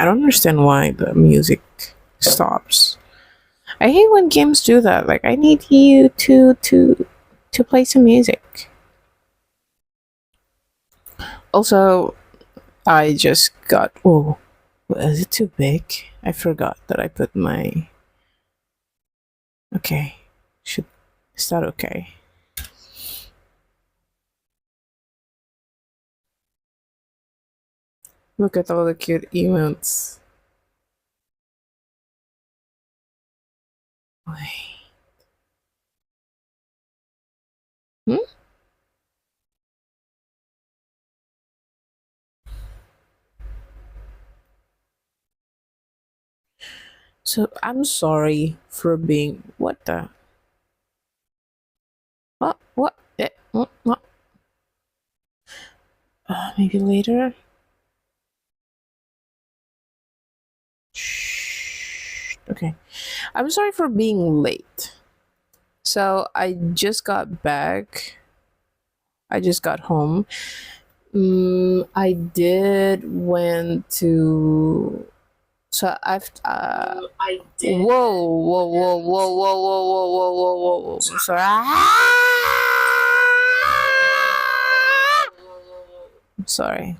I don't understand why the music stops. I hate when games do that. Like I need you to play some music. Also, I just got. Oh, is it too big? I forgot that I put my. Okay, should is that okay? Look at all the cute emotes. Wait. Hmm? So I'm sorry for being what the what what maybe later. Shh. Okay, I'm sorry for being late. So I just got back. I just got home. I did went to. So I've. I did. Whoa! Whoa! Whoa! Whoa! Whoa! Whoa! Whoa! Whoa! Whoa! Whoa! Sorry. Sorry.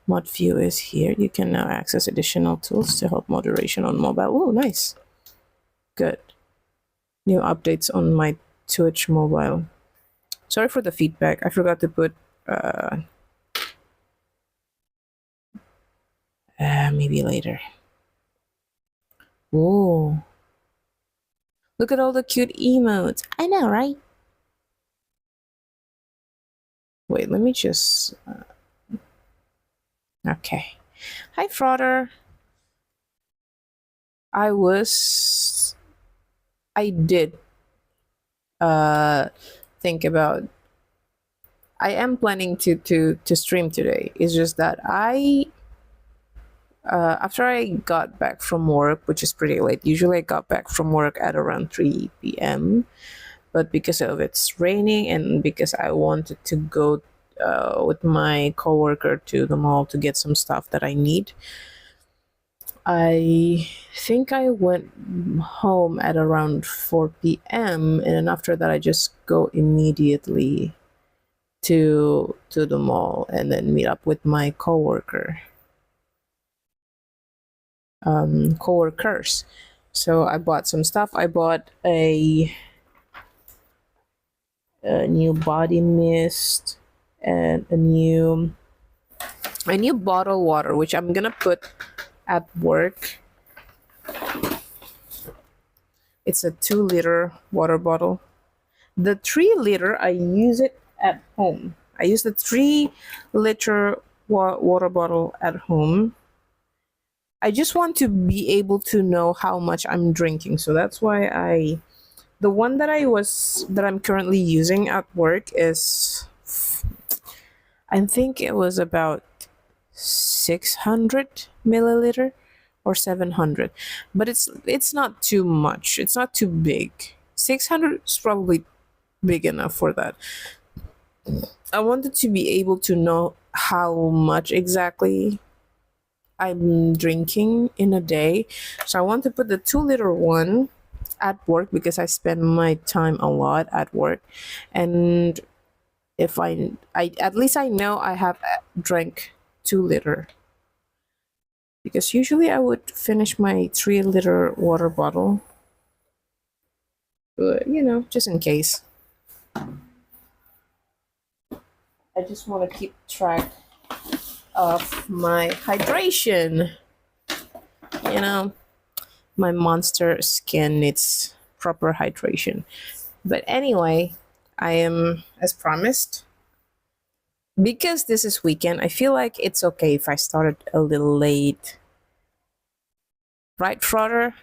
Mod view is here. You can now access additional tools to help moderation on mobile. Oh, nice. Good. New updates on my Twitch mobile. Sorry for the feedback. I forgot to put maybe later. Whoa. Look at all the cute emotes. I know, right? Wait, let me just. Okay. Hi, Frauder. I was. I did think about. I am planning to stream today. It's just that after I got back from work, which is pretty late. Usually, I got back from work at around 3 p.m. But because of it's raining and because I wanted to go with my coworker to the mall to get some stuff that I need, I think I went home at around 4 p.m. and then after that I just go immediately to the mall and then meet up with my coworkers. So I bought some stuff. I bought a new body mist and a new bottle water, which I'm gonna put at work. It's a 2 liter water bottle. The 3 liter, I use it at home. I use the 3 liter water bottle at home. I just want to be able to know how much I'm drinking. So that's why the one that I'm currently using at work is, I think it was about 600 milliliter or 700, but it's not too much, it's not too big. 600 is probably big enough for that. I wanted to be able to know how much exactly I'm drinking in a day, so I want to put the 2 liter one at work because I spend my time a lot at work, and if I at least I know I have drank 2 liter, because usually I would finish my 3 liter water bottle, but just in case. I just want to keep track of my hydration. You know, my monster skin needs proper hydration. But anyway, I am, as promised, because this is weekend, I feel like it's okay if I started a little late. Right, Frauder?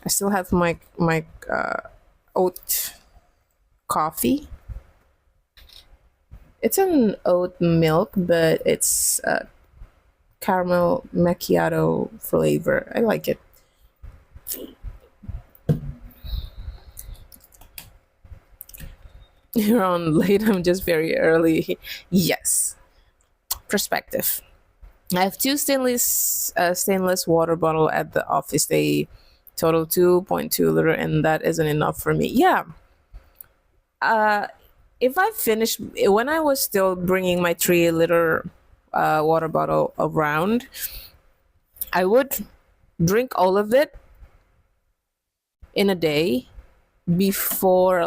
I still have my oat coffee. It's an oat milk, but it's caramel macchiato flavor. I like it. You're on late. I'm just very early. Yes. Perspective. I have two stainless water bottle at the office. They total 2.2 liter, and that isn't enough for me. Yeah. Uh, if I finish when I was still bringing my 3 liter water bottle around, I would drink all of it in a day before I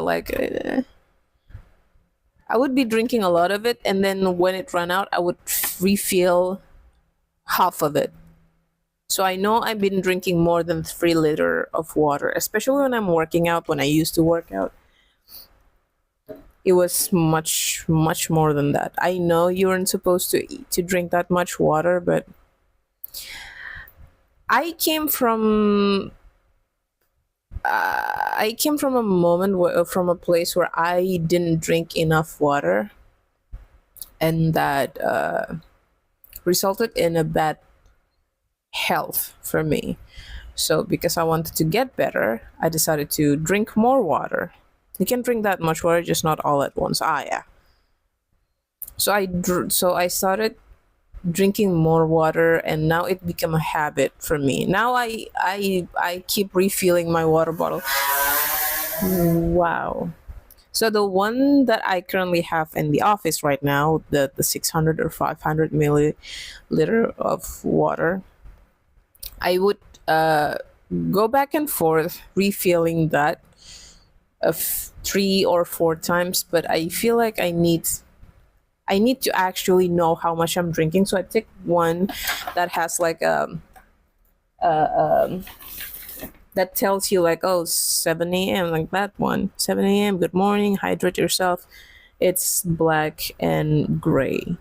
would be drinking a lot of it, and then when it ran out, I would refill half of it. So I know I've been drinking more than 3 liter of water, especially when I'm working out. When I used to work out, it was much more than that. I know you aren't supposed to eat, to drink that much water, but I came from I came from a moment from a place where I didn't drink enough water, and that resulted in a bad health for me. So because I wanted to get better, I decided to drink more water. You can drink that much water, just not all at once. Ah, yeah. So I started drinking more water, and now it became a habit for me. Now I keep refilling my water bottle. Wow. So the one that I currently have in the office right now, the 600 or 500 milliliter of water, I would go back and forth refilling that 3 or 4 times, but I feel like I need to actually know how much I'm drinking. So I take one that has like that tells you like, oh, 7 a.m., like that one. 7 a.m., good morning, hydrate yourself. It's black and gray.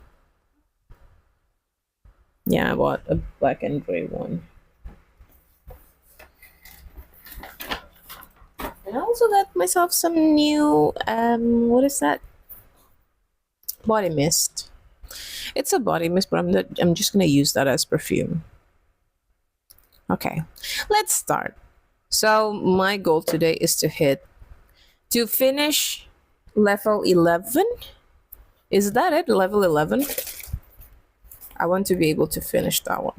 Yeah, I bought a black and gray one. And I also got myself some new what is that? Body mist. It's a body mist, but I'm just gonna use that as perfume. Okay, let's start. So my goal today is to finish level 11. Is that it? Level 11? I want to be able to finish that one.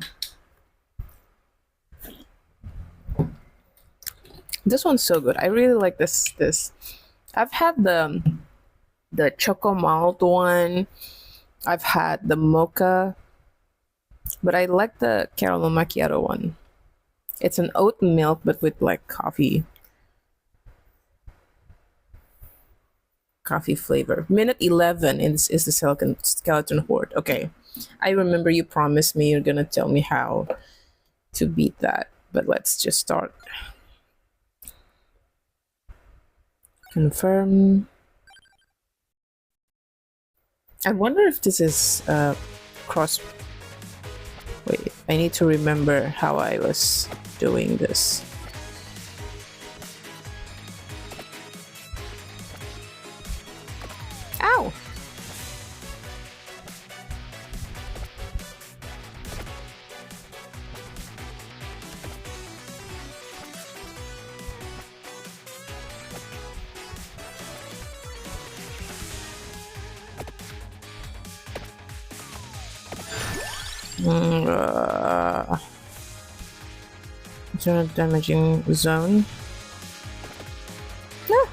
This one's so good. I really like this. I've had the choco malt one. I've had the mocha, but I like the caramel macchiato one. It's an oat milk, but with like coffee flavor. Minute 11 is the skeleton horde. Okay, I remember you promised me you're gonna tell me how to beat that, but let's just start. Confirm. I wonder if this is cross. Wait, I need to remember how I was doing this. Ow! It's a damaging zone. No.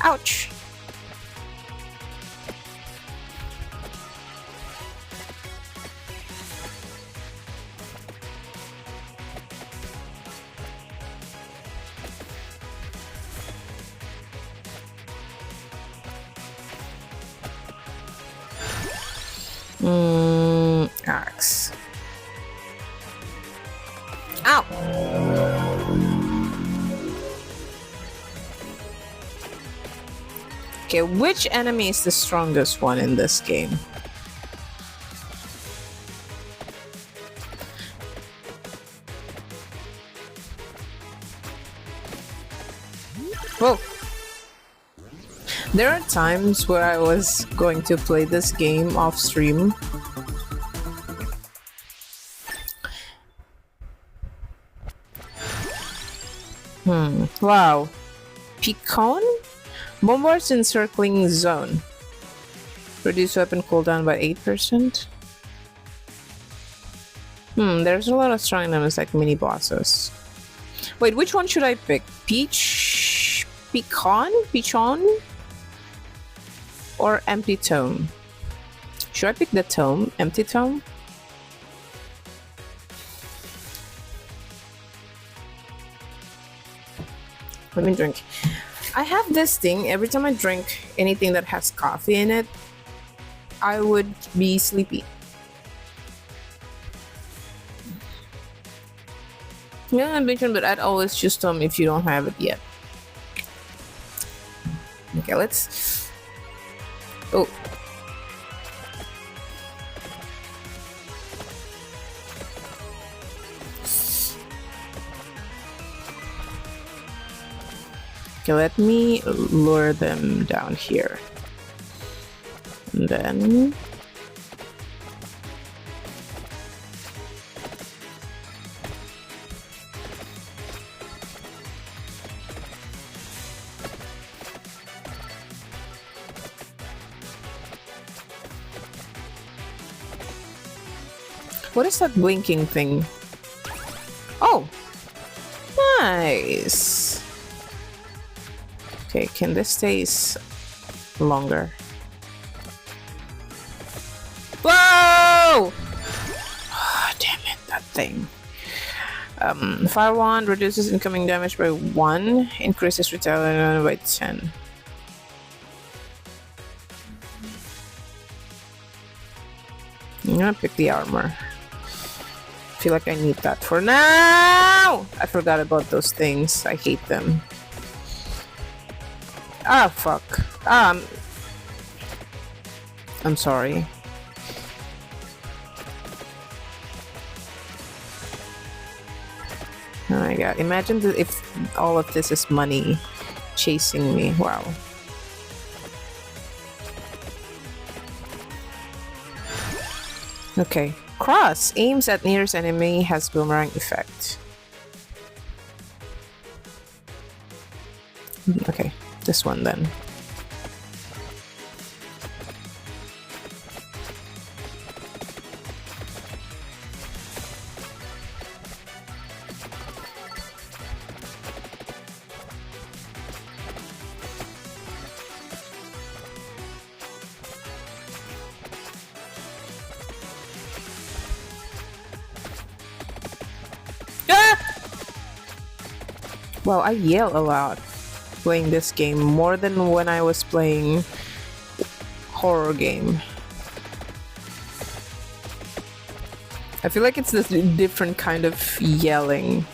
Ouch. Axe. Ow! Okay, which enemy is the strongest one in this game? Whoa! There are times where I was going to play this game off stream. Wow. Pecan? Bombards encircling zone. Reduce weapon cooldown by 8%. There's a lot of strong enemies like mini bosses. Wait, which one should I pick? Pecan? Or empty tome? Should I pick the tome? Empty tome? Let me drink. I have this thing, every time I drink anything that has coffee in it, I would be sleepy. Yeah, ambition, but I'd always choose them if you don't have it yet. Okay, let's... Oh. Okay, let me lure them down here. And then... What is that blinking thing? Oh! Nice! Okay, can this stay longer? Whoa! Oh, damn it, that thing. Fire wand reduces incoming damage by 1, increases retaliation by 10. I'm gonna pick the armor. I feel like I need that for now! I forgot about those things. I hate them. Ah, fuck. I'm sorry. Oh my god. Imagine if all of this is money chasing me. Wow. Okay. Cross. Aims at nearest enemy, has boomerang effect. Okay. This one then. Wow, I yell a lot playing this game, more than when I was playing horror game. I feel like it's this different kind of yelling.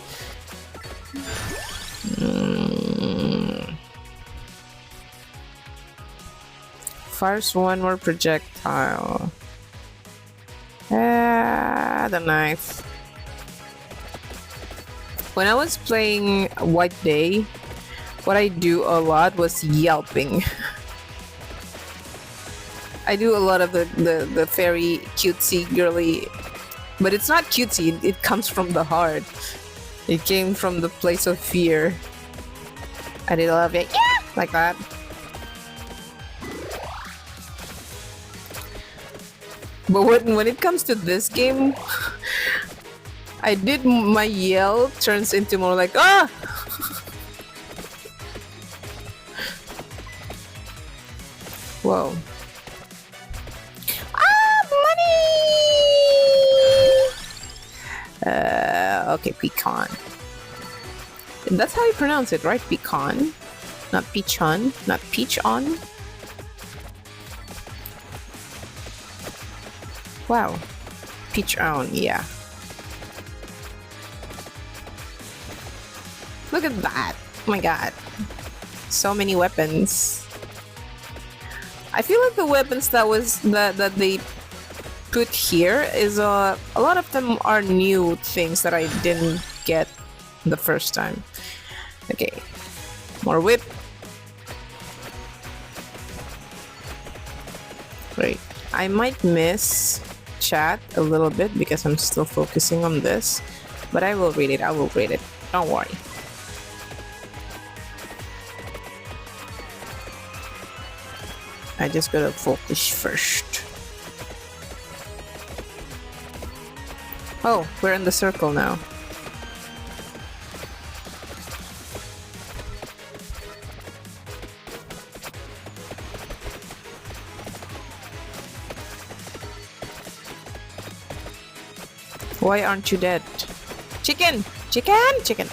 Fires one more projectile. The knife. When I was playing White Day, what I do a lot was yelping. I do a lot of the very cutesy girly, but it's not cutesy, it comes from the heart. It came from the place of fear. I did a lot of it, yeah, like that. But when it comes to this game, I did my yell turns into more like ah. Whoa. Money! Okay, pecan. That's how you pronounce it, right? Pecan? Not peach-on? Not peach-on? Wow. Peach-on, yeah. Look at that! Oh my god. So many weapons. I feel like the weapons that they put here is a lot of them are new things that I didn't get the first time. Okay, more whip. Great. I might miss chat a little bit because I'm still focusing on this, but I will read it. I will read it. Don't worry. I just gotta focus first. Oh, we're in the circle now. Why aren't you dead? Chicken! Chicken! Chicken!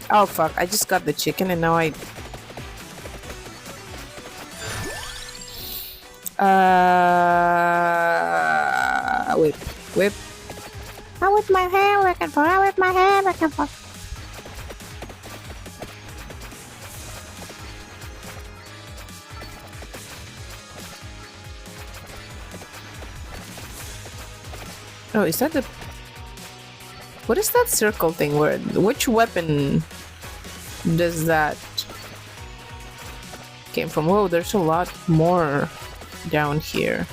Oh fuck, I just got the chicken and now I... Whip. Whip. I whip my hair back and forth, I whip my hair back and forth. Oh, is that the... What is that circle thing? Where? Which weapon does that came from? Whoa, there's a lot more down here.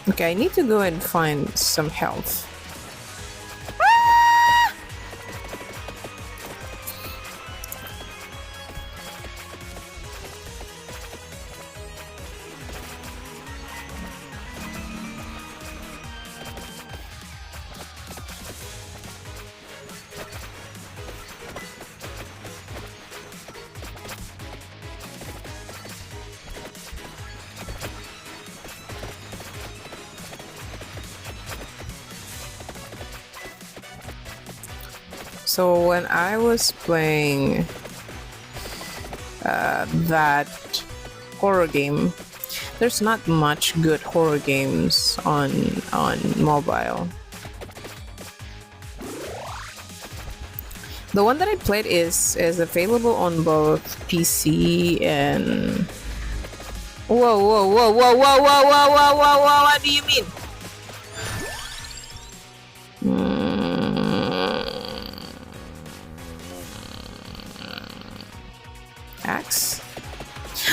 Okay, I need to go and find some health. So when I was playing that horror game, there's not much good horror games on mobile. The one that I played is available on both PC and... Whoa, whoa, whoa, whoa, whoa, whoa, whoa, whoa, whoa, whoa, what do you mean? Axe?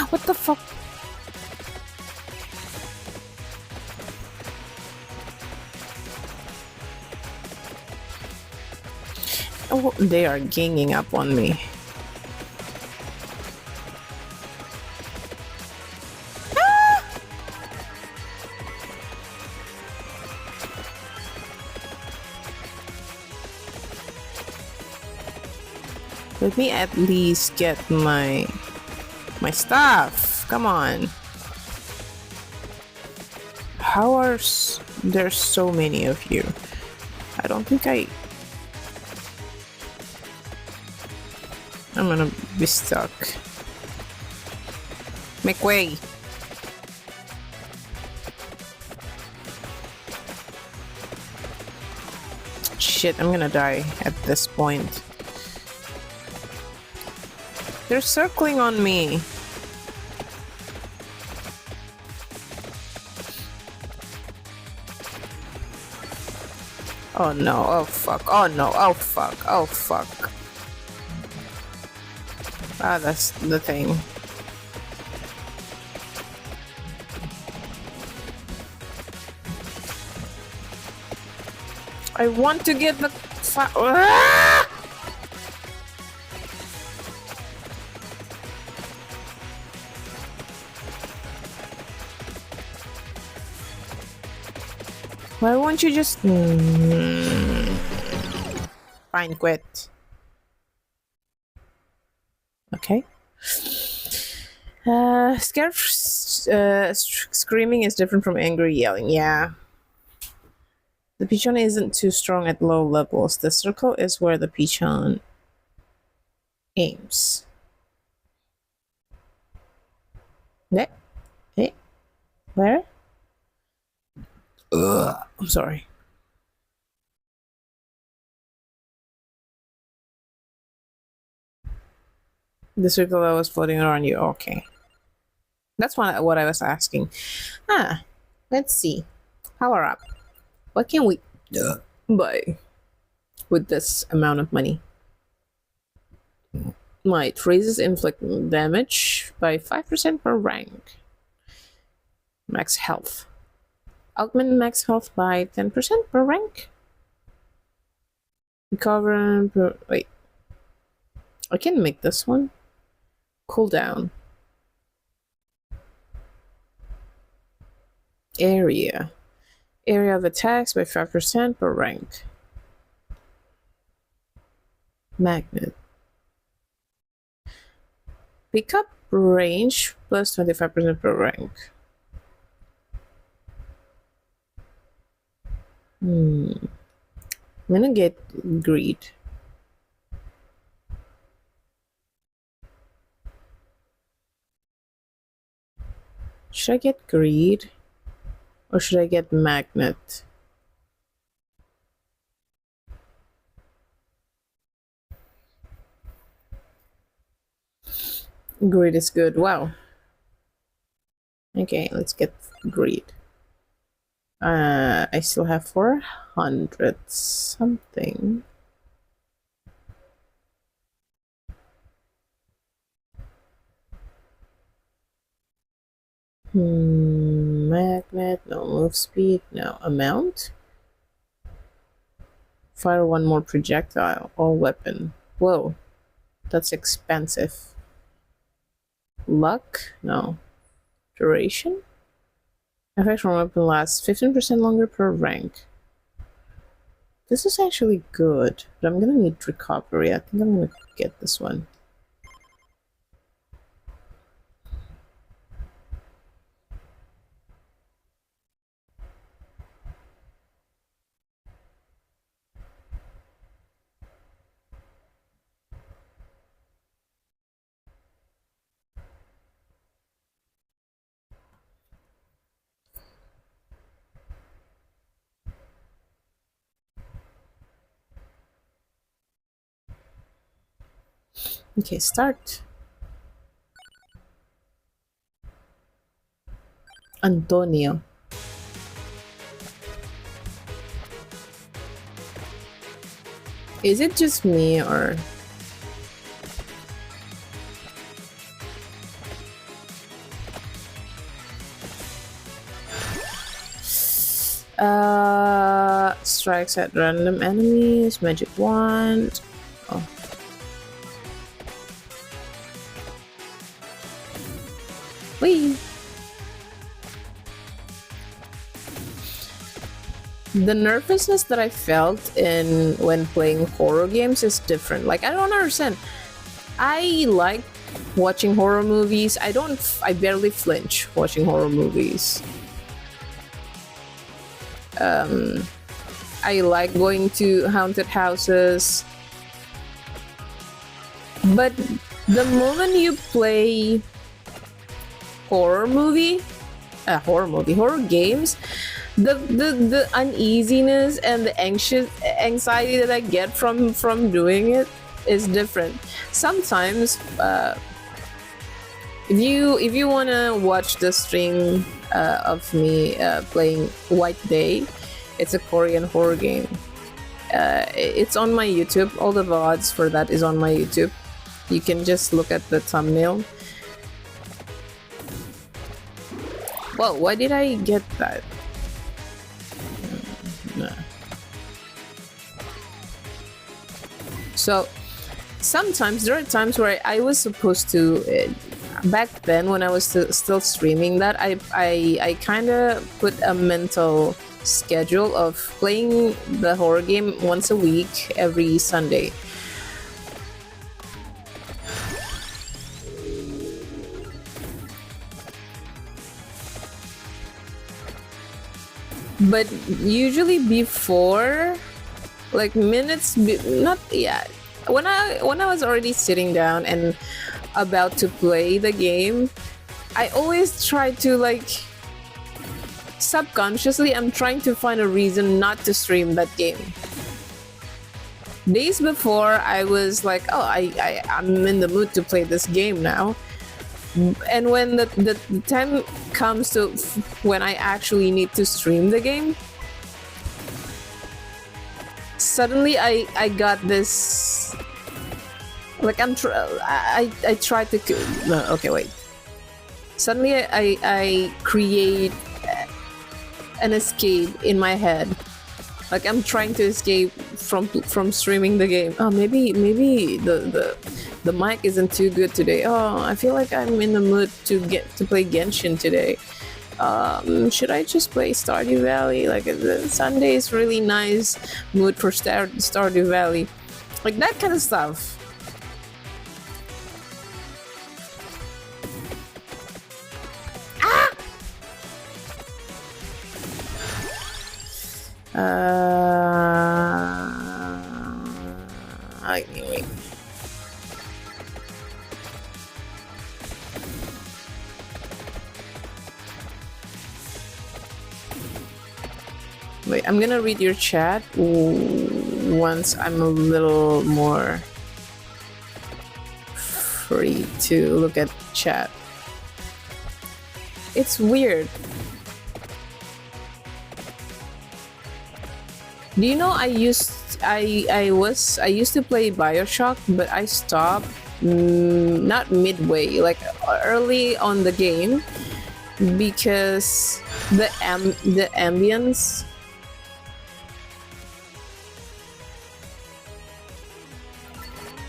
What the fuck? Oh, they are ganging up on me. Let me at least get my stuff. Come on. How are there's so many of you? I don't think I'm gonna be stuck. Make way. Shit, I'm gonna die at this point. They're circling on me. Oh no, oh fuck, oh no, oh fuck, oh fuck. Ah, that's the thing. I want to get the ah! Why won't you just... Fine, quit. Okay. Screaming is different from angry yelling. Yeah. The pigeon isn't too strong at low levels. The circle is where the pigeon aims. Where? Ugh, I'm sorry. The circle that was floating around you. Okay. That's what I was asking. Ah, let's see. Power up. What can we buy with this amount of money? Might raises inflict damage by 5% per rank. Max health. Augment max health by 10% per rank. Recover per... Wait. I can make this one. Cooldown. Area. Area of attacks by 5% per rank. Magnet. Pickup range plus 25% per rank. I'm gonna get greed. Should I get greed? Or should I get magnet? Greed is good. Wow. Okay, let's get greed. I still have 400 something. Magnet, no. Move speed, no. Amount? Fire one more projectile or weapon. Whoa, that's expensive. Luck? No. Duration? Effect from weapon lasts 15% longer per rank. This is actually good, but I'm gonna need recovery. I think I'm gonna get this one. Okay, start. Antonio. Is it just me or... strikes at random enemies, magic wand. Oh. Whee! The nervousness that I felt in when playing horror games is different. Like, I don't understand. I like watching horror movies. I barely flinch watching horror movies. I like going to haunted houses. But the moment you play horror games, the uneasiness and the anxiety that I get from doing it is different. Sometimes if you want to watch the stream of me playing White Day, it's a Korean horror game. It's on my YouTube. All the VODs for that is on my YouTube. You can just look at the thumbnail. Well, why did I get that? No. So sometimes there are times where I was supposed to back then when I was still streaming that I kind of put a mental schedule of playing the horror game once a week every Sunday. But usually before, like minutes, when I was already sitting down and about to play the game, I always try to, like, subconsciously I'm trying to find a reason not to stream that game. Days before, I was like, oh, I'm in the mood to play this game now. And when the time comes to when I actually need to stream the game, suddenly I got this, like, I try to okay, wait. Suddenly I create an escape in my head. Like I'm trying to escape from streaming the game. Oh, maybe the mic isn't too good today. Oh, I feel like I'm in the mood to get to play Genshin today. Should I just play Stardew Valley? Like the Sunday is really nice mood for Stardew Valley, like that kind of stuff. Anyway. Wait, I'm gonna read your chat once I'm a little more free to look at chat. It's weird. Do you know I used to play BioShock, but I stopped not midway, like early on the game, because the ambience.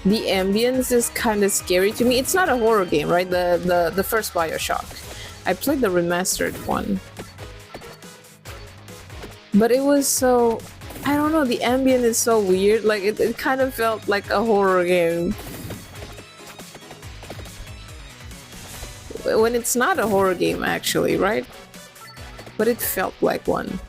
The ambience is kind of scary to me. It's not a horror game, right? The first BioShock. I played the remastered one. But it was so... I don't know, the ambient is so weird. Like, it kind of felt like a horror game. When it's not a horror game, actually, right? But it felt like one.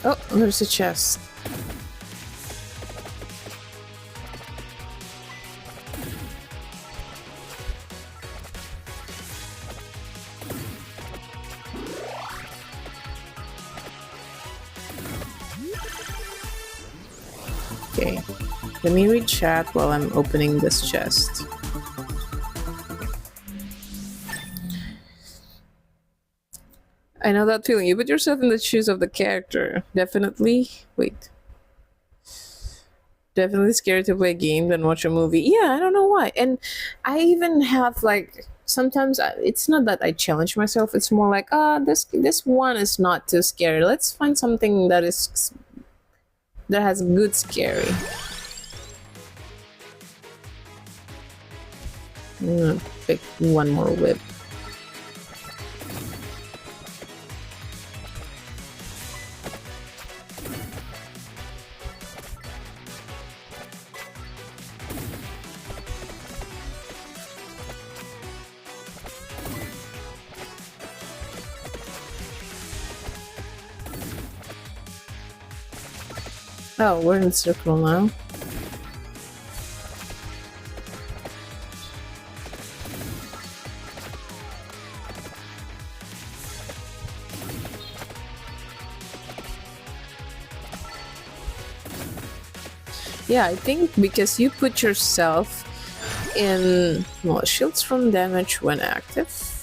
Oh, there's a chest. Okay, let me read chat while I'm opening this chest. I know that feeling. You put yourself in the shoes of the character. Definitely. Wait. Definitely scarier to play a game than watch a movie. Yeah, I don't know why. And I even have like sometimes it's not that I challenge myself. It's more like this one is not too scary. Let's find something that has good scary. I'm gonna pick one more whip. Oh, we're in circle now. Yeah, I think because you put yourself in shields from damage when active.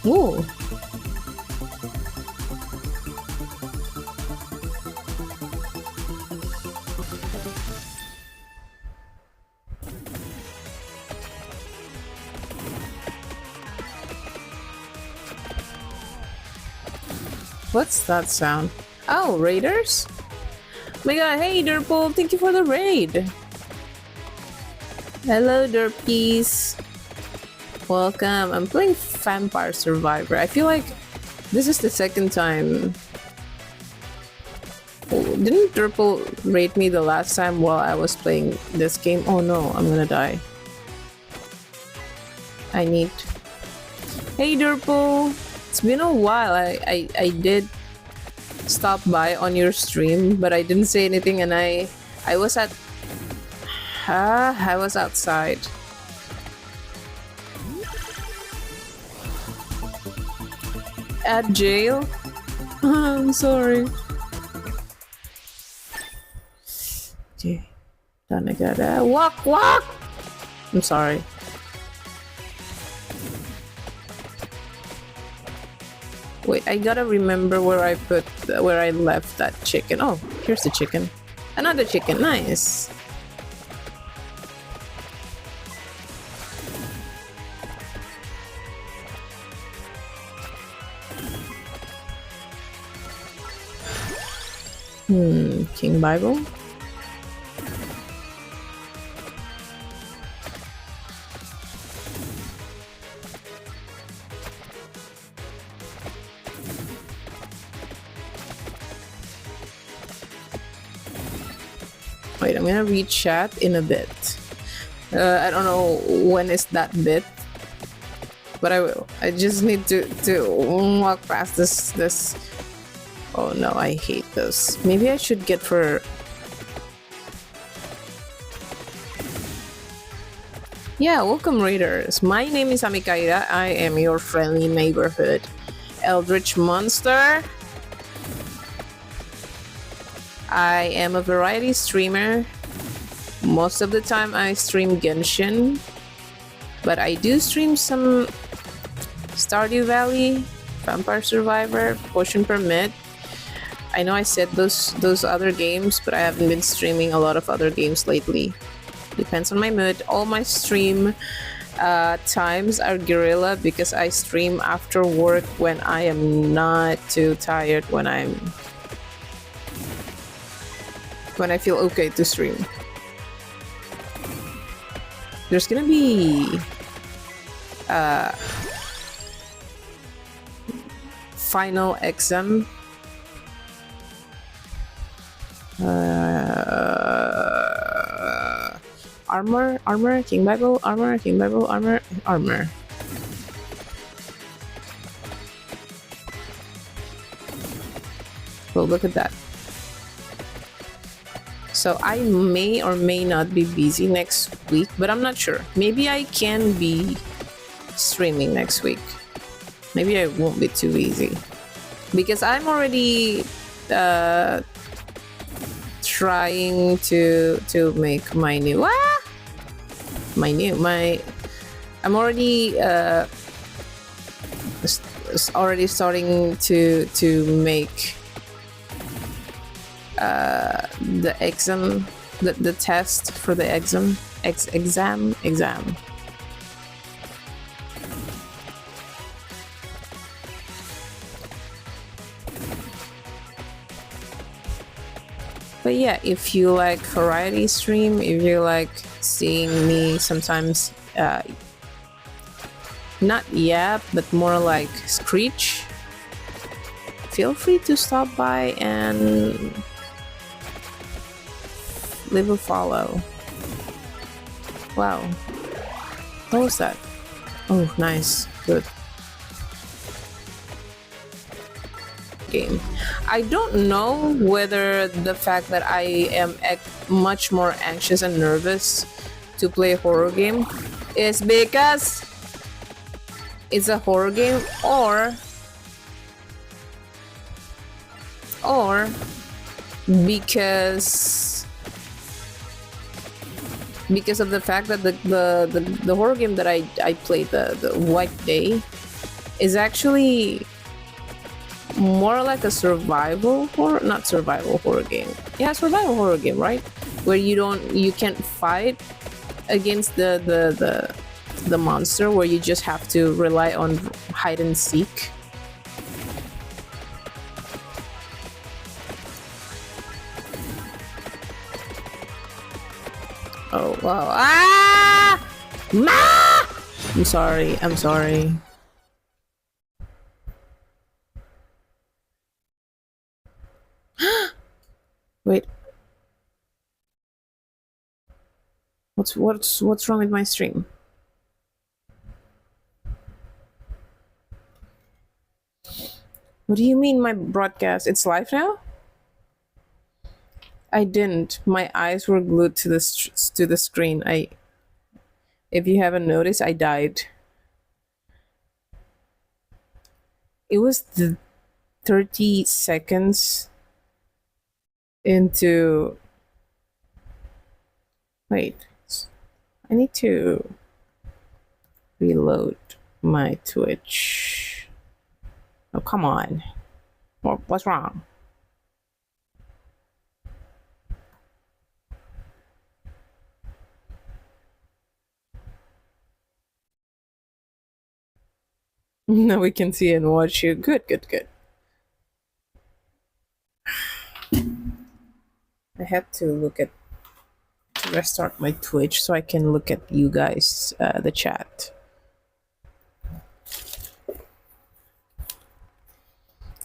Ooh. What's that sound? Oh, raiders? Oh my god, hey Derpol, thank you for the raid. Hello Derpies. Welcome. I'm playing Vampire Survivor. I feel like this is the second time. Oh, didn't Derpol rate me the last time while I was playing this game? Oh no, I'm gonna die. I need... Hey Derpol! It's been a while. I did stop by on your stream, but I didn't say anything, and I was at... I was outside. At jail? I'm sorry. Okay. Gonna gotta walk, walk. I'm sorry. Wait, I gotta remember where I left that chicken. Oh, here's the chicken. Another chicken. Nice. King Bible. Wait, I'm gonna read chat in a bit. I don't know when is that bit, but I will. I just need to walk past this. Oh no, I hate those. Maybe I should get for. Yeah, welcome Raiders. My name is Amikaira. I am your friendly neighborhood Eldritch Monster. I am a variety streamer. Most of the time I stream Genshin, but I do stream some Stardew Valley, Vampire Survivor, Potion Permit. I know I said those other games, but I haven't been streaming a lot of other games lately. Depends on my mood. All my stream times are guerrilla because I stream after work when I am not too tired, when I feel okay to stream. There's gonna be final exam. Armor, King Bible, armor. Well, look at that. So I may or may not be busy next week, but I'm not sure. Maybe I can be streaming next week. Maybe I won't be too busy because I'm already trying to make my new I'm already already starting to make the exam, the test for the exam. But yeah, if you like variety stream, if you like seeing me sometimes not yap, but more like screech, feel free to stop by and leave a follow. Wow. What was that? Oh, nice. Good. Game. I don't know whether the fact that I am much more anxious and nervous to play a horror game is because it's a horror game or because of the fact that the horror game that I played, the White Day, is actually more like a survival horror, not survival horror game. Yeah, survival horror game, right? Where you can't fight against the monster, where you just have to rely on hide and seek. Oh wow! Ah! Ma! I'm sorry. Wait. What's wrong with my stream? What do you mean my broadcast? It's live now? I didn't. My eyes were glued to the screen. If you haven't noticed, I died. It was 30 seconds into. Wait, I need to reload my Twitch. Oh, come on. What's wrong? Now we can see and watch you. Good, good, good. I have to restart my Twitch so I can look at you guys, the chat.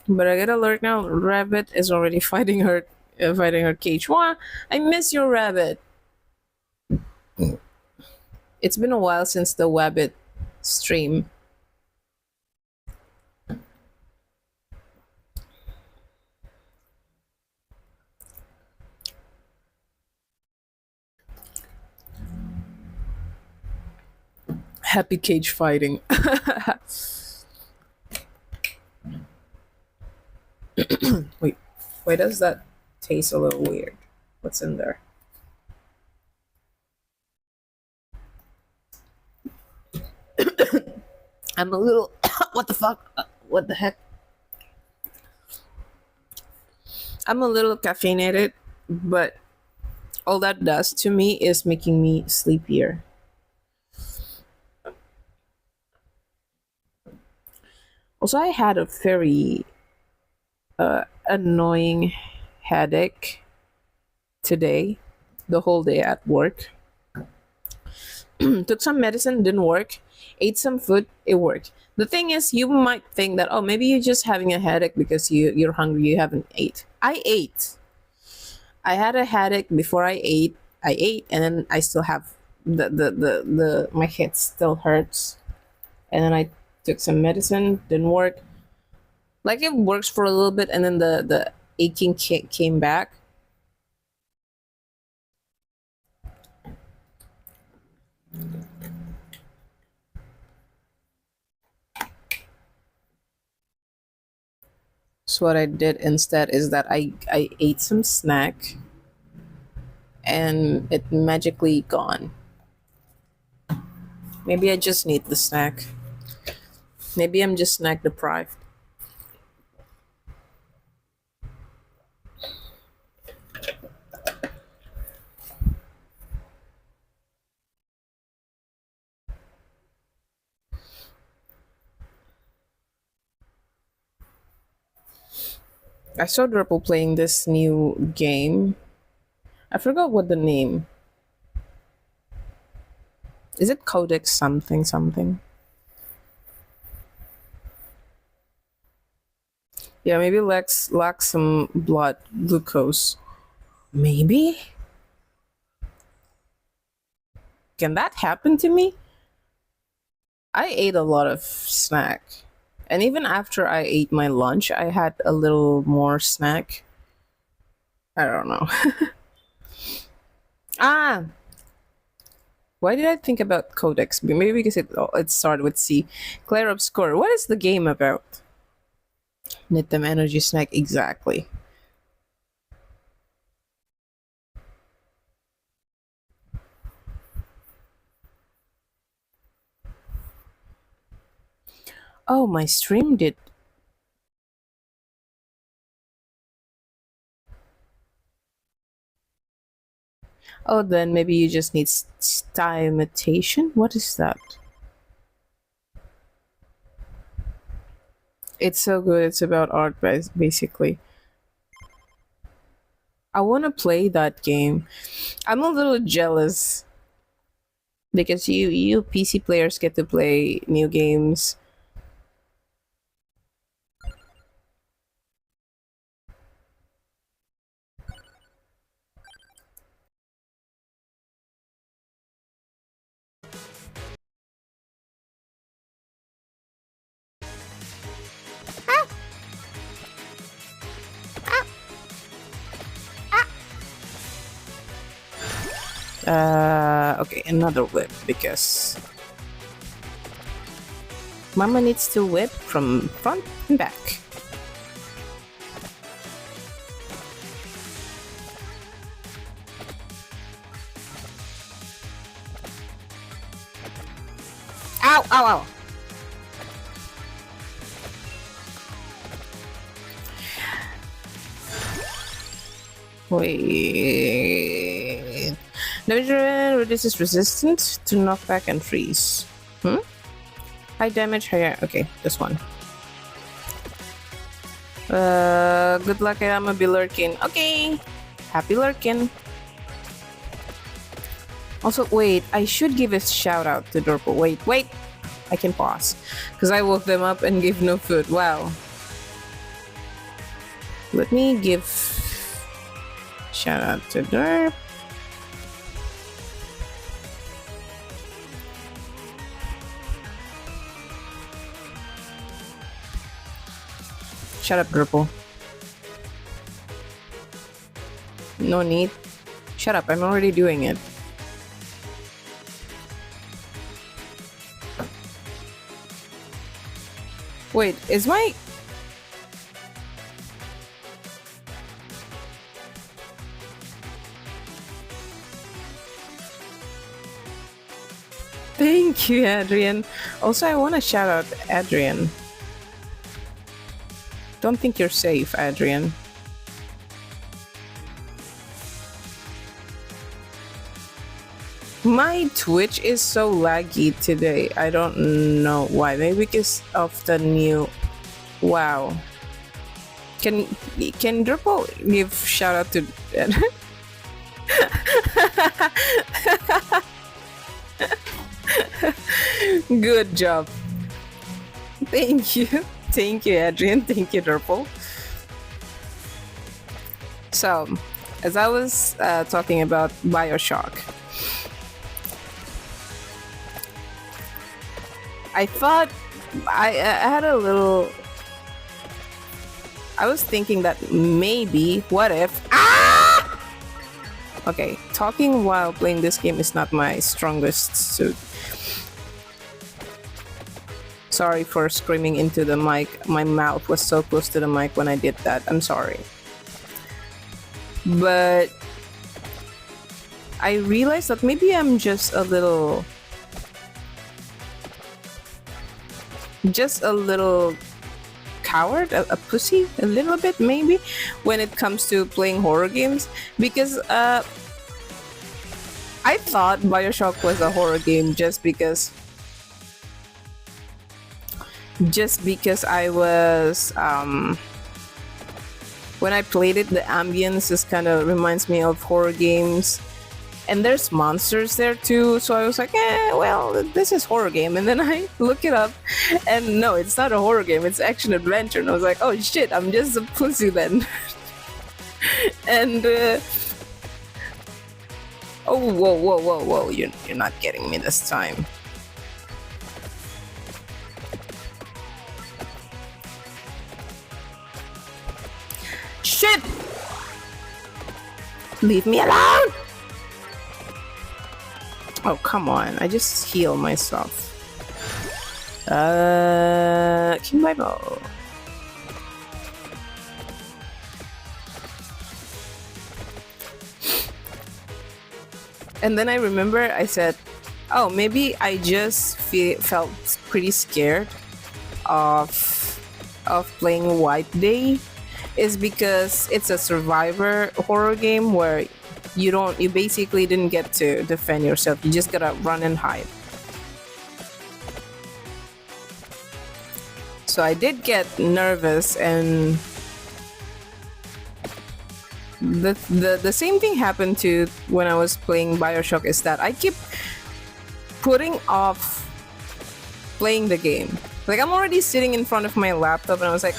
But I get alert now. Rabbit is already fighting her cage. Wah! I miss your rabbit. It's been a while since the Wabbit stream. Happy cage fighting. Wait, why does that taste a little weird? What's in there? I'm a little. What the fuck? What the heck? I'm a little caffeinated, but all that does to me is making me sleepier. Also, I had a very annoying headache today, the whole day at work. Took some medicine, didn't work. Ate some food, it worked. The thing is, you might think that, oh, maybe you're just having a headache because you're hungry, you haven't ate. I ate. I had a headache before I ate. I ate, and then I still have the my head still hurts. And then I took some medicine, didn't work. Like it works for a little bit, and then the aching came back. So what I did instead is that I ate some snack, and it magically gone. Maybe I just need the snack. Maybe I'm just snack deprived. I saw Drupal playing this new game. I forgot what the name. Is it Codex something something? Yeah, maybe lacks some blood glucose. Maybe? Can that happen to me? I ate a lot of snack. And even after I ate my lunch, I had a little more snack. I don't know. Ah! Why did I think about Codex? Maybe because it started with C. Claire Obscure. What is the game about? Knit them energy snack. Exactly. Oh, my stream did. Oh, then maybe you just need style imitation? What is that? It's so good. It's about art, basically. I want to play that game. I'm a little jealous because you PC players get to play new games. Okay, another whip because Mama needs to whip from front and back. Ow! Ow! Ow! Wait. Damage reduces resistance to knockback and freeze. High damage, higher. Okay, this one. Good luck, I'm gonna be lurking. Okay, happy lurking. Also, wait, I should give a shout out to Dorpo. Wait, I can pause because I woke them up and gave no food. Wow. Let me give shout out to Derp. Shut up, Purple. No need. Shut up, I'm already doing it. Wait, is my... Thank you, Adrian. Also, I want to shout out Adrian. Don't think you're safe, Adrian. My Twitch is so laggy today. I don't know why. Maybe because of the new... Wow. Can Drupal give shout out to... Good job. Thank you. Thank you, Adrian. Thank you, Drupal. So, as I was talking about Bioshock, I thought I had a little... I was thinking that maybe, what if... Ah! Okay, talking while playing this game is not my strongest suit. Sorry for screaming into the mic. My mouth was so close to the mic when I did that. I'm sorry. But I realized that maybe I'm just a little coward, a pussy, a little bit maybe, when it comes to playing horror games, because I thought Bioshock was a horror game just because I was when I played it, the ambience just kind of reminds me of horror games. And there's monsters there too, so I was like, well, this is horror game. And then I look it up, and no, it's not a horror game, it's action adventure. And I was like, oh shit, I'm just a pussy then. And oh, whoa, you're not getting me this time. Shit! Leave me alone! Oh, come on. I just heal myself. King Bible. And then I remember I said, oh, maybe I just felt pretty scared of playing White Day, is because it's a survivor horror game where you basically didn't get to defend yourself. You just gotta run and hide. So I did get nervous, and the same thing happened to when I was playing Bioshock, is that I keep putting off playing the game. Like, I'm already sitting in front of my laptop and I was like,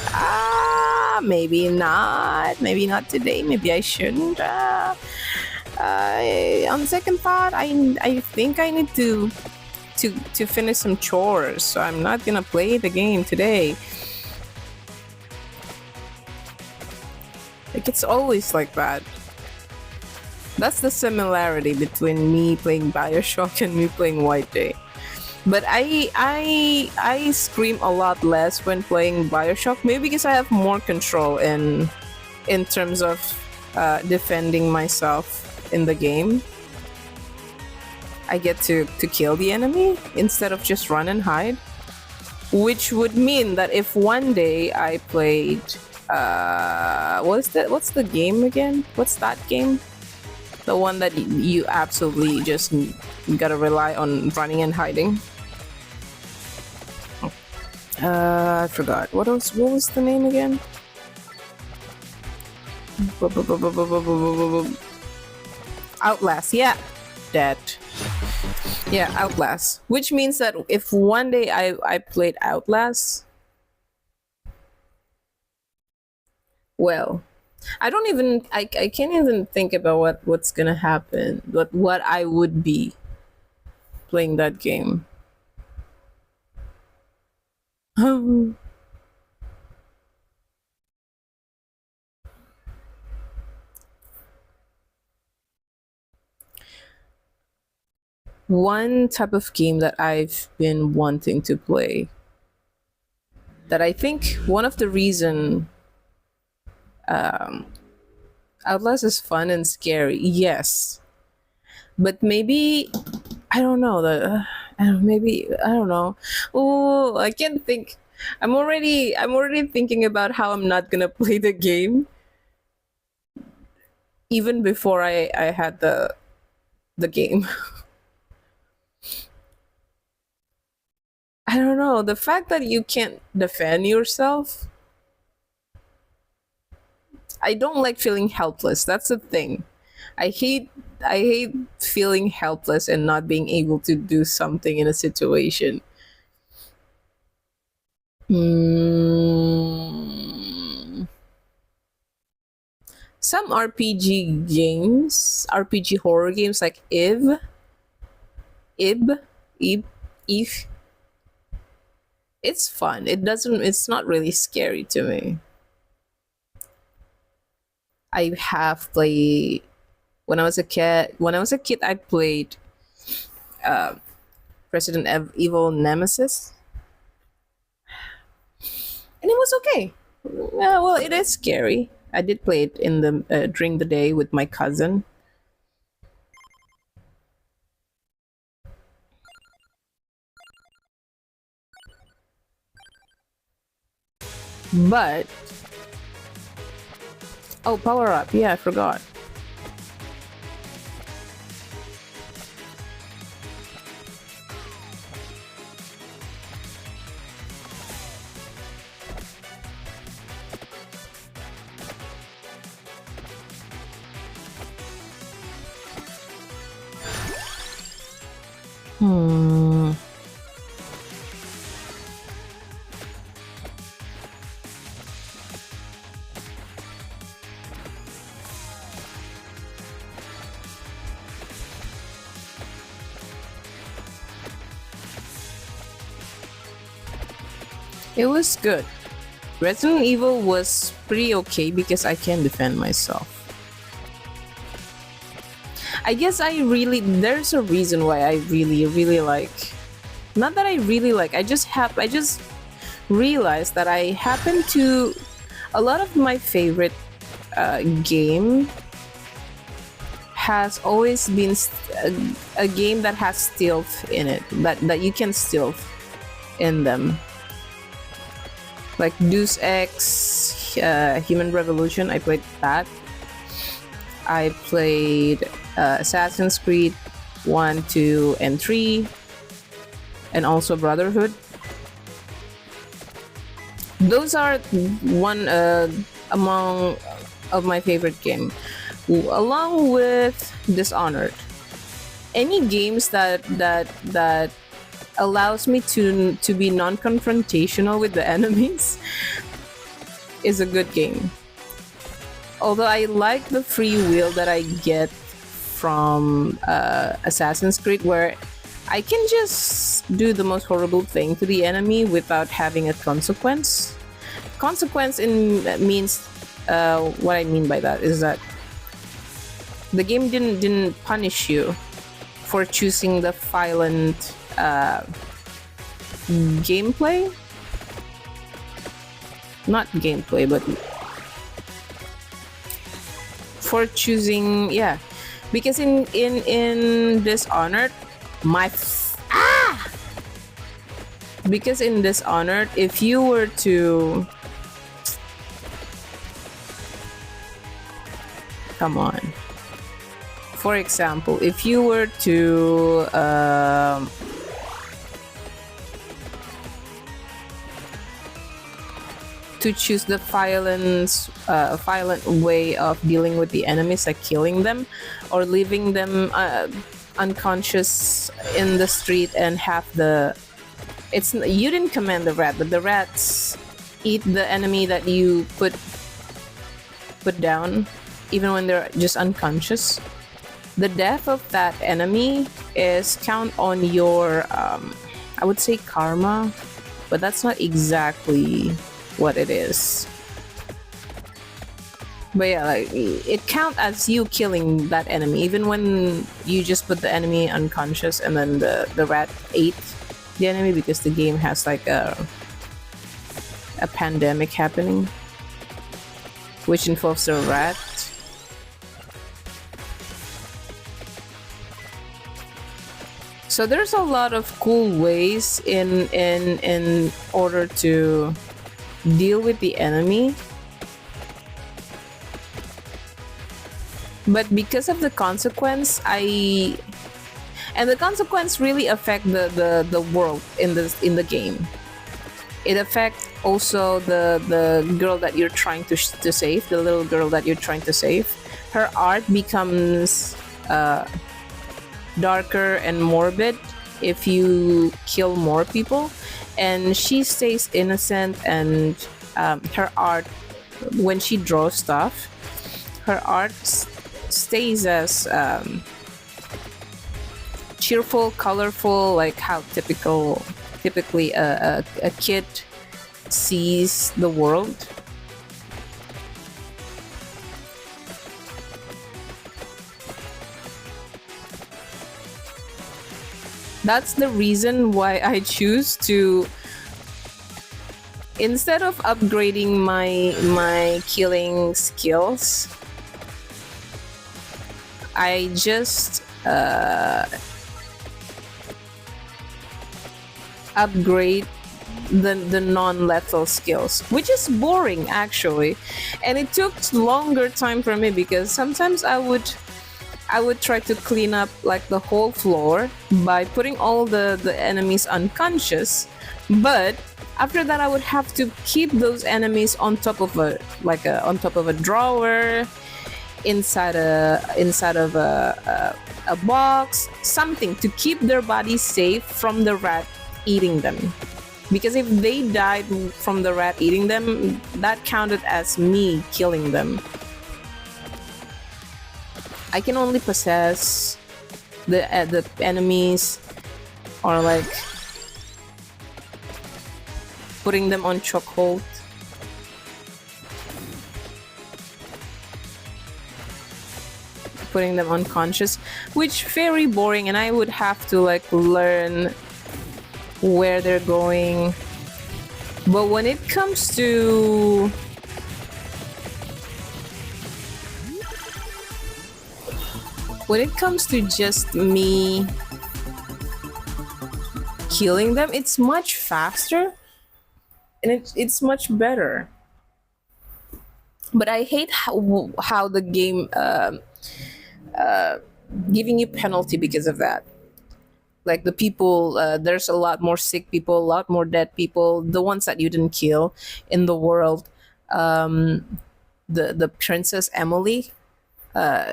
maybe not today, maybe I shouldn't. On second thought, I think I need to finish some chores, so I'm not gonna play the game today. Like, it's always like that. That's the similarity between me playing Bioshock and me playing White Day. But I scream a lot less when playing Bioshock, maybe because I have more control in terms of defending myself in the game. I get to kill the enemy instead of just run and hide. Which would mean that if one day I played what's the game again? What's that game? The one that you absolutely just gotta rely on running and hiding. I forgot. What was the name again? Outlast, yeah. That. Yeah, Outlast. Which means that if one day I played Outlast, well, I can't even think about what's gonna happen, what I would be playing that game. One type of game that I've been wanting to play, that I think one of the reason Outlast is fun and scary, yes, but maybe I don't know the maybe I don't know. Oh, I can't think. I'm already thinking about how I'm not gonna play the game even before I had the game. I don't know, the fact that you can't defend yourself. I don't like feeling helpless. That's the thing. I hate feeling helpless and not being able to do something in a situation. Mm, some RPG horror games like Ib, Ib, Eve. It's fun. It's not really scary to me. I have played when I was a kid. When I was a kid, I played uh, Evil Nemesis, and it was okay. Yeah, well, it is scary. I did play it in the during the day with my cousin, but oh, power up! Yeah, I forgot. Hmm. It was good. Resident Evil was pretty okay because I can defend myself. I guess there's a reason why I really like, not that I really like, I just realized that I happen to, a lot of my favorite game has always been a game that has stealth in it, that you can stealth in them, like Deus Ex, Human Revolution. I played that. I played Assassin's Creed 1, 2, and 3, and also Brotherhood. Those are one among of my favorite game, along with Dishonored. Any games that allows me to be non-confrontational with the enemies is a good game. Although I like the free will that I get from Assassin's Creed, where I can just do the most horrible thing to the enemy without having a consequence. Consequence means what I mean by that is that the game didn't punish you for choosing the violent gameplay. Not gameplay, but for choosing, yeah, because in Dishonored, My because in Dishonored, if you were to come on, for example, if you were to choose the violent way of dealing with the enemies, like killing them or leaving them unconscious in the street and have the it's you didn't command the rat, but the rats eat the enemy that you put down even when they're just unconscious. The death of that enemy is count on your I would say karma, but that's not exactly what it is. But yeah, like it count as you killing that enemy even when you just put the enemy unconscious and then the rat ate the enemy, because the game has like a pandemic happening which involves a rat. So there's a lot of cool ways in order to deal with the enemy. But because of the consequence, the consequence really affect the world in the game. It affects also the girl that you're trying to save, the little girl that you're trying to save. Her art becomes darker and morbid if you kill more people, and she stays innocent, and her art, when she draws stuff, her art stays as cheerful, colorful, like how typically a kid sees the world. That's the reason why I choose to, instead of upgrading my killing skills, I just upgrade the non-lethal skills, which is boring actually, and it took longer time for me because sometimes I would try to clean up like the whole floor by putting all the enemies unconscious, but after that I would have to keep those enemies on top of on top of a drawer, inside of a box, something to keep their bodies safe from the rat eating them. Because if they died from the rat eating them, that counted as me killing them. I can only possess the enemies, or like putting them on chokehold. Putting them unconscious, which very boring, and I would have to like learn where they're going. But when it comes to just me killing them, it's much faster and it's much better. But I hate how the game giving you penalty because of that. Like the people, there's a lot more sick people, a lot more dead people, the ones that you didn't kill in the world. The princess Emily,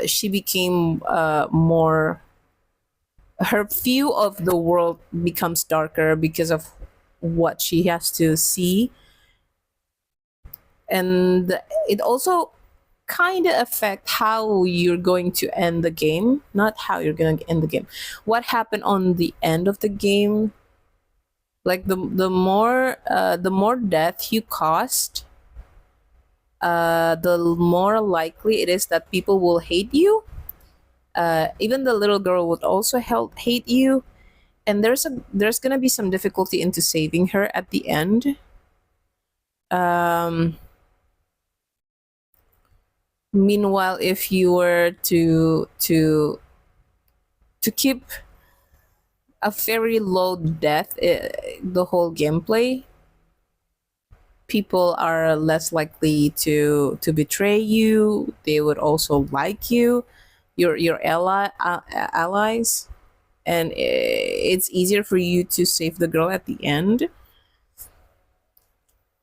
she became more, her view of the world becomes darker because of what she has to see, and it also kind of affect how you're going to end the game. Not how you're going to end the game, what happened on the end of the game. Like the more death you cost, the more likely it is that people will hate you. Even the little girl would also hate you, and there's gonna be some difficulty into saving her at the end. um Meanwhile, if you were to keep a very low death, the whole gameplay, people are less likely to betray you. They would also like you, your allies, and it's easier for you to save the girl at the end.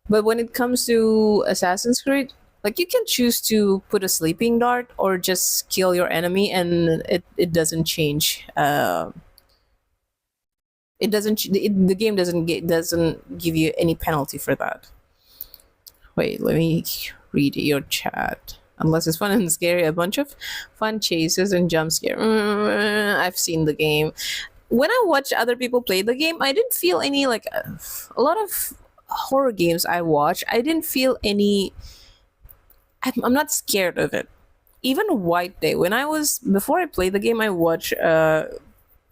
But when it comes to Assassin's Creed, like you can choose to put a sleeping dart or just kill your enemy, and it doesn't change. It doesn't. The game doesn't give you any penalty for that. Wait, let me read your chat. Unless it's fun and scary, a bunch of fun chases and jump scare. I've seen the game. When I watch other people play the game, I didn't feel any like a lot of horror games I watch. I didn't feel any. I'm not scared of it. Even White Day, when I was before I played the game, I watch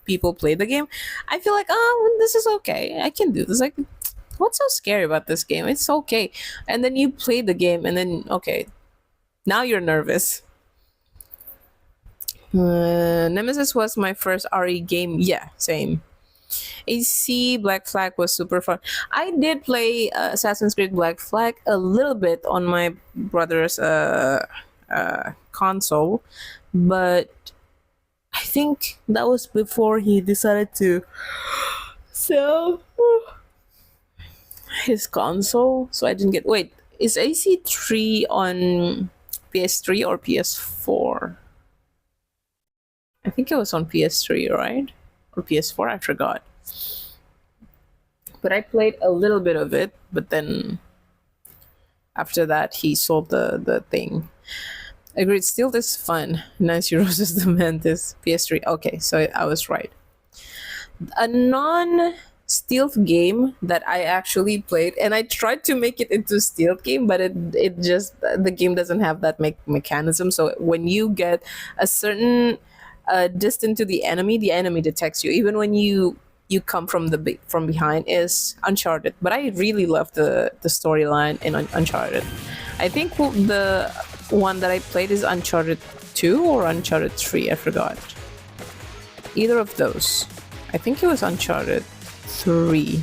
people play the game. I feel like, oh, this is okay. I can do this. Like, what's so scary about this game? It's okay. And then you play the game, and then okay, now you're nervous. Nemesis was my first RE game. Yeah, same. AC Black Flag was super fun. I did play Assassin's Creed Black Flag a little bit on my brother's console, but I think that was before he decided to sell his console. So I didn't get. Wait, is AC3 on PS3 or PS4? I think it was on PS3, right? Or PS4, I forgot. But I played a little bit of it, but then after that he sold the thing. Agreed, still this fun. Nancy Rose's The Mantis, PS3. Okay, so I was right. A non stealth game that I actually played, and I tried to make it into stealth game, but it just the game doesn't have that mechanism. So when you get a certain distance to the enemy detects you, even when you come from from behind. Is Uncharted, but I really love the storyline in Uncharted. I think the one that I played is Uncharted 2 or Uncharted 3. I forgot. Either of those. I think it was Uncharted 3.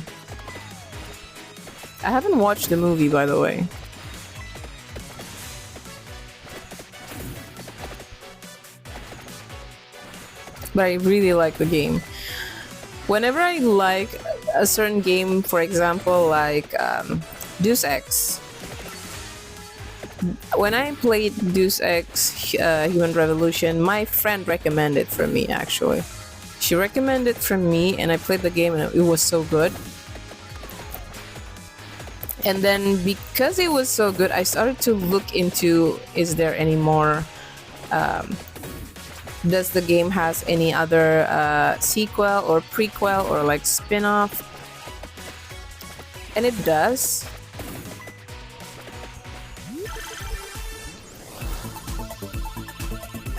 I haven't watched the movie, by the way. But I really like the game. Whenever I like a certain game, for example, like Deus Ex, when I played Deus Ex Human Revolution, my friend recommended for me, actually. She recommended for me, and I played the game, and it was so good. And then because it was so good, I started to look into, is there any more does the game has any other sequel or prequel or like spin-off? And it does.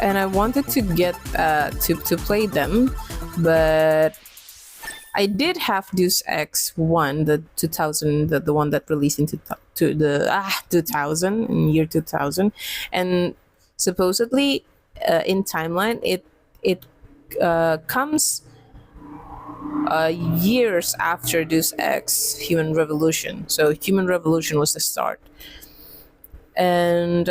And I wanted to get to play them, but I did have Deus Ex 1, the 2000, the one that released into to the 2000, in year 2000, and supposedly in timeline it comes years after Deus Ex Human Revolution. So Human Revolution was the start, and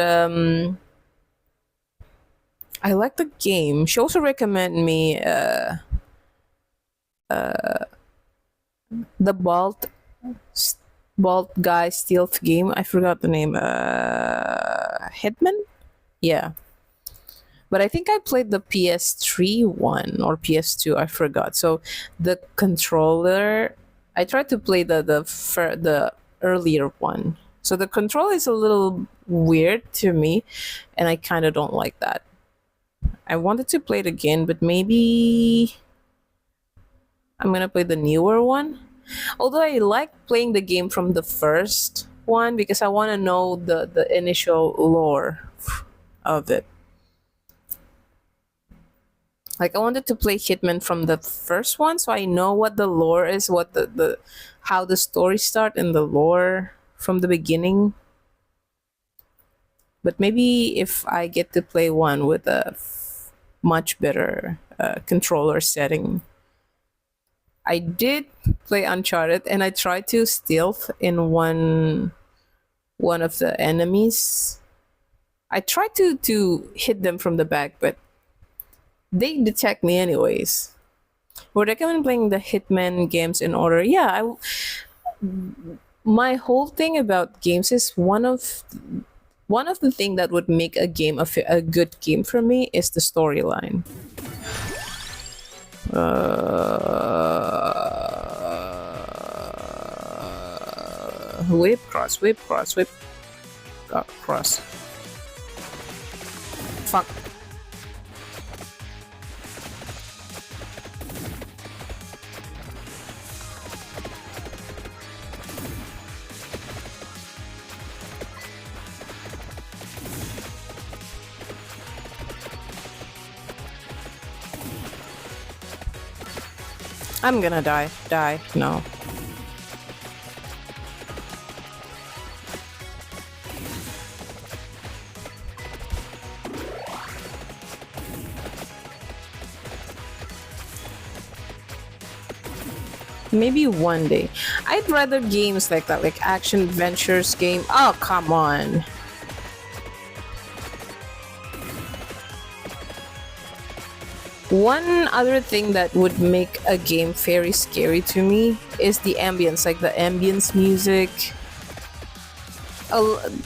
I like the game. She also recommended me the bald guy stealth game. I forgot the name. Hitman. Yeah. But I think I played the PS3 one or PS2. I forgot. So the controller, I tried to play the earlier one. So the control is a little weird to me, and I kind of don't like that. I wanted to play it again, but maybe I'm gonna play the newer one. Although I like playing the game from the first one because I want to know the initial lore of it. Like I wanted to play Hitman from the first one, so I know what the lore is, what the how the story start and the lore from the beginning. But maybe if I get to play one with a much better controller setting, I did play Uncharted, and I tried to stealth in one of the enemies. I tried to hit them from the back, but they detect me anyways. Would recommend playing the Hitman games in order. Yeah, my whole thing about games is one of the thing that would make a game a good game for me is the storyline. Whip cross, whip cross, whip cross. Fuck. I'm gonna die. Die. No. Maybe one day. I'd rather games like that, like action adventures game. Oh, come on. One other thing that would make a game very scary to me is the ambience, like the ambience music.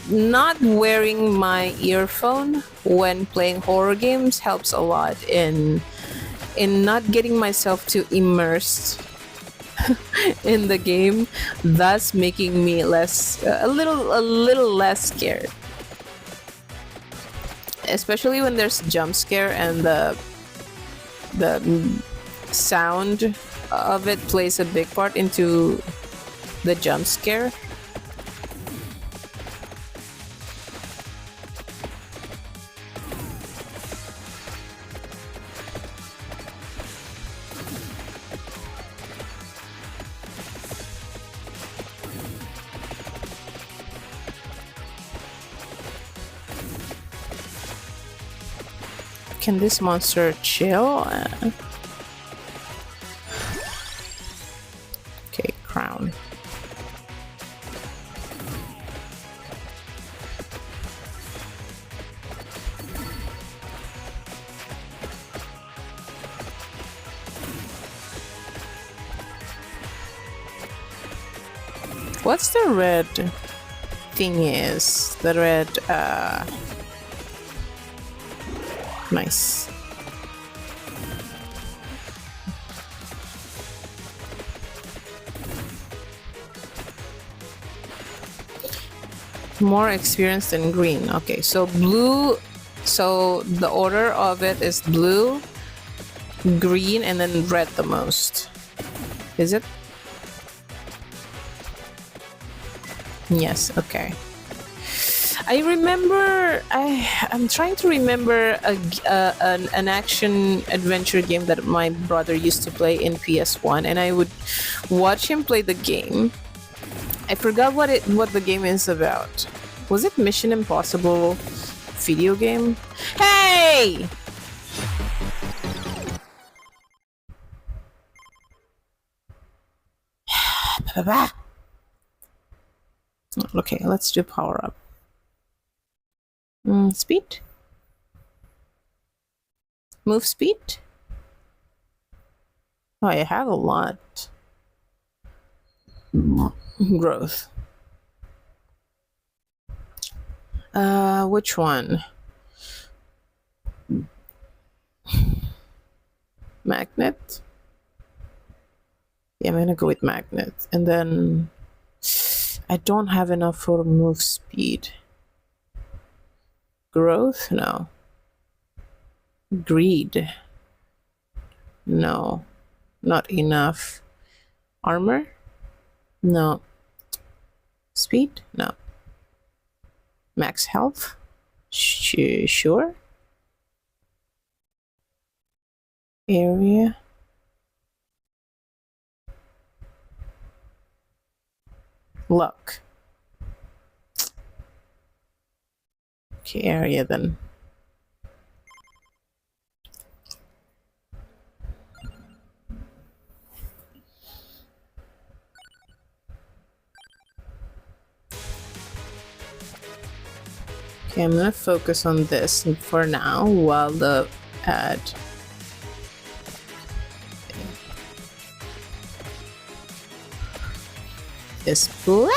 Not wearing my earphone when playing horror games helps a lot in not getting myself too immersed in the game, thus making me less a little less scared. Especially when there's jump scare and the sound of it plays a big part into the jump scare. Can this monster chill? Okay, crown. What's the red thing is? The red, nice. More experience than green. Okay, so blue. So the order of it is blue, green, and then red the most. Is it? Yes. Okay. I remember. I'm trying to remember an action adventure game that my brother used to play in PS1, and I would watch him play the game. I forgot what the game is about. Was it Mission Impossible video game? Hey! Okay, let's do power up. Speed? Move speed? Oh, I have a lot. Growth. Which one? Magnet? Yeah, I'm gonna go with magnet. And then I don't have enough for move speed. Growth? No. Greed? No. Not enough. Armor? No. Speed? No. Max health? Sure. Area? Luck. Okay, area then. Okay, I'm gonna focus on this for now while the ad is playing.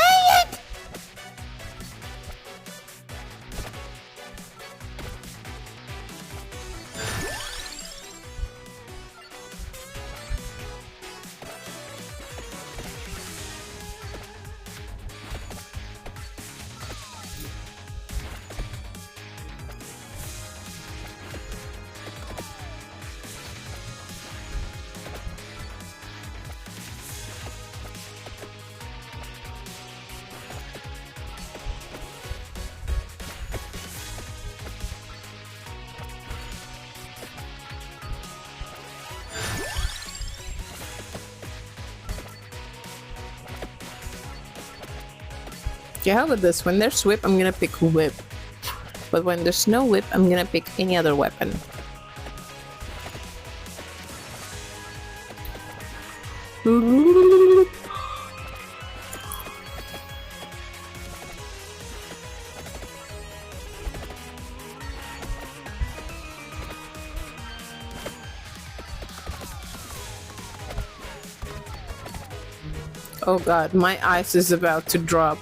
Okay, how about this? When there's whip, I'm gonna pick whip. But when there's no whip, I'm gonna pick any other weapon. Oh god, my ice is about to drop.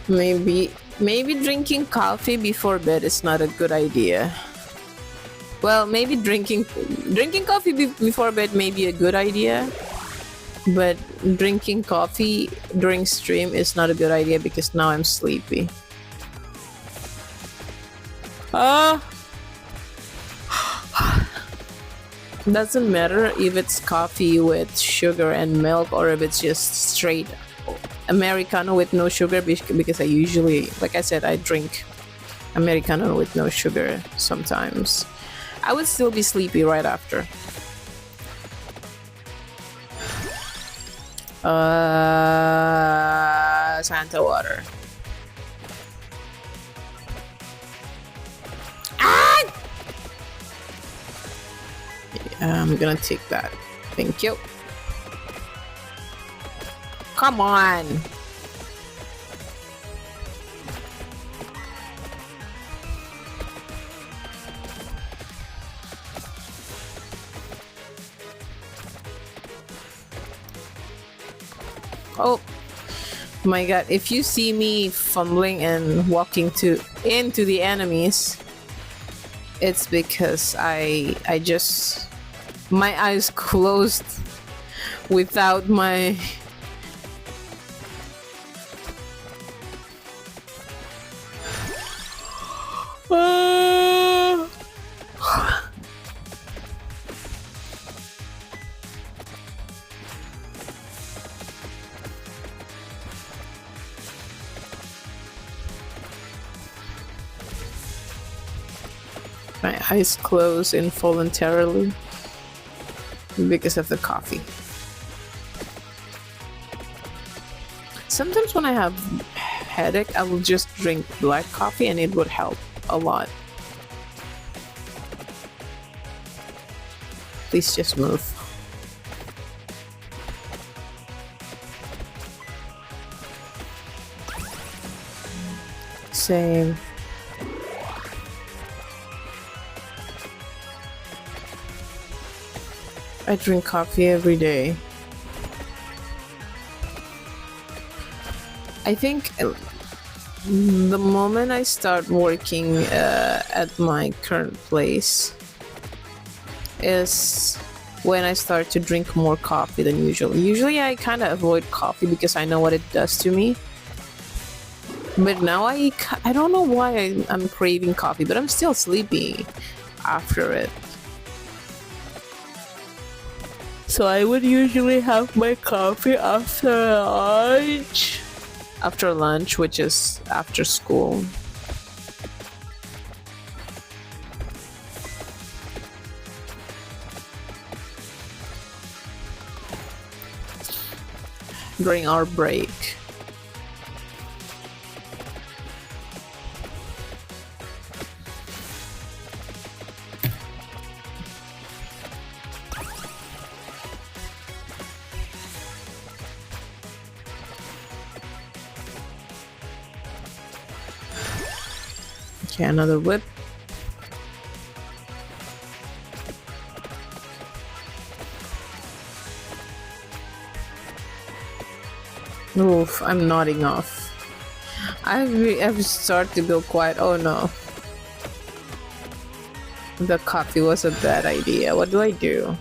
Maybe drinking coffee before bed is not a good idea. Well, maybe drinking coffee before bed may be a good idea, but drinking coffee during stream is not a good idea because now I'm sleepy. Doesn't matter if it's coffee with sugar and milk or if it's just straight Americano with no sugar, because I usually, like I said, I drink Americano with no sugar sometimes. I would still be sleepy right after. Santa water. I'm gonna take that. Thank you. Come on. Oh my god, if you see me fumbling and walking into the enemies, it's because I just, my eyes closed without my my eyes close involuntarily because of the coffee. Sometimes when I have headache, I will just drink black coffee and it would help a lot. Please just move. Same. I drink coffee every day. I think the moment I start working at my current place is when I start to drink more coffee than usual. Usually I kind of avoid coffee because I know what it does to me. But now I don't know why I'm craving coffee, but I'm still sleepy after it. So I would usually have my coffee after lunch. After lunch, which is after school. During our break. Okay, another whip. Oof, I'm nodding off. I've started to go quiet. Oh no. The coffee was a bad idea. What do I do?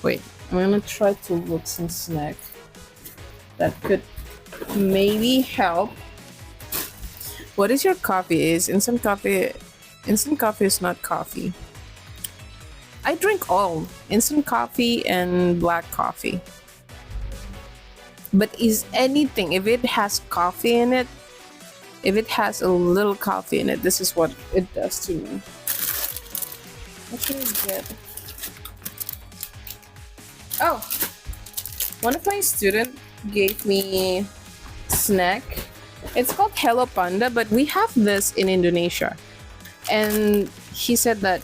Wait, I'm gonna try to look some snack that could maybe help. What is your coffee? Is instant coffee? Instant coffee is not coffee. I drink all instant coffee and black coffee. But is anything, if it has coffee in it, if it has a little coffee in it, this is what it does to me. What should I get? Oh, one of my students gave me snack. It's called Hello Panda, but we have this in Indonesia. And he said that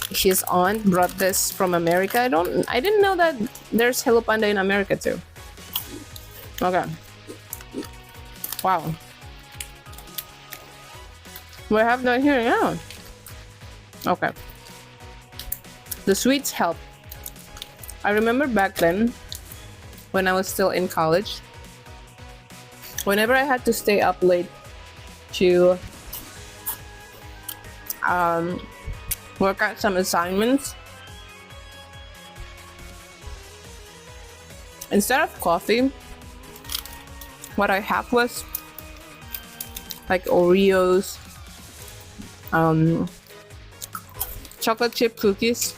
his aunt brought this from America. I didn't know that there's Hello Panda in America too. Okay. Wow. We have that here, yeah. Okay. The sweets help. I remember back then, when I was still in college, whenever I had to stay up late to work out some assignments, instead of coffee, what I have was like Oreos, chocolate chip cookies,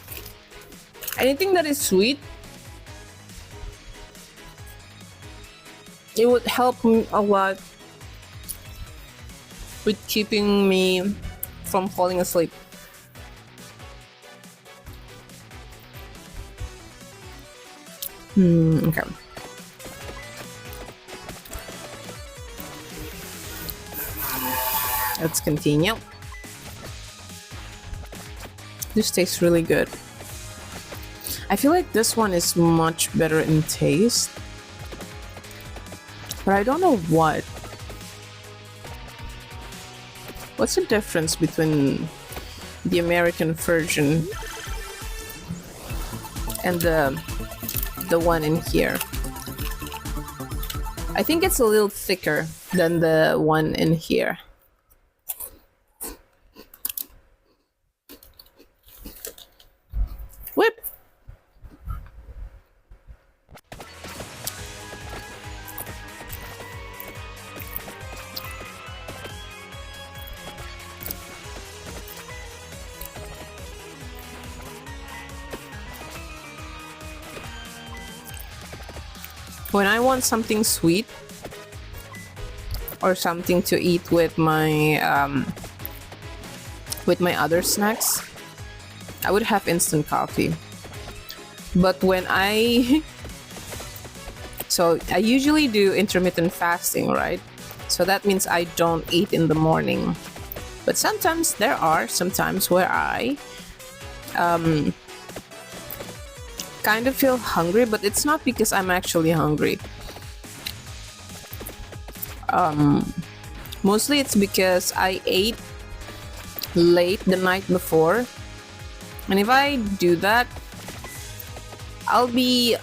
anything that is sweet. It would help me a lot with keeping me from falling asleep. Okay. Let's continue. This tastes really good. I feel like this one is much better in taste, but I don't know what. What's the difference between the American version and the one in here? I think it's a little thicker than the one in here. Whip. When I want something sweet or something to eat with my other snacks, I would have instant coffee. But when so I usually do intermittent fasting, right? So that means I don't eat in the morning. But sometimes there are some times where I kind of feel hungry, but it's not because I'm actually hungry. Mostly it's because I ate late the night before, and if I do that, I'll be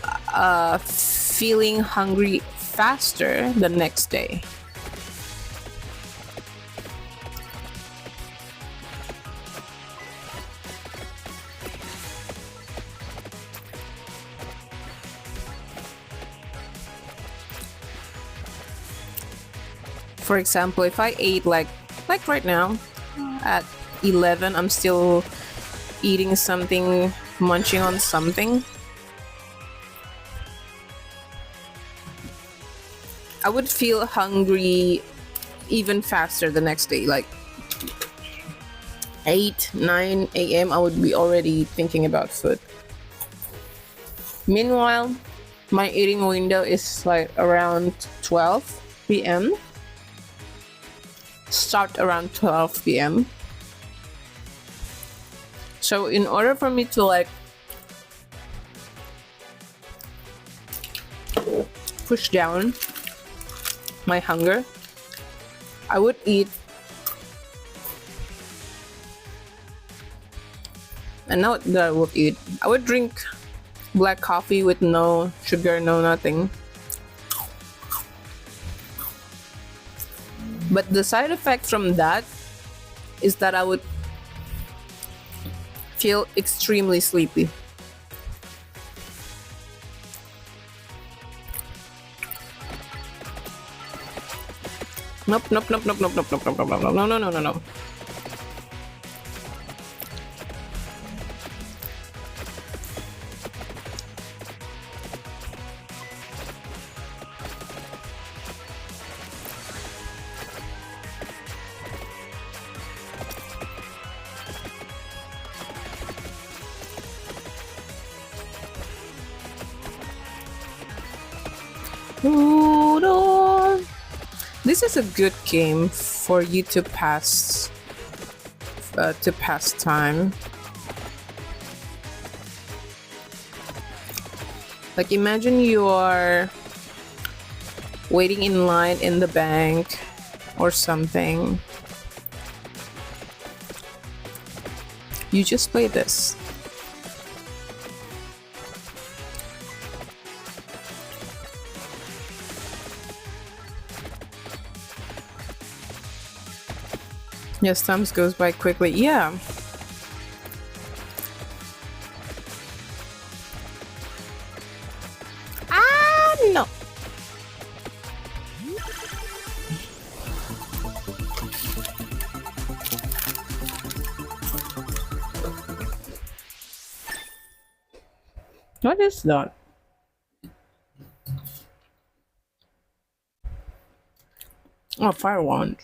feeling hungry faster the next day. For example, if I ate like right now at 11, I'm still eating something, munching on something, I would feel hungry even faster the next day. Like 8, 9 a.m. I would be already thinking about food. Meanwhile, my eating window is like around 12 p.m. Start around 12 p.m. So in order for me to like push down my hunger, I would eat And now that I would eat, I would drink black coffee with no sugar, no nothing. But the side effect from that is that I would feel extremely sleepy. Nope, nope, nope, nope, nope, nope, nope, nope, nope, nope, no, no, no, no, no. This is a good game for you to pass time. Like imagine you are waiting in line in the bank or something. You just play this. Yes, time goes by quickly. Yeah. No. What is that? Oh, fire wand.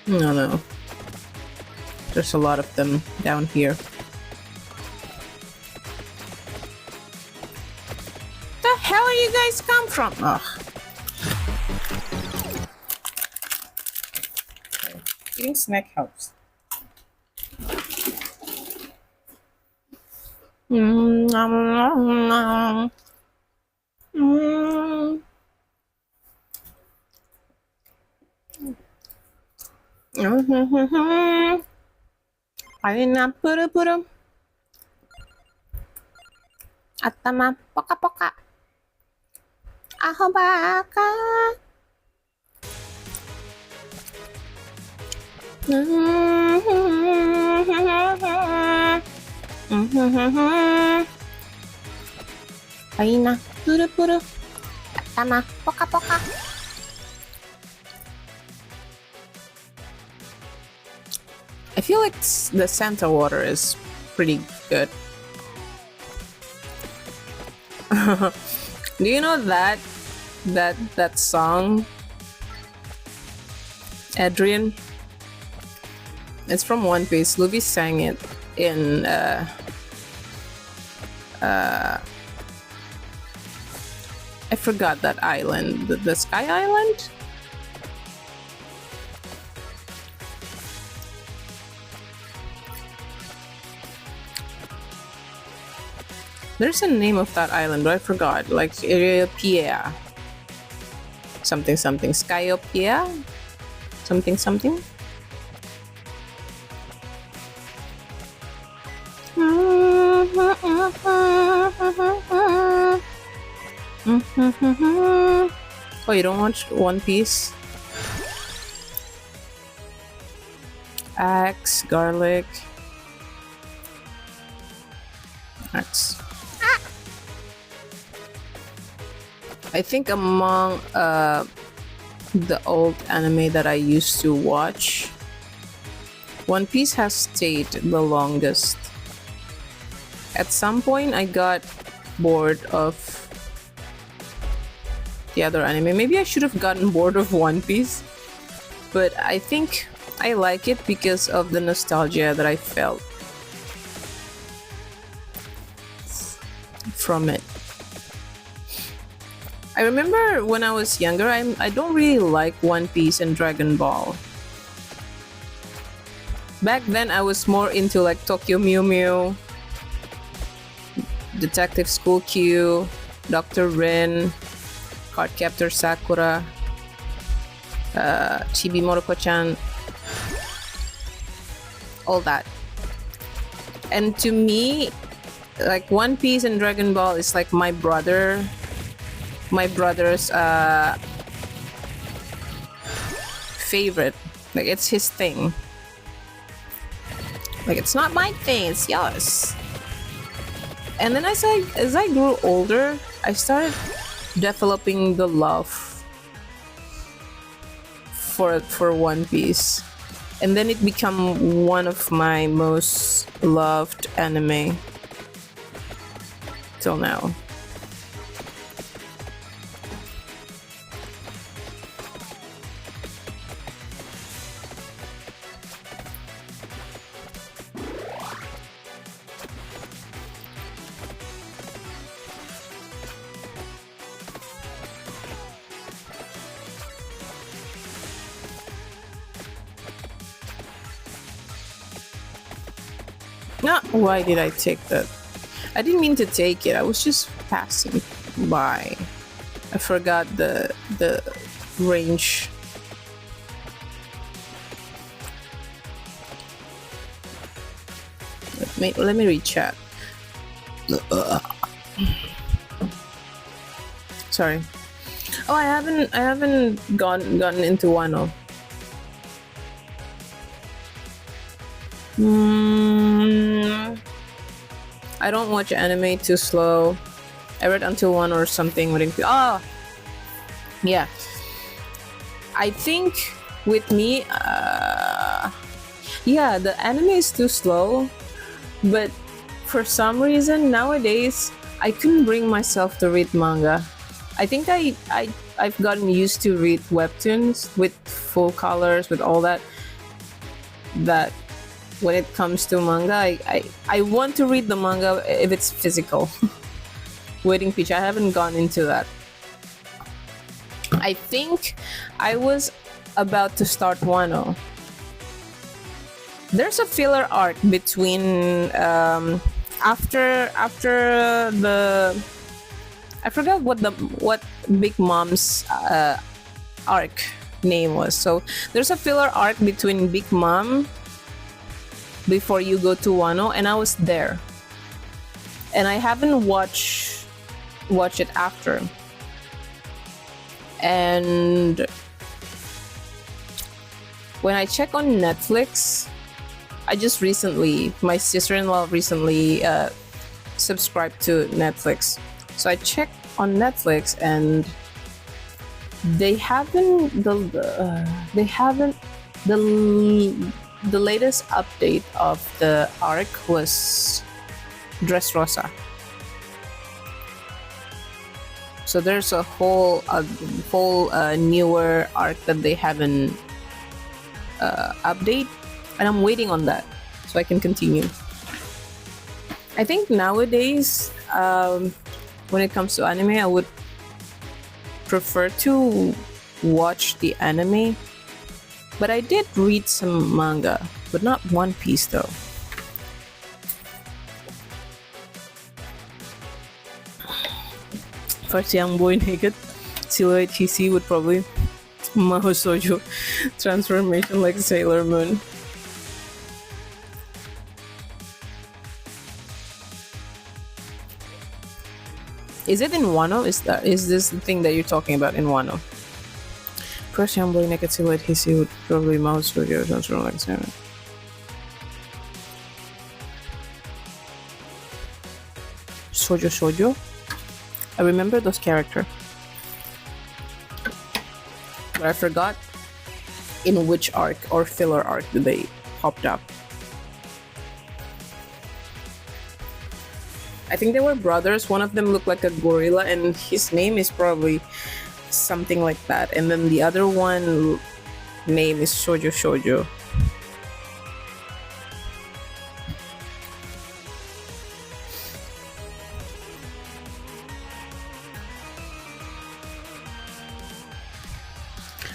No, no. There's a lot of them down here. The hell are you guys come from? Ugh. Okay. Eating snack helps. Nom, nom, nom. Ayun na, puro. Atama, poka. Aho baka. Ayun na, puro. Atama, poka. I feel like the Santa water is pretty good. Do you know that song, Adrian? It's from One Piece. Luffy sang it in I forgot that island. The Sky Island? There's a name of that island, but I forgot. Like Skyopia. Something. Skyopia? Something. Oh, you don't watch One Piece? Axe, garlic. Axe. I think among the old anime that I used to watch, One Piece has stayed the longest. At some point, I got bored of the other anime. Maybe I should have gotten bored of One Piece, but I think I like it because of the nostalgia that I felt from it. I remember when I was younger, I don't really like One Piece and Dragon Ball. Back then, I was more into like Tokyo Mew Mew, Detective School Q, Dr. Rin, Cardcaptor Sakura, Chibi Moroko-chan, all that. And to me, like One Piece and Dragon Ball is like my brother's favorite. Like it's his thing. Like it's not my thing, it's yours. And then as I grew older, I started developing the love for One Piece. And then it became one of my most loved anime till now. Not why did I take that? I didn't mean to take it. I was just passing by. I forgot the range. Let me read chat. Sorry. Oh, I haven't gotten into Wano. I don't watch anime too slow. I read until one or something. Oh, yeah. I think with me, yeah, the anime is too slow. But for some reason nowadays, I couldn't bring myself to read manga. I think I've gotten used to read webtoons with full colors, with all that. That when it comes to manga, I want to read the manga if it's physical. Waiting Peach, I haven't gone into that. I think I was about to start Wano. There's a filler arc between after the I forgot what Big Mom's arc name was. So there's a filler arc between Big Mom before you go to Wano, and I was there, and I haven't watched it after. And when I check on Netflix, my sister-in-law recently subscribed to Netflix, so I checked on Netflix, and they haven't the latest update of the arc was Dressrosa. So there's a whole newer arc that they haven't update, and I'm waiting on that so I can continue. I think nowadays, when it comes to anime, I would prefer to watch the anime. But I did read some manga, but not One Piece though. First young boy naked, silhouette TC would probably Maho Sojo transformation like Sailor Moon. Is it in Wano? Is this the thing that you're talking about in Wano? First young boy naked silhouette TC would probably Maho Sojo transform like Sailor Moon. Sojo? I remember those characters, but I forgot in which arc or filler arc did they popped up. I think they were brothers. One of them looked like a gorilla, and his name is probably something like that. And then the other one name is Shoujo.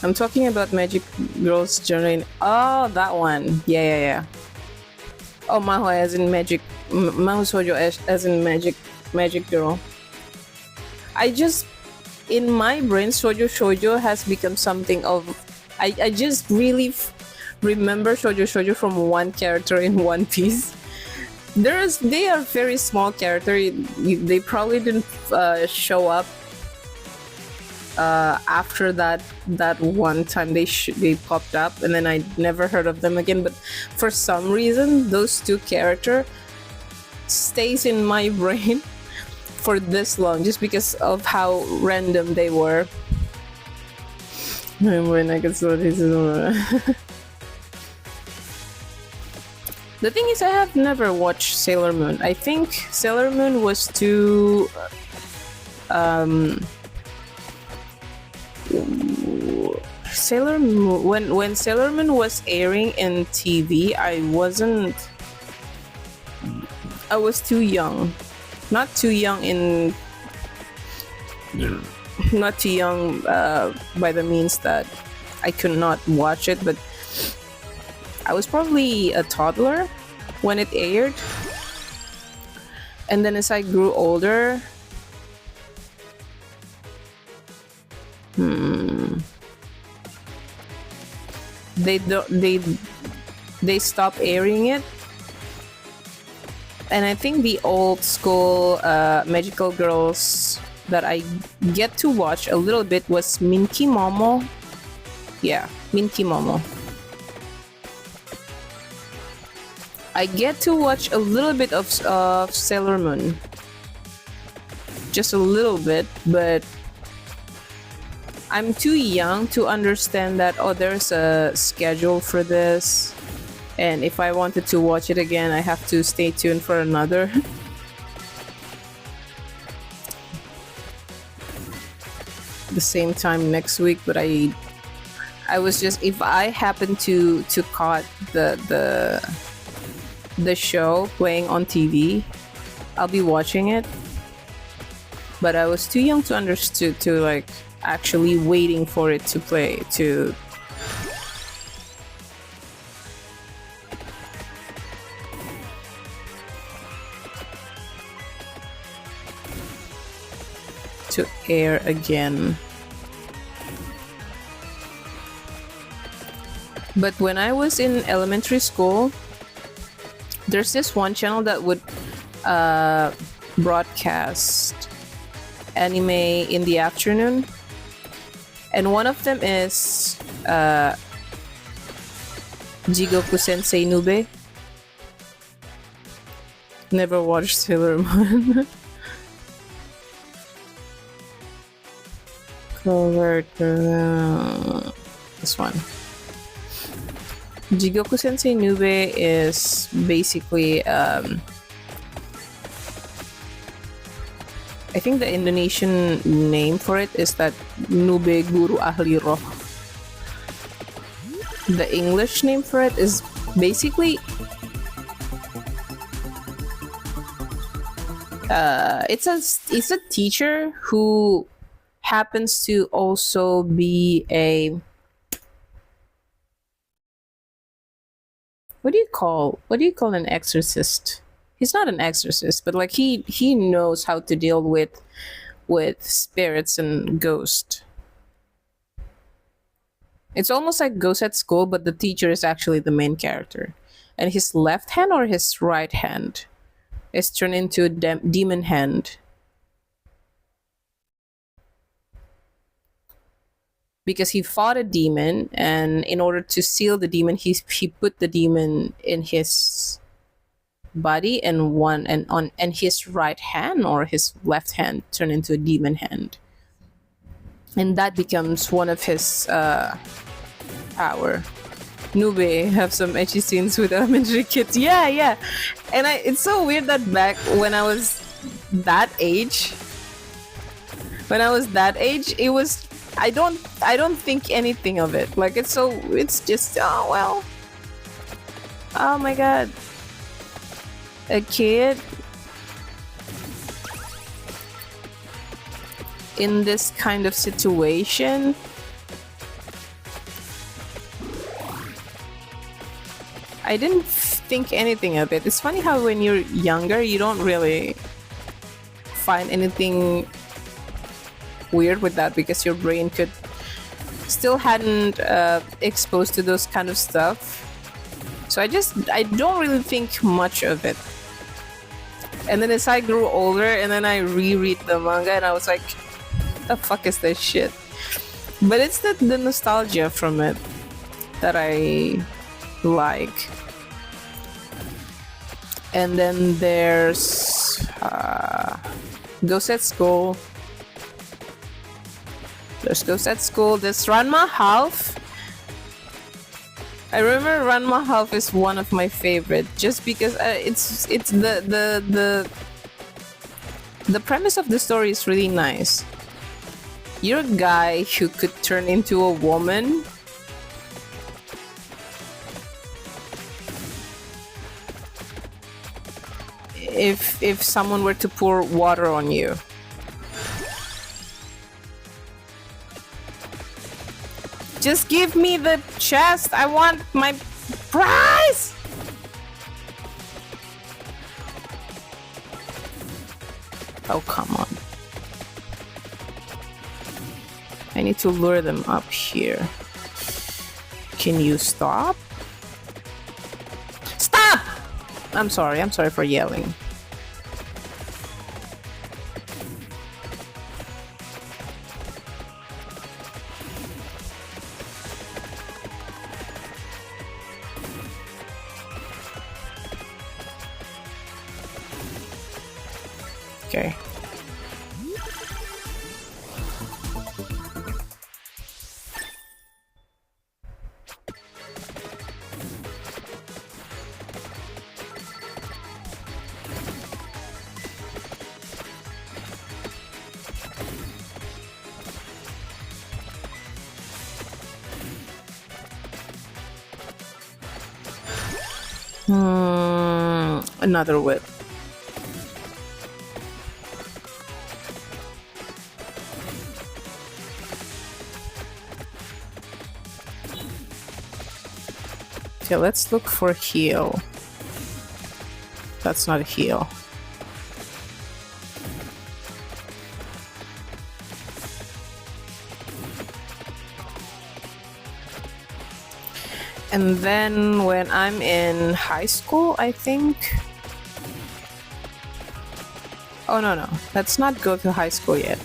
I'm talking about Magic Girl's Journey. Oh, that one. Yeah, yeah, yeah. Oh, Maho as in Magic. Maho Sojo as in Magic Girl. I just, in my brain, Sojo Shoujo has become something of. I just really remember Shoujo Shoujo from one character in One Piece. They are very small character. They probably didn't show up after that one time they popped up, and then I never heard of them again. But for some reason, those two character stays in my brain for this long, just because of how random they were. The thing is, I have never watched Sailor Moon. I think Sailor Moon was too Sailor Moon, when Sailor Moon was airing in TV, I was too young. Not too young by the means that I could not watch it, but I was probably a toddler when it aired. And then as I grew older, they stopped airing it. And I think the old school magical girls that I get to watch a little bit was Minky Momo. Yeah, Minky Momo. I get to watch a little bit of Sailor Moon. Just a little bit, but I'm too young to understand that, oh, there's a schedule for this. And if I wanted to watch it again, I have to stay tuned for another. The same time next week, but I was just, if I happen to caught the show playing on TV, I'll be watching it. But I was too young to understand to like actually waiting for it to play to air again. But when I was in elementary school, there's this one channel that would broadcast anime in the afternoon, and one of them is Jigoku Sensei Nube. Never watched Sailor Moon. This one. Jigoku Sensei Nube is basically I think the Indonesian name for it is that Nube Guru Ahli Roh. The English name for it is basically it's a teacher who happens to also be a what do you call an exorcist? He's not an exorcist, but like he knows how to deal with spirits and ghosts. It's almost like Ghost at School, but the teacher is actually the main character, and his left hand or his right hand is turned into a demon hand. Because he fought a demon, and in order to seal the demon, he put the demon in his body, and his right hand or his left hand turned into a demon hand, and that becomes one of his power. Nube have some etchy scenes with elementary kids. Yeah, and it's so weird that back when I was that age, it was. I don't think anything of it. Like it's just oh well. Oh my god. A kid in this kind of situation I didn't think anything of it. It's funny how when you're younger, you don't really find anything weird with that because your brain could still hadn't exposed to those kind of stuff. So I don't really think much of it. And then as I grew older, and then I reread the manga, and I was like, "The fuck is this shit?" But it's the nostalgia from it that I like. And then there's Ghost at School. There's Ghost at School. There's Ranma Half. I remember Ranma Half is one of my favorite, just because it's the premise of the story is really nice. You're a guy who could turn into a woman. If someone were to pour water on you. Just give me the chest. I want my prize. Oh, come on. I need to lure them up here. Can you stop? Stop! I'm sorry for yelling. Okay. Another whip. Okay, let's look for heal. That's not a heal. And then when I'm in high school, I think... Oh, no. Let's not go to high school yet.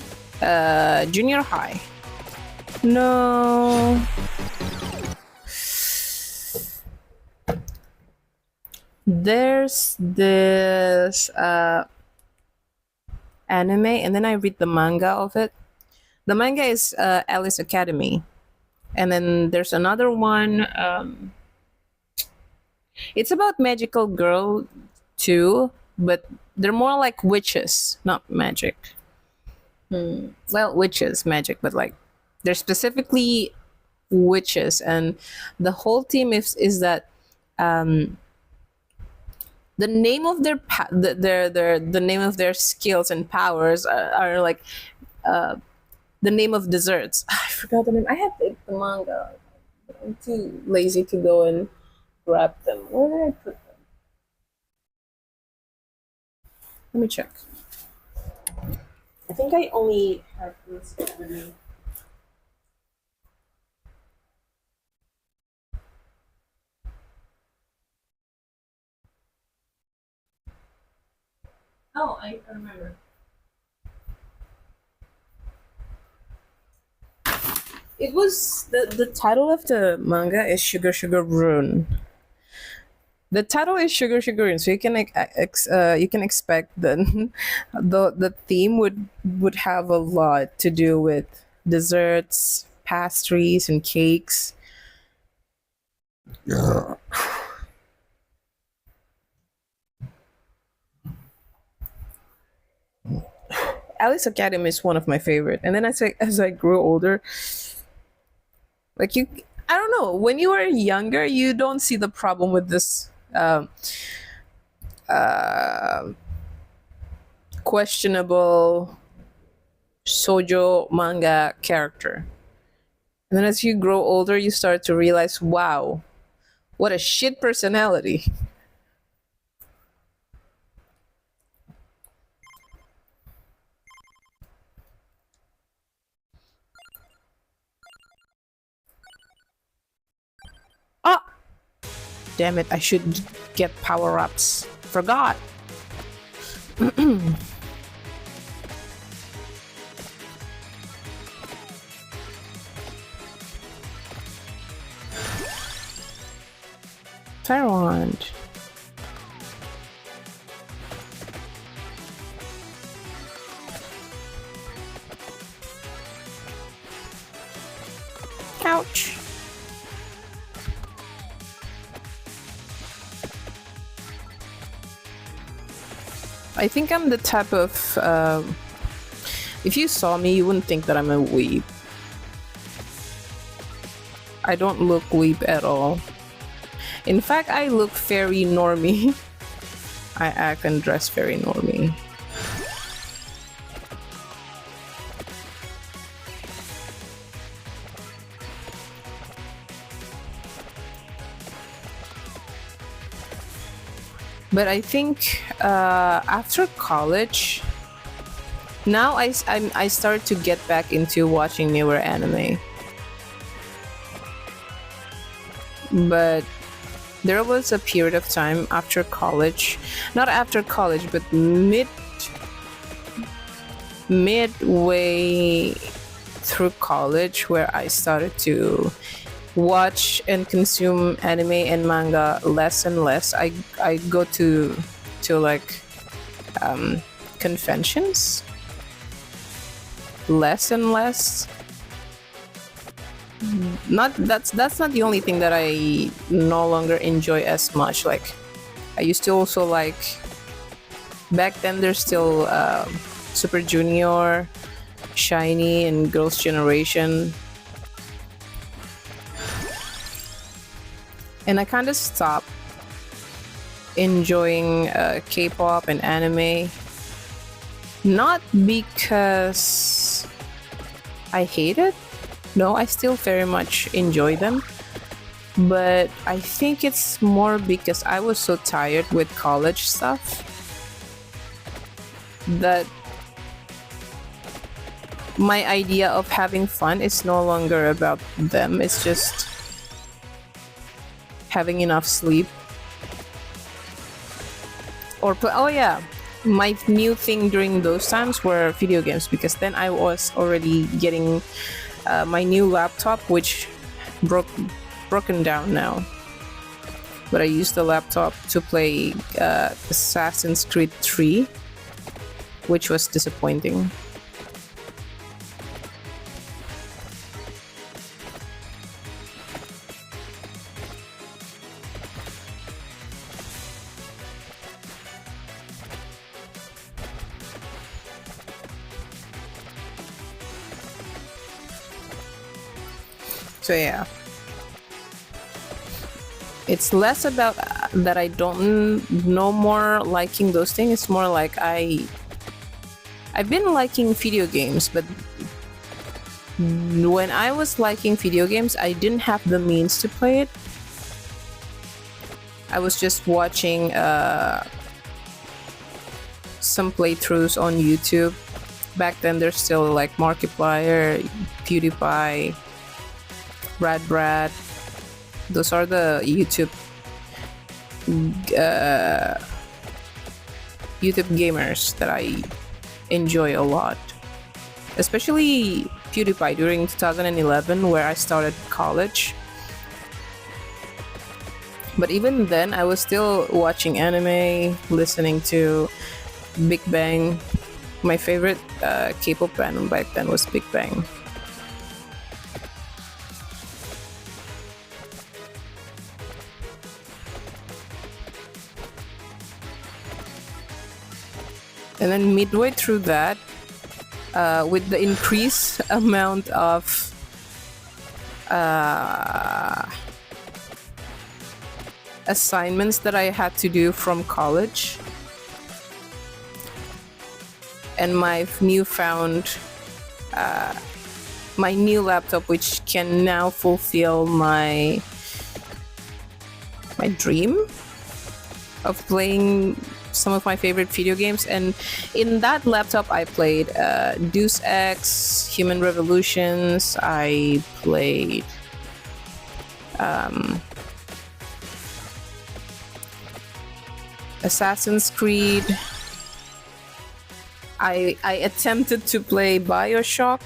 Junior high. No. There's this anime, and then I read the manga of it. The manga is Alice Academy. And then there's another one. It's about magical girl too, but they're more like witches, not magic. Well, witches, magic, but like they're specifically witches, and the whole theme is that the name of the name of their skills and powers are like the name of desserts. I forgot the name. I have the manga. I'm too lazy to go and grab them. Where did I put them? Let me check. I think I only have this with me. Oh, I remember. It was the title of the manga is Sugar Sugar Rune. The title is Sugar Sugar Rune, so you can you can expect that the theme would have a lot to do with desserts, pastries, and cakes. Alice Academy is one of my favorite, and then as I grew older, like you, I don't know, when you were younger, you don't see the problem with this uh, questionable sojo manga character. And then as you grow older, you start to realize, wow, What a shit personality. Ah, damn it! I should get power ups. Forgot. Tyrant. Ouch. I think I'm the type of. If you saw me, you wouldn't think that I'm a weeb. I don't look weeb at all. In fact, I look very normie. I act and dress very normie. But I think after college, now I start to get back into watching newer anime. But there was a period of time after college, not after college, but midway through college, where I started to watch and consume anime and manga less and less. I go to like conventions less and less. Not that's not the only thing that I no longer enjoy as much. Like I used to also like back then. There's still Super Junior, Shiny, and Girls' Generation. And I kind of stopped enjoying K-pop and anime. Not because I hate it. No, I still very much enjoy them. But I think it's more because I was so tired with college stuff that my idea of having fun is no longer about them. It's just having enough sleep. Oh yeah, my new thing during those times were video games, because then I was already getting my new laptop, which broken down now. But I used the laptop to play Assassin's Creed 3, which was disappointing. So yeah, it's less about that I don't no more liking those things. It's more like I've been liking video games, but when I was liking video games, I didn't have the means to play it. I was just watching some playthroughs on YouTube. Back then, there's still like Markiplier, PewDiePie, Brad. Those are the YouTube gamers that I enjoy a lot. Especially PewDiePie during 2011, where I started college. But even then, I was still watching anime, listening to Big Bang. My favorite K-pop band back then was Big Bang. And then midway through that, with the increased amount of assignments that I had to do from college, and my newfound my new laptop, which can now fulfill my my dream of playing some of my favorite video games. And in that laptop, I played Deus Ex, Human Revolutions. I played Assassin's Creed. I attempted to play Bioshock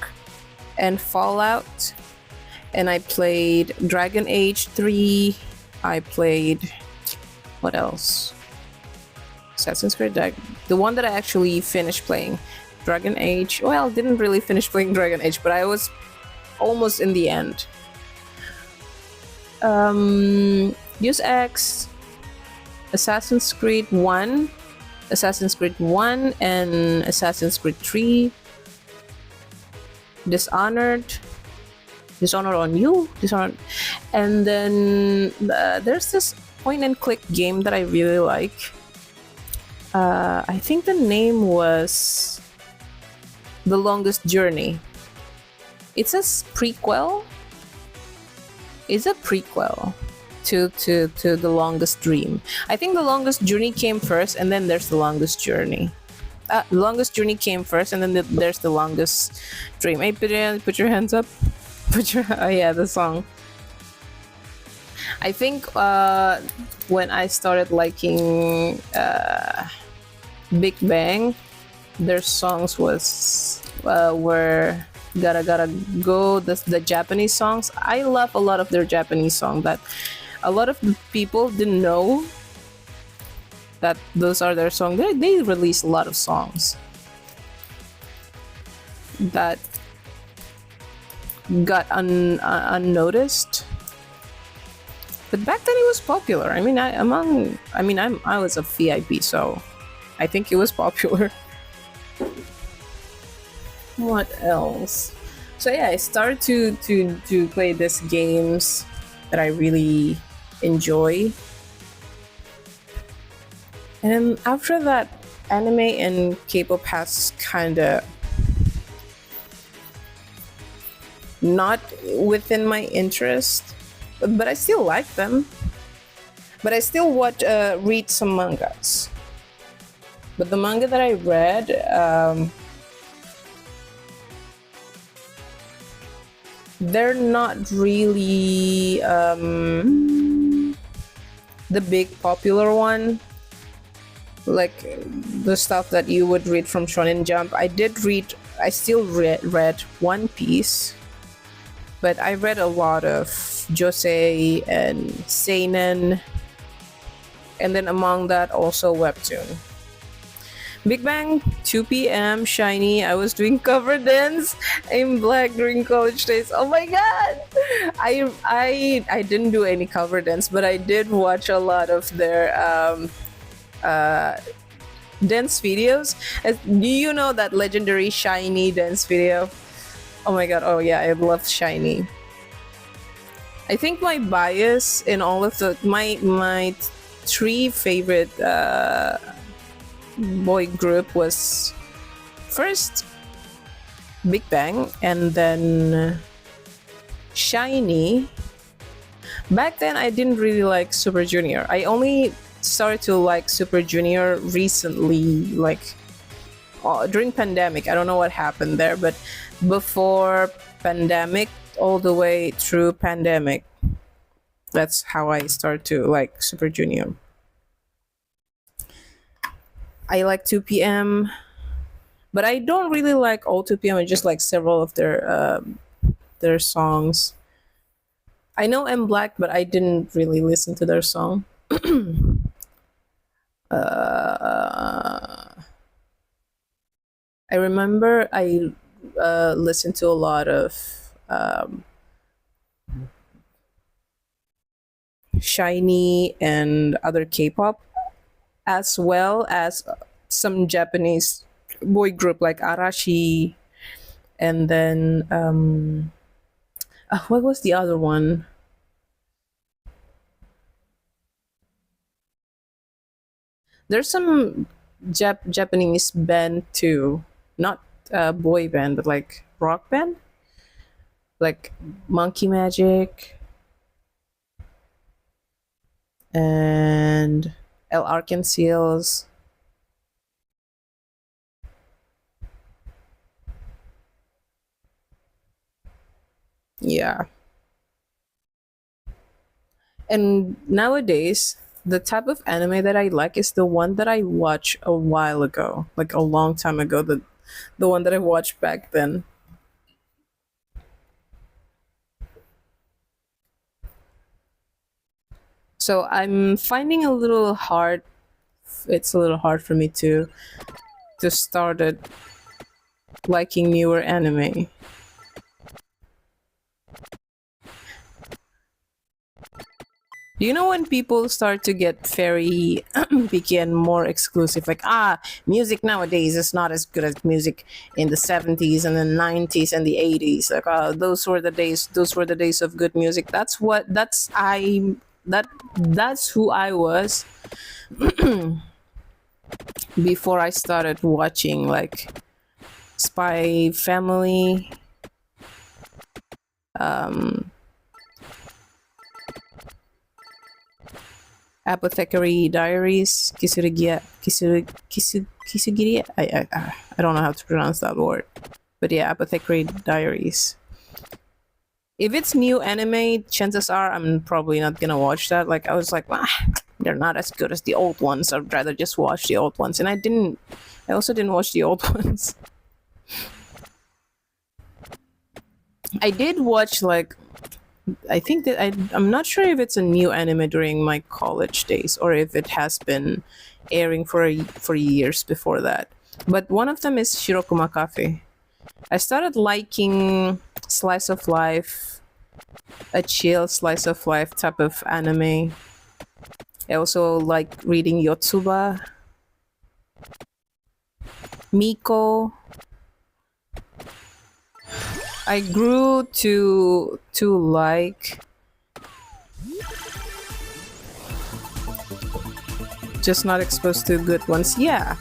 and Fallout, and I played Dragon Age 3. I played, what else? Assassin's Creed, the one that I actually finished playing, Dragon Age. Well, didn't really finish playing Dragon Age, but I was almost in the end. Deus Ex, Assassin's Creed 1, Assassin's Creed 1 and Assassin's Creed 3, Dishonored, Dishonored on You, Dishonored, and then there's this point and click game that I really like. I think the name was The Longest Journey. It's a prequel. It's a prequel to The Longest Dream. I think The Longest Journey came first, and then there's The Longest Journey. Longest Journey came first, and then there's The Longest Dream. Hey, put your hands up. Oh yeah, the song. I think when I started liking Big Bang, their songs were Gotta Go, the Japanese songs. I love a lot of their Japanese songs that a lot of people didn't know that those are their songs. They release a lot of songs that got unnoticed, but back then it was popular. I mean, I was a VIP, so I think it was popular. What else? So yeah, I started to play these games that I really enjoy. And then after that, anime and K-pop has kind of not within my interest, but I still like them. But I still read some mangas. But the manga that I read, they're not really the big popular one, like the stuff that you would read from Shonen Jump. I still read One Piece, but I read a lot of josei and seinen, and then among that also webtoon. Big Bang, 2 p.m, Shiny. I was doing cover dance in Black during college days. Oh my god! I didn't do any cover dance, but I did watch a lot of their dance videos. Do you know that legendary Shiny dance video? Oh my god! Oh yeah, I love Shiny. I think my bias in all of my three favorite boy group was first Big Bang and then Shiny. Back then I didn't really like Super Junior. I only started to like Super Junior recently, like during pandemic. I don't know what happened there, but before pandemic, all the way through pandemic, that's how I started to like Super Junior. I like 2 p.m, but I don't really like all 2 p.m. I just like several of their songs. I know M Black, but I didn't really listen to their song. I remember I listened to a lot of Shiny and other K-pop, as well as some Japanese boy group like Arashi, and then what was the other one? There's some Japanese band too, not boy band, but like rock band, like Monkey Magic. and El Arkansas. Yeah. And nowadays, the type of anime that I like is the one that I watched a while ago, like a long time ago. The one that I watched back then. So I'm finding a little hard. It's a little hard for me to start it liking newer anime. Do you know when people start to get very picky and more exclusive? Like, music nowadays is not as good as music in the 70s and the 90s and the 80s. Like, those were the days. Those were the days of good music. That's who I was before I started watching like Spy Family, um, Apothecary Diaries, Kisugiri. I don't know how to pronounce that word, but yeah, Apothecary Diaries. If it's new anime, chances are I'm probably not gonna watch that. Like I was like, they're not as good as the old ones. I'd rather just watch the old ones, and I didn't. I also didn't watch the old ones. I did watch like I think that I'm not sure if it's a new anime during my college days or if it has been airing for years before that. But one of them is Shirokuma Cafe. I started liking slice of life, a chill slice of life type of anime. I also like reading Yotsuba, Miko. I grew to like just not exposed to good ones. Yeah,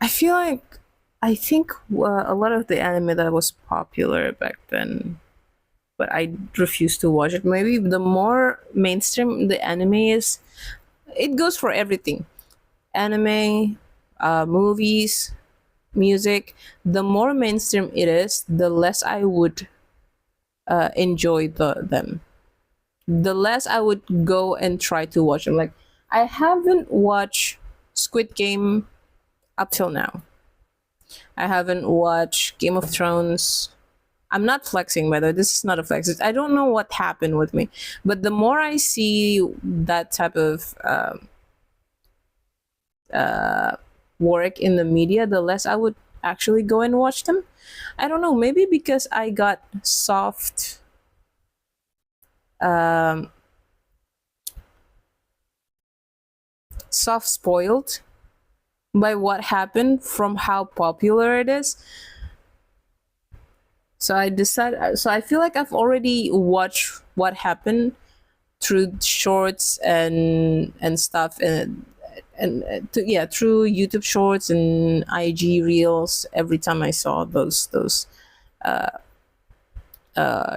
I feel like I think a lot of the anime that was popular back then, but I refused to watch it. Maybe the more mainstream the anime is, it goes for everything. Anime, movies, music. The more mainstream it is, the less I would enjoy them. The less I would go and try to watch them. Like I haven't watched Squid Game up till now. I haven't watched Game of Thrones. I'm not flexing, by the way. This is not a flex. I don't know what happened with me, but the more I see that type of work in the media, the less I would actually go and watch them. I don't know. Maybe because I got um, soft spoiled by what happened from how popular it is. So I decided. So I feel like I've already watched what happened through shorts and stuff yeah, through YouTube shorts and IG reels. Every time I saw those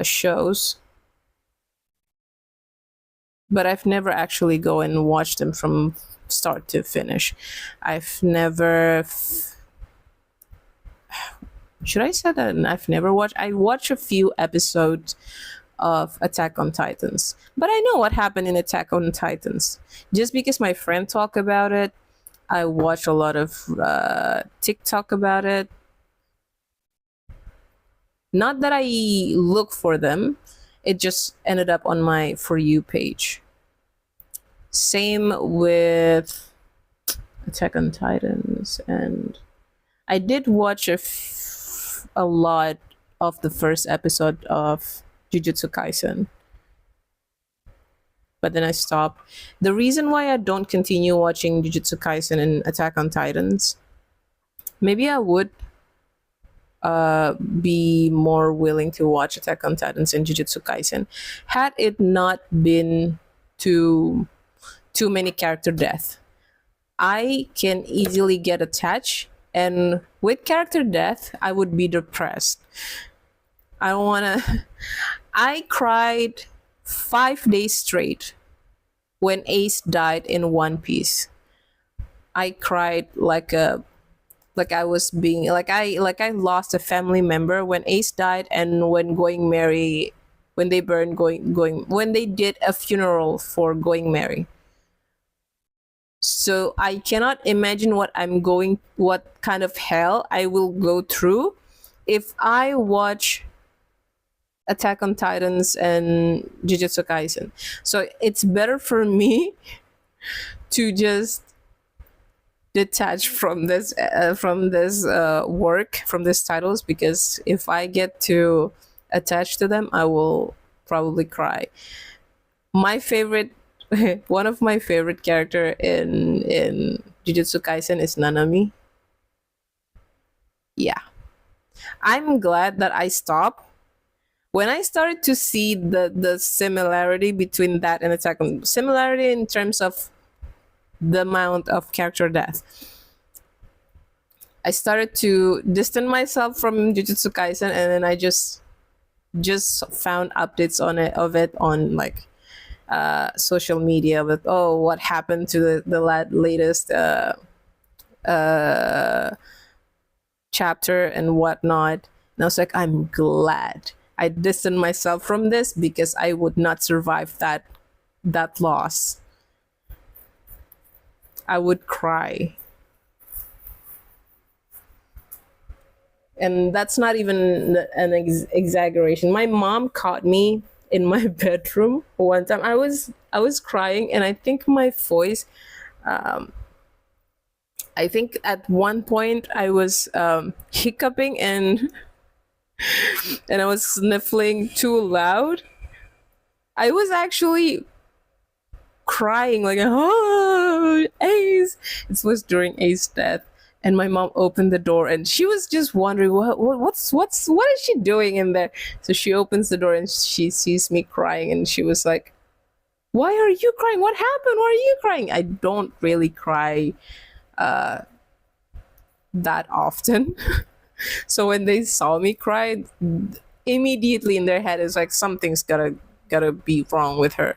shows, but I've never actually go and watch them from start to finish. I've never. Should I say that I've never watched? I watched a few episodes of Attack on Titans, but I know what happened in Attack on Titans. Just because my friend talked about it, I watch a lot of TikTok about it. Not that I look for them, it just ended up on my For You page. Same with Attack on Titans, and I did watch a lot of the first episode of Jujutsu Kaisen, but then I stopped. The reason why I don't continue watching Jujutsu Kaisen and Attack on Titans, maybe I would be more willing to watch Attack on Titans and Jujutsu Kaisen had it not been too many character death. I can easily get attached, and with character death, I would be depressed. I don't want to. I cried 5 days straight when Ace died in One Piece. I cried like I was being like I lost a family member when Ace died, and when Going Merry, when they burned going when they did a funeral for Going Merry. So I cannot imagine what kind of hell I will go through if I watch Attack on Titans and Jujutsu Kaisen. So it's better for me to just detach from this work, from these titles, because if I get too attached to them, I will probably cry. My favorite one of my favorite character in Jujutsu Kaisen is Nanami. Yeah, I'm glad that I stopped when I started to see the similarity between that and Attack on, similarity in terms of the amount of character death. I started to distance myself from Jujutsu Kaisen, and then I just found updates on it on like social media with, oh, what happened to the latest uh, chapter and whatnot. And I was like, I'm glad I distanced myself from this because I would not survive that loss. I would cry. And that's not even an exaggeration. My mom caught me in my bedroom one time. I was crying, and I think my voice. I think at one point I was hiccuping and I was sniffling too loud. I was actually crying like, oh, Ace. It was during Ace's death, and my mom opened the door, and she was just wondering what is she doing in there. So she opens the door and she sees me crying, and she was like, why are you crying? What happened? Why are you crying? I don't really cry that often. So when they saw me cry, immediately in their head is like, something's gotta be wrong with her.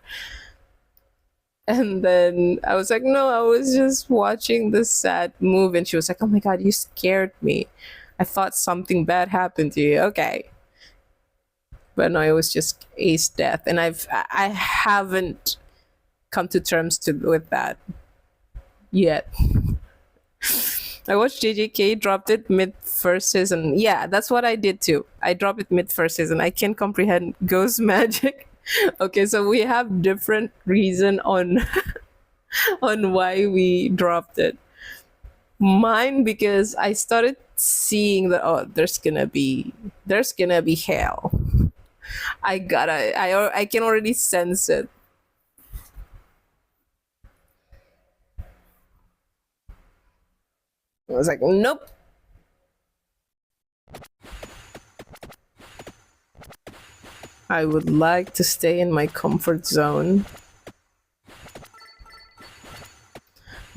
And then I was like, no, I was just watching this sad movie. And she was like, oh my God, you scared me. I thought something bad happened to you. Okay. But no, it was just Ace death. And I haven't come to terms with that yet. I watched JJK, dropped it mid first season. Yeah, that's what I did too. I dropped it mid first season. I can't comprehend ghost magic. Okay, so we have different reason on on why we dropped it. Mine because I started seeing that, oh, there's gonna be hell. I can already sense it. I was like, nope. I would like to stay in my comfort zone.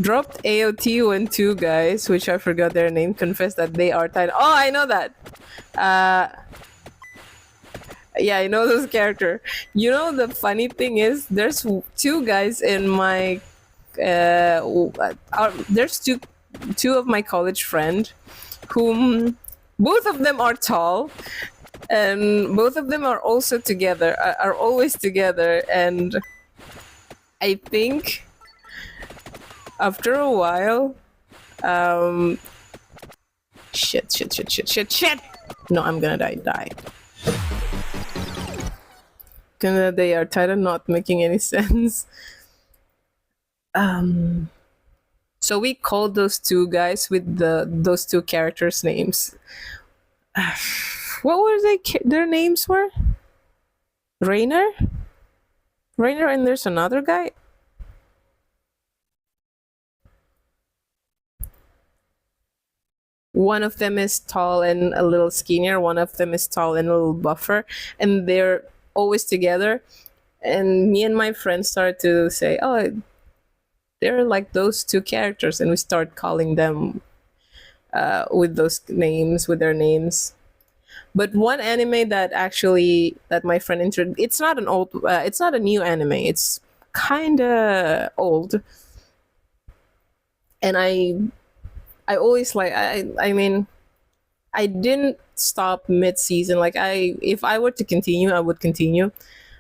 Dropped AOT when two guys, which I forgot their name, confessed that they are tied. Oh, I know that. Yeah, I know this character. You know, the funny thing is, there's two guys in my. There's two of my college friend, whom both of them are tall, and both of them are also together. Are always together, and I think after a while, shit. No, I'm gonna die. They are tired of not making any sense. So we called those two guys with those two characters' names. What were their names were? Rainer? Rainer, and there's another guy? One of them is tall and a little skinnier, one of them is tall and a little buffer, and they're always together. And me and my friends started to say, oh, they're like those two characters, and we start calling them with their names. But one anime that actually that my friend introduced, it's not a new anime. It's kind of old, and I always like I mean I didn't stop mid season. Like if I were to continue, I would continue.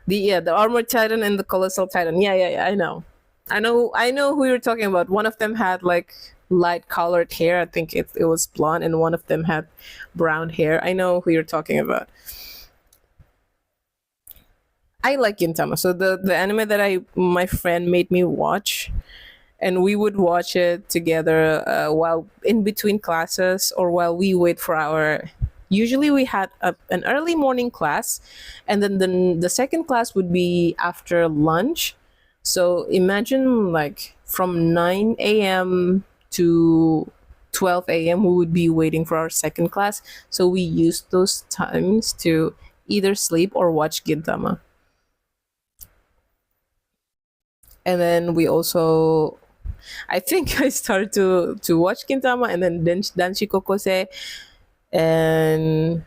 The Armored Titan and the Colossal Titan. Yeah. I know who you're talking about. One of them had like light colored hair. I think it was blonde, and one of them had brown hair. I know who you're talking about. I like Gintama. So the anime that I my friend made me watch, and we would watch it together while in between classes or while we wait for our. Usually we had an early morning class, and then the second class would be after lunch. So imagine like from 9 a.m. to 12 a.m. we would be waiting for our second class. So we used those times to either sleep or watch Gintama. And then we also I think I started to watch Gintama and then Danshi Kokose, and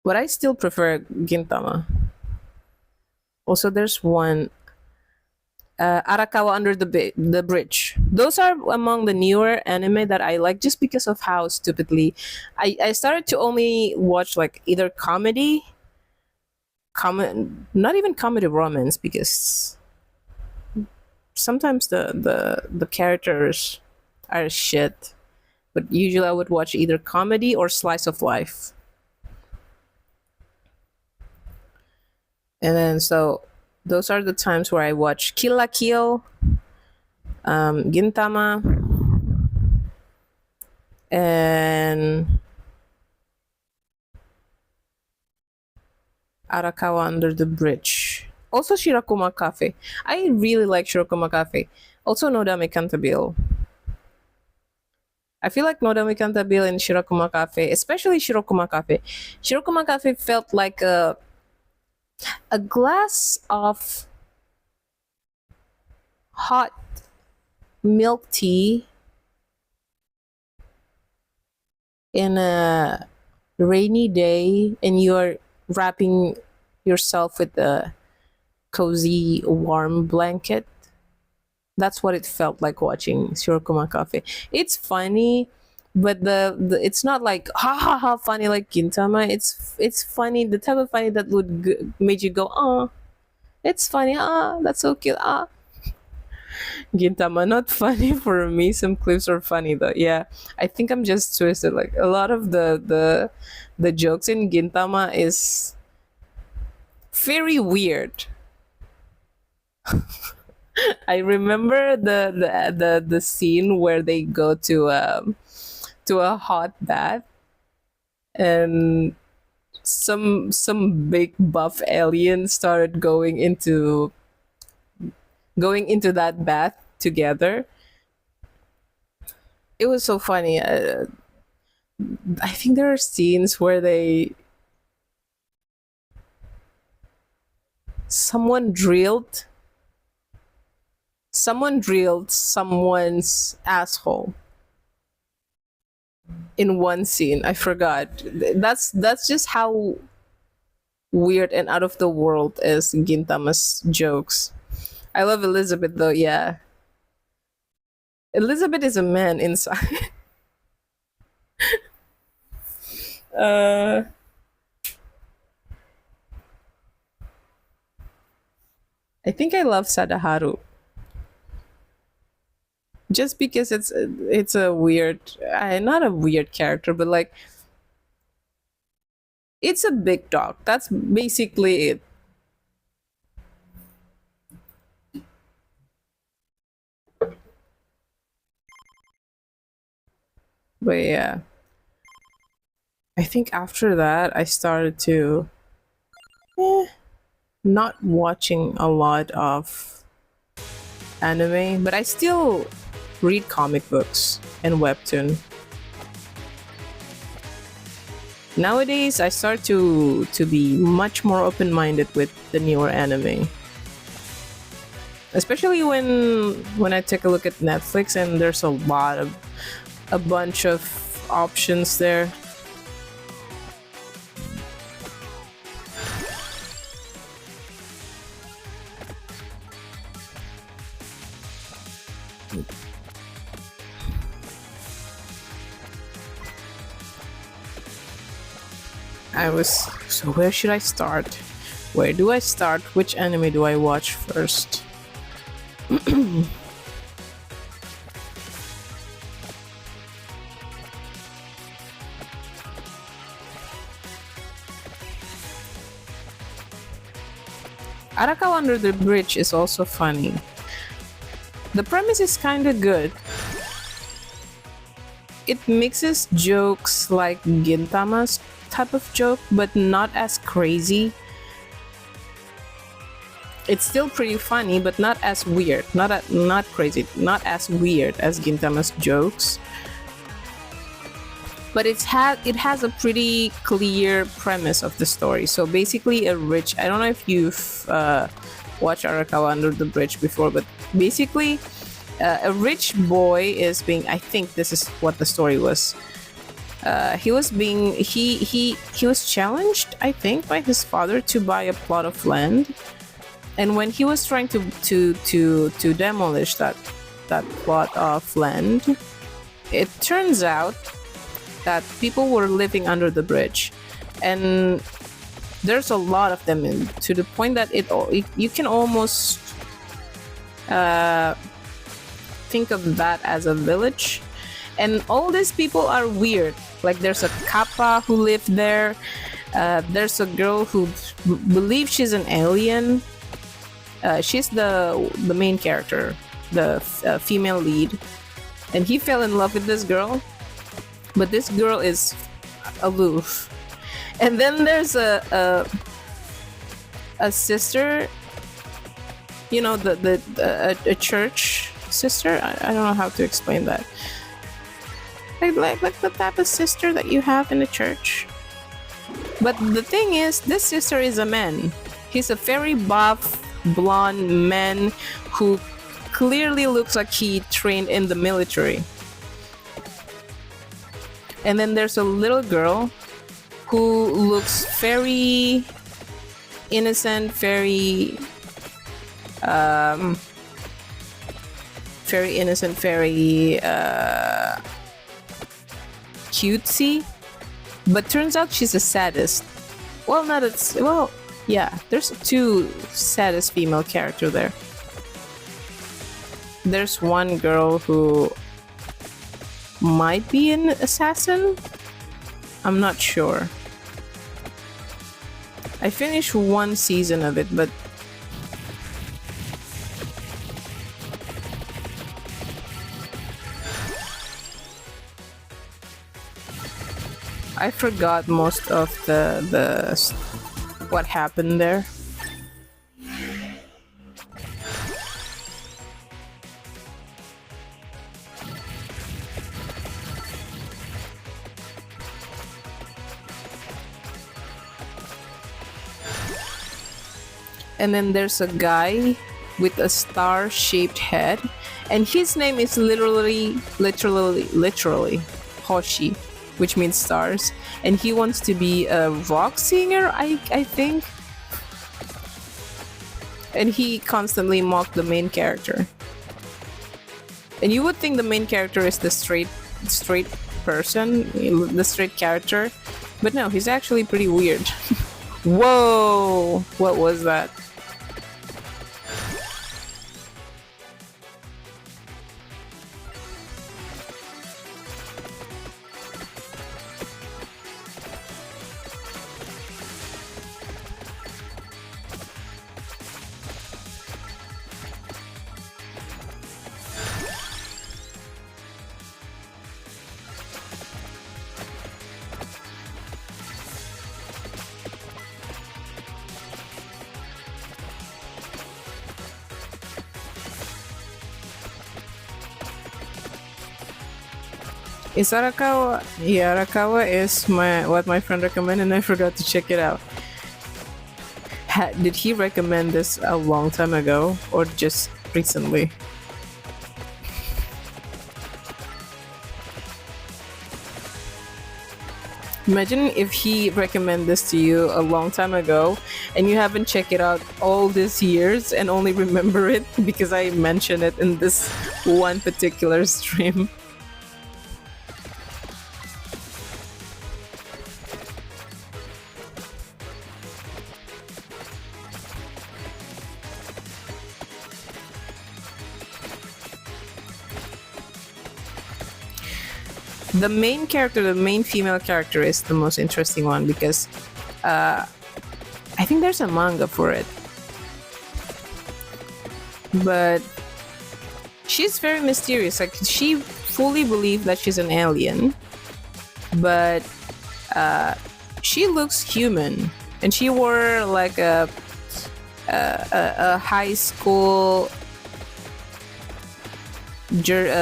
but I still prefer Gintama. Also, there's one Arakawa Under the Bridge. Those are among the newer anime that I like just because of how stupidly I started to only watch like either not even comedy romance because sometimes the characters are shit. But usually I would watch either comedy or slice of life. And then so those are the times where I watch Kill la Kill, Gintama, and Arakawa Under the Bridge. Also Shirakuma Cafe. I really like Shirakuma Cafe. Also Nodame Cantabile. I feel like Nodame Cantabile and Shirakuma Cafe, especially Shirokuma Cafe. Shirokuma Cafe felt like a glass of hot milk tea in a rainy day, and you're wrapping yourself with a cozy warm blanket. That's what it felt like watching Shirokuma Cafe. It's funny, but it's not like ha ha ha funny like Gintama. It's funny, the type of funny that would made you go, oh, it's funny, ah, that's so cute, ah. Gintama not funny for me. Some clips are funny though. Yeah, I think I'm just twisted. Like a lot of the jokes in Gintama is very weird. I remember the scene where they go to a hot bath, and some big buff alien started going into that bath together. It was so funny. I think there are scenes where they someone drilled someone drilled someone's asshole in one scene. I forgot. That's just how weird and out of the world is Gintama's jokes. I love Elizabeth though. Yeah, Elizabeth is a man inside. uh, I think I love Sadaharu just because it's a weird, not a weird character, but like it's a big dog. That's basically it. But yeah, I think after that I started to not watching a lot of anime, but I still read comic books and webtoon. Nowadays, I start to be much more open minded with the newer anime, especially when I take a look at Netflix and there's a bunch of options there. So where should I start? Where do I start? Which anime do I watch first? Arakawa Under the Bridge is also funny. The premise is kinda good. It mixes jokes like Gintama's type of joke, but not as crazy. It's still pretty funny, but not as weird. Not crazy. Not as weird as Gintama's jokes. But it has a pretty clear premise of the story. So basically, I don't know if you've watched Arakawa Under the Bridge before, but basically, a rich boy is being. I think this is what the story was. He was challenged, I think, by his father to buy a plot of land, and when he was trying to demolish that plot of land, it turns out that people were living under the bridge, and there's a lot of them, to the point that you can almost think of that as a village, and all these people are weird. Like there's a kappa who lived there. There's a girl who believes she's an alien. She's the main character, the female lead, and he fell in love with this girl. But this girl is aloof. And then there's a sister, you know, a church sister. I don't know how to explain that. Like the type of sister that you have in the church. But the thing is, this sister is a man. He's a very buff, blonde man who clearly looks like he trained in the military. And then there's a little girl who looks very innocent, very innocent, very cutesy, but turns out she's a sadist. There's two saddest female character there. There's one girl who might be an assassin. I'm not sure. I finished one season of it, but I forgot most of the what happened there. And then there's a guy with a star-shaped head, and his name is literally Hoshi, which means stars, and he wants to be a rock singer, I think. And he constantly mocked the main character. And you would think the main character is the straight person, the straight character, but no, he's actually pretty weird. Whoa! What was that? Is Arakawa? Yeah, Arakawa is what my friend recommended, and I forgot to check it out. Did he recommend this a long time ago or just recently? Imagine if he recommended this to you a long time ago and you haven't checked it out all these years and only remember it because I mentioned it in this one particular stream. The main character, the main female character, is the most interesting one because I think there's a manga for it. But she's very mysterious. Like, she fully believes that she's an alien, but she looks human, and she wore like a high school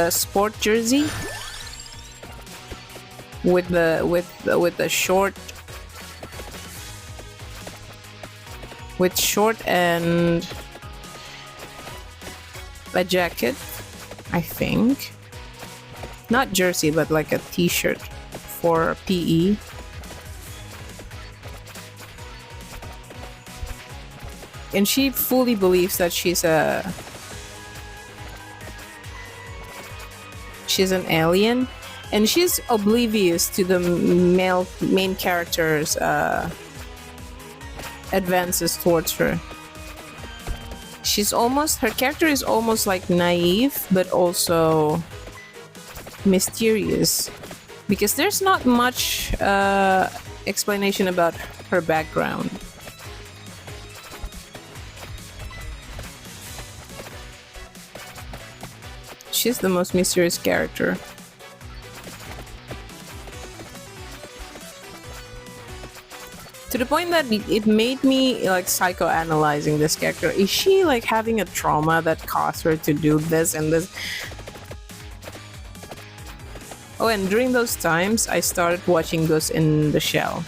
sport jersey with the short and a jacket, I think. Not jersey, but like a t-shirt for PE. And she fully believes that she's an alien, and she's oblivious to the main character's advances towards her. Her character is almost like naive, but also mysterious, because there's not much explanation about her background. She's the most mysterious character. To the point that it made me like psychoanalyzing this character. Is she like having a trauma that caused her to do this and this? Oh, and during those times, I started watching Ghost in the Shell.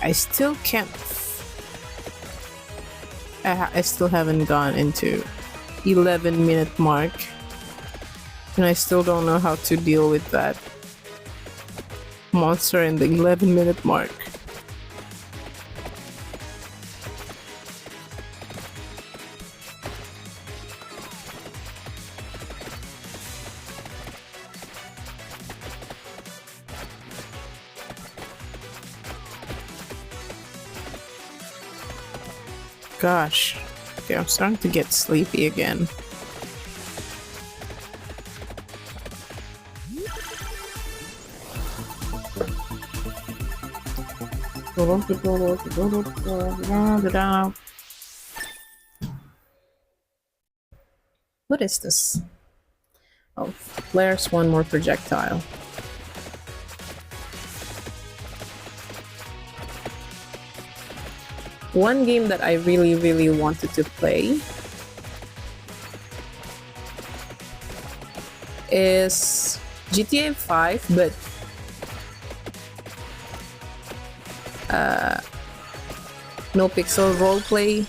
I still can't. I still haven't gone into 11-minute mark, and I still don't know how to deal with that monster in the 11-minute mark. Gosh. Okay, I'm starting to get sleepy again. What is this? Oh, flares one more projectile. One game that I really wanted to play is GTA 5, but no pixel roleplay.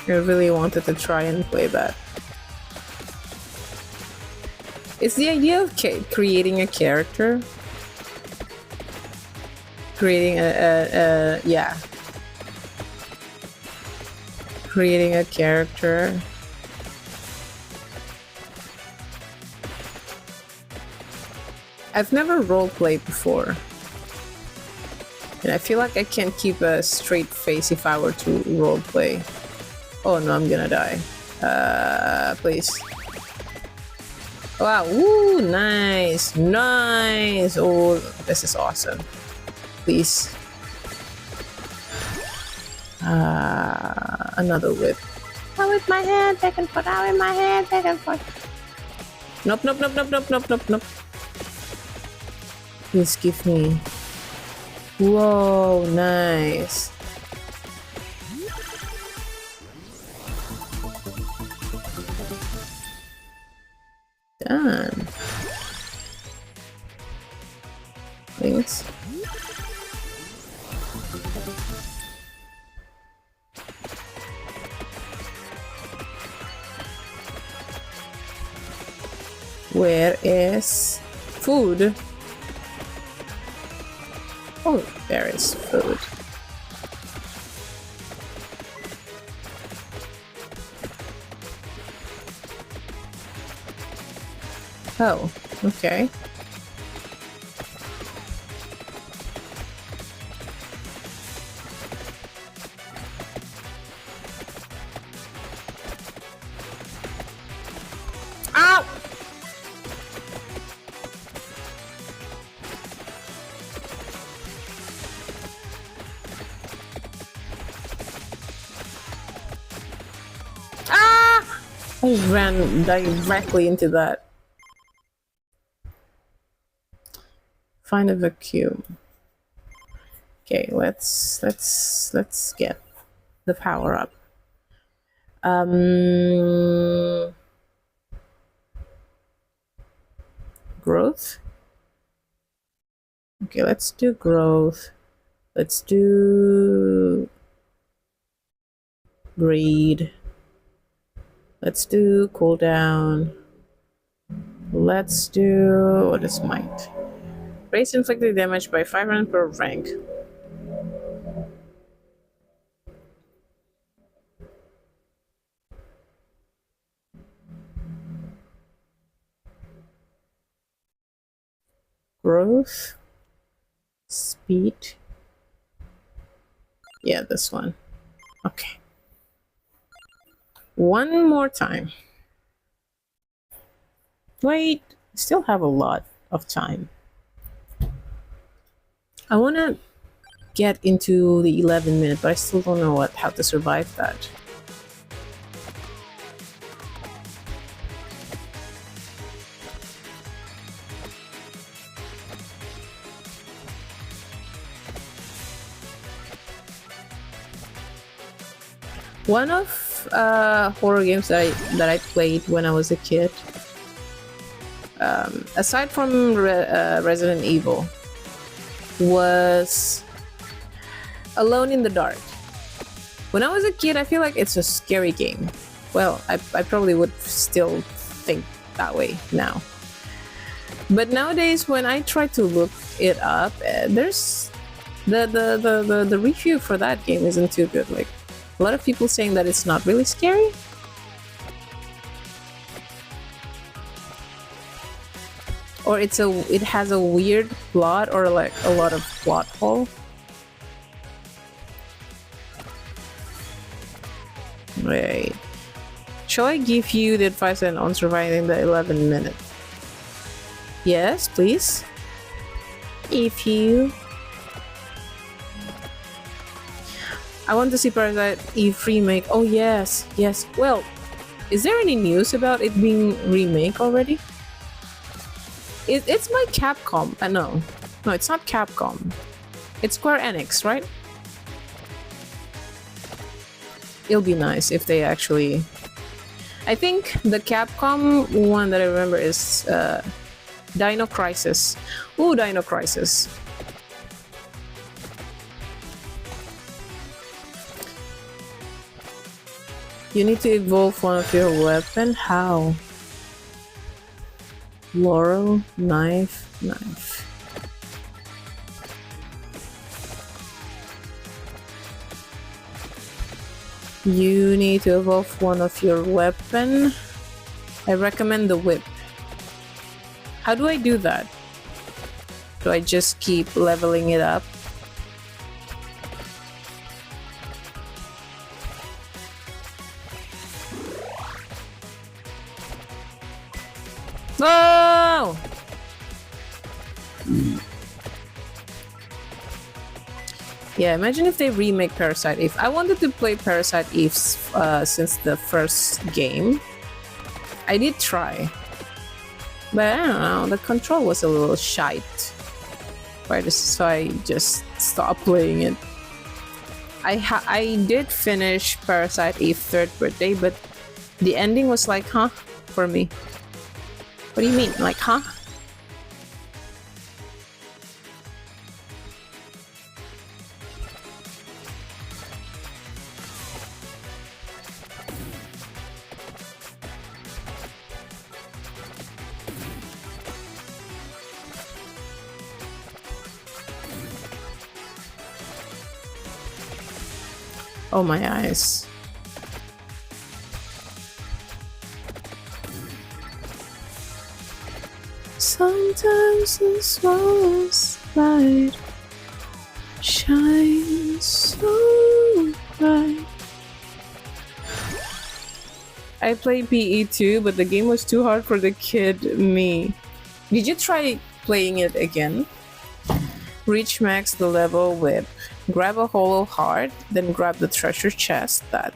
I really wanted to try and play that. It's the idea of creating a character. Creating creating a character. I've never roleplayed before. And I feel like I can't keep a straight face if I were to roleplay. Oh no, I'm gonna die. Please. Wow, ooh, nice, nice. Oh, this is awesome. Please. Another whip. I whip my hand back and forth. I whip my hand back and forth. Nope, nope, nope, nope, nope, nope, nope, nope. Please give me. Whoa, nice. Done. Thanks. Where is food? Oh, there is food. Oh, okay. Ow! Ah! I ran directly into that. Find a vacuum. Okay, let's get the power up. Growth. Okay, let's do growth. Let's do greed. Let's do cooldown. Let's do what is might. Raise inflicted damage by 500 per rank. Growth. Speed. Yeah, this one. Okay. One more time. Wait, still have a lot of time. I want to get into the 11-minute, but I still don't know how to survive that. One of horror games that I played when I was a kid, aside from Resident Evil, was Alone in the Dark. When I was a kid, I feel like it's a scary game. Well, I probably would still think that way now. But nowadays, when I try to look it up, there's the review for that game isn't too good. Like, a lot of people saying that it's not really scary. Or it has a weird plot, or like a lot of plot hole. Wait. Shall I give you the advice on surviving the 11-minute? Yes, please. If you... I want to see Parasite Eve remake. Oh yes, yes. Well, is there any news about it being remake already? It's by Capcom. No, it's not Capcom. It's Square Enix, right? It'll be nice if they actually... I think the Capcom one that I remember is Dino Crisis. Ooh, Dino Crisis. You need to evolve one of your weapon. How? Laurel, knife. You need to evolve one of your weapon. I recommend the whip. How do I do that? Do I just keep leveling it up? No! Yeah, imagine if they remake Parasite Eve. I wanted to play Parasite Eve since the first game. I did try. But I don't know, the control was a little shite. Right, so I just stopped playing it. I did finish Parasite Eve third birthday, but the ending was like, huh? For me. What do you mean? Like, huh? Oh, my eyes. Sometimes the smallest light shines so bright. I played PE too, but the game was too hard for the kid me. Did you try playing it again? Reach max the level whip. Grab a hollow heart, then grab the treasure chest that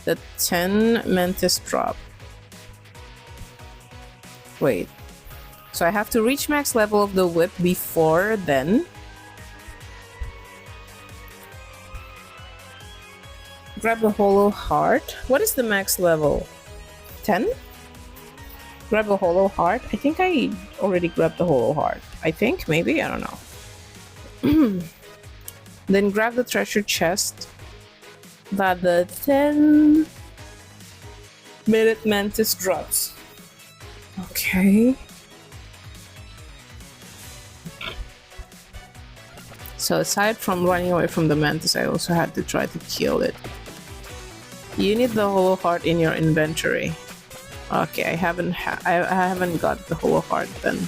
the 10 mantis drop. Wait. So I have to reach max level of the whip before then? Grab the hollow heart. What is the max level? 10? Grab a hollow heart. I think I already grabbed the hollow heart. I think, maybe, I don't know. Then grab the treasure chest that the 10-minute mantis drops. Okay. So aside from running away from the mantis, I also had to try to kill it. You need the hollow heart in your inventory. Okay, I haven't got the hollow heart then.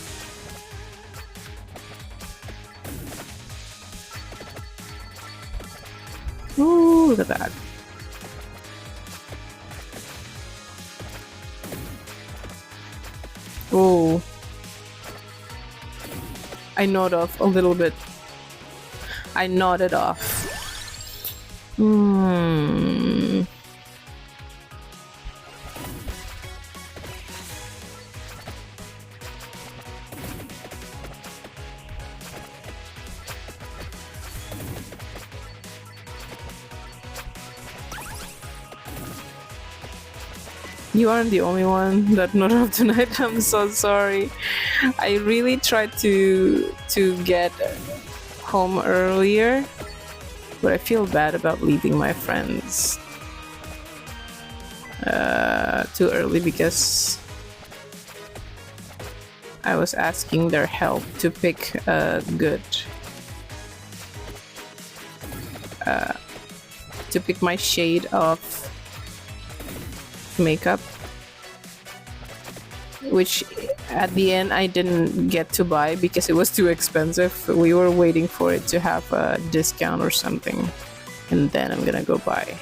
Ooh, look at that. Ooh. I gnawed off a little bit. I gnawed it off. You aren't the only one that not off tonight. I'm so sorry. I really tried to get home earlier, but I feel bad about leaving my friends too early because I was asking their help to pick a good to pick my shade of makeup, which at the end I didn't get to buy because it was too expensive. We were waiting for it to have a discount or something, and then I'm gonna go buy.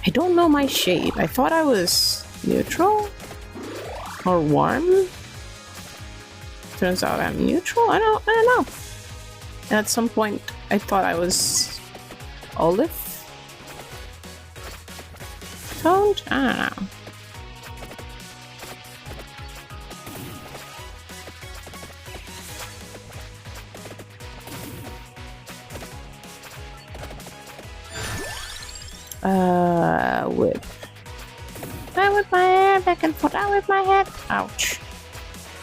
I don't know my shade. I thought I was neutral or warm. Turns out I'm neutral. I don't know. At some point I thought I was olive toned. I don't know. Whip. I whip my hair back and forth. I whip my head. Ouch.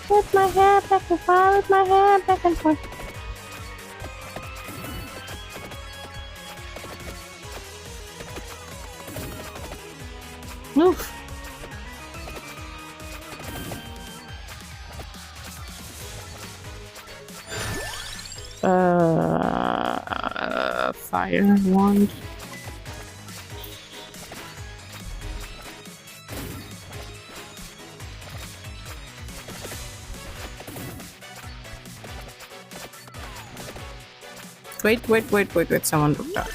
Whip my hair back and forth. Whip my hair back and forth. Oof. Fire wand. Wait, someone looked up.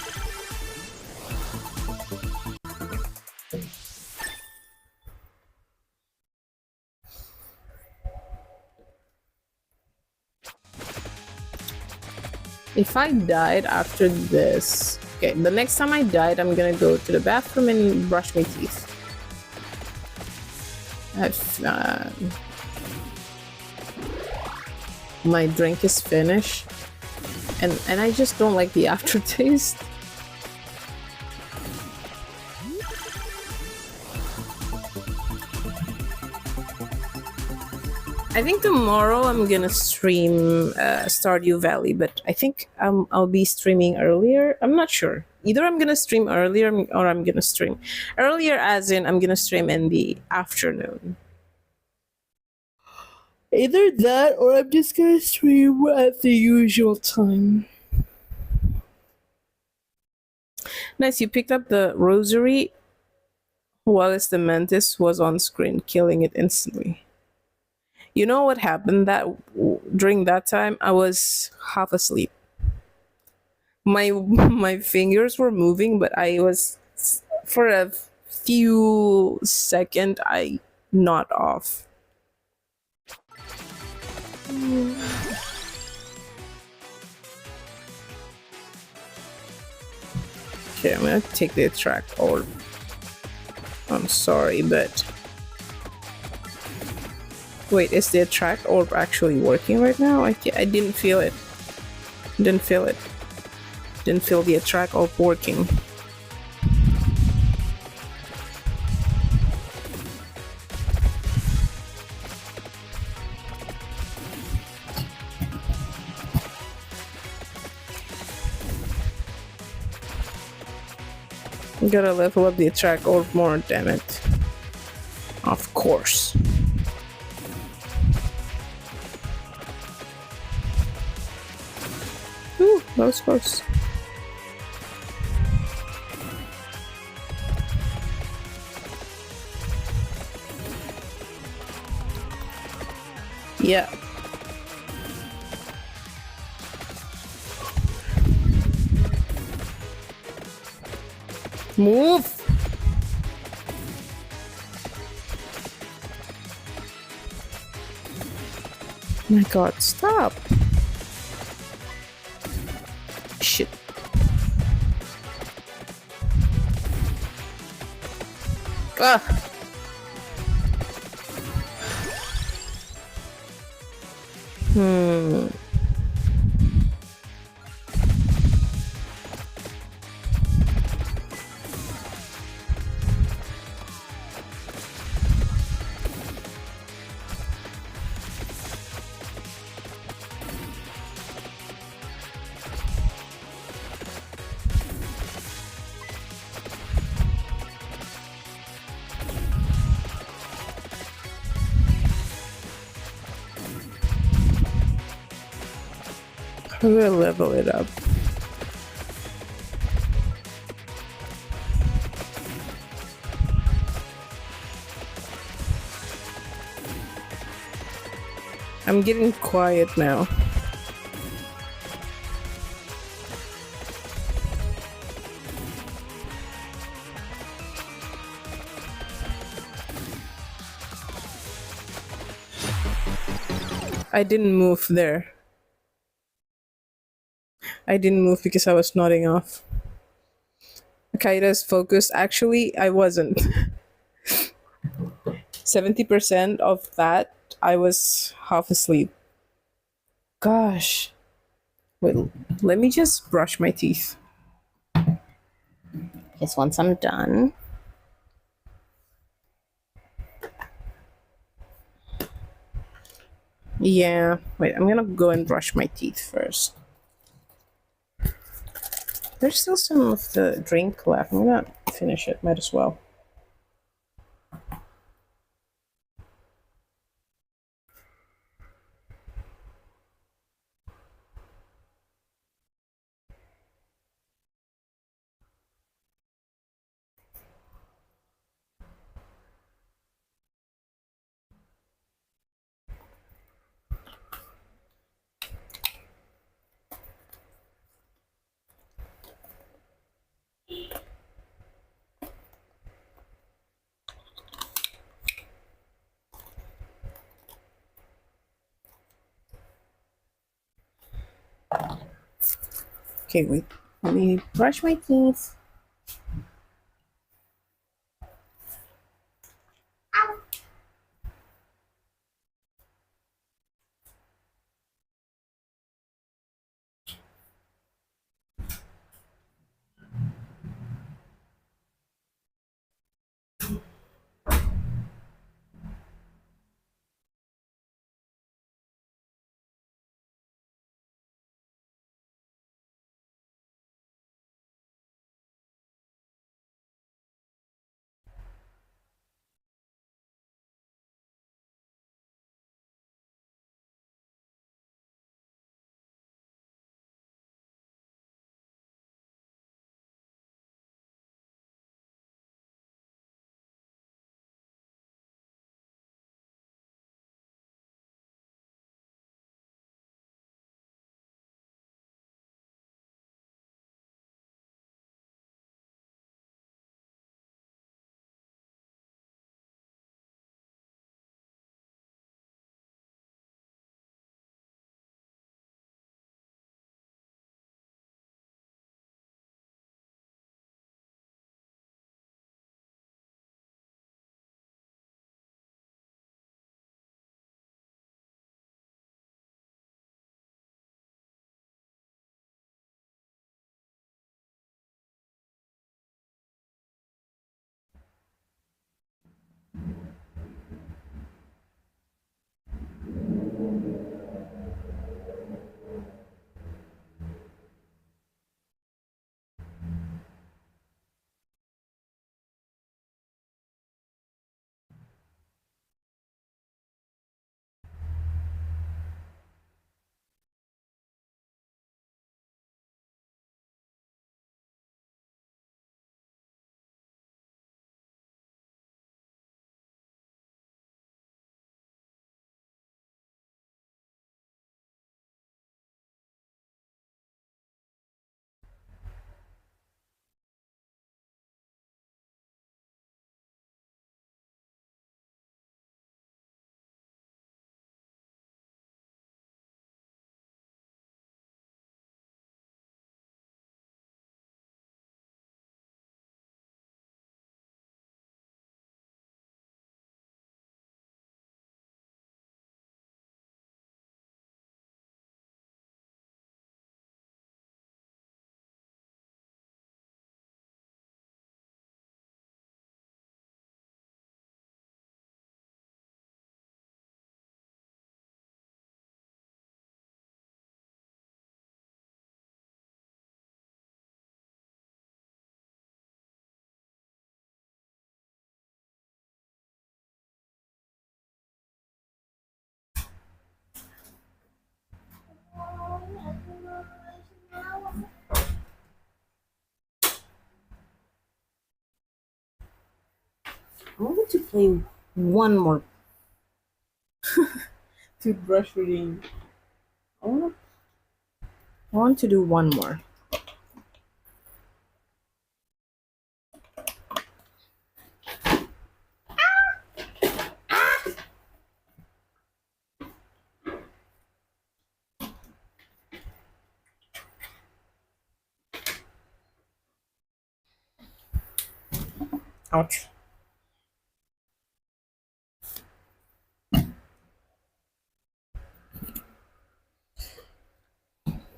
If I died after this, okay, the next time I died, I'm gonna go to the bathroom and brush my teeth. My drink is finished, and I just don't like the aftertaste. I think tomorrow I'm gonna stream Stardew Valley, but I think I'll be streaming earlier. I'm not sure. Either I'm gonna stream earlier or I'm gonna stream earlier, as in I'm gonna stream in the afternoon. Either that or I'm just gonna stream at the usual time. Nice, you picked up the rosary whilst the mantis was on screen, killing it instantly. You know what happened that during that time? I was half asleep. My fingers were moving, but I was for a few seconds I not off. Okay, I'm gonna take the attract orb. I'm sorry, but wait, is the attract orb actually working right now? I didn't feel it. Didn't feel it. Didn't feel the attract orb working. Gotta level up the attract orb more, damn it. Of course. Ooh, that was close. Yeah. Move! My god, stop! Shit. Ah! Hmm. How do I level it up? I'm getting quiet now. I didn't move there. I didn't move because I was nodding off. Kaira's focused. Actually, I wasn't. 70% of that, I was half asleep. Gosh. Wait, let me just brush my teeth. Because once I'm done. Yeah, wait, I'm gonna go and brush my teeth first. There's still some of the drink left. I'm gonna finish it, might as well. Okay, wait. Let me brush my teeth. I wanted to play one more toothbrush reading. I want to do one more. Ouch.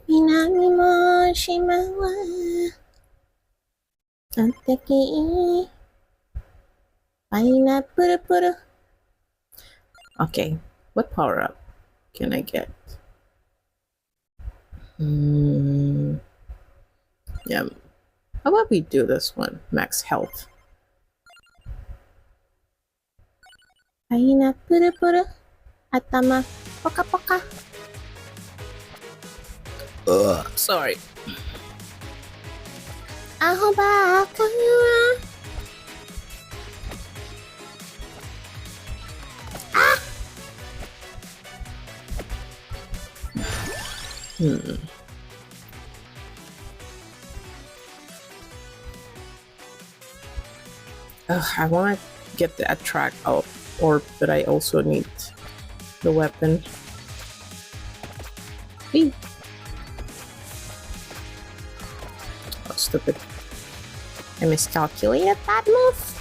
Minami mo shimawa Anteki Pineapple. Okay, what power up can I get? Yeah. How about we do this one? Max health. Pineapple. Atama. Poka poka. Sorry. Aho ba kayo? I want to get the attract out, but I also need the weapon. Hey. stupid. I miscalculated that move.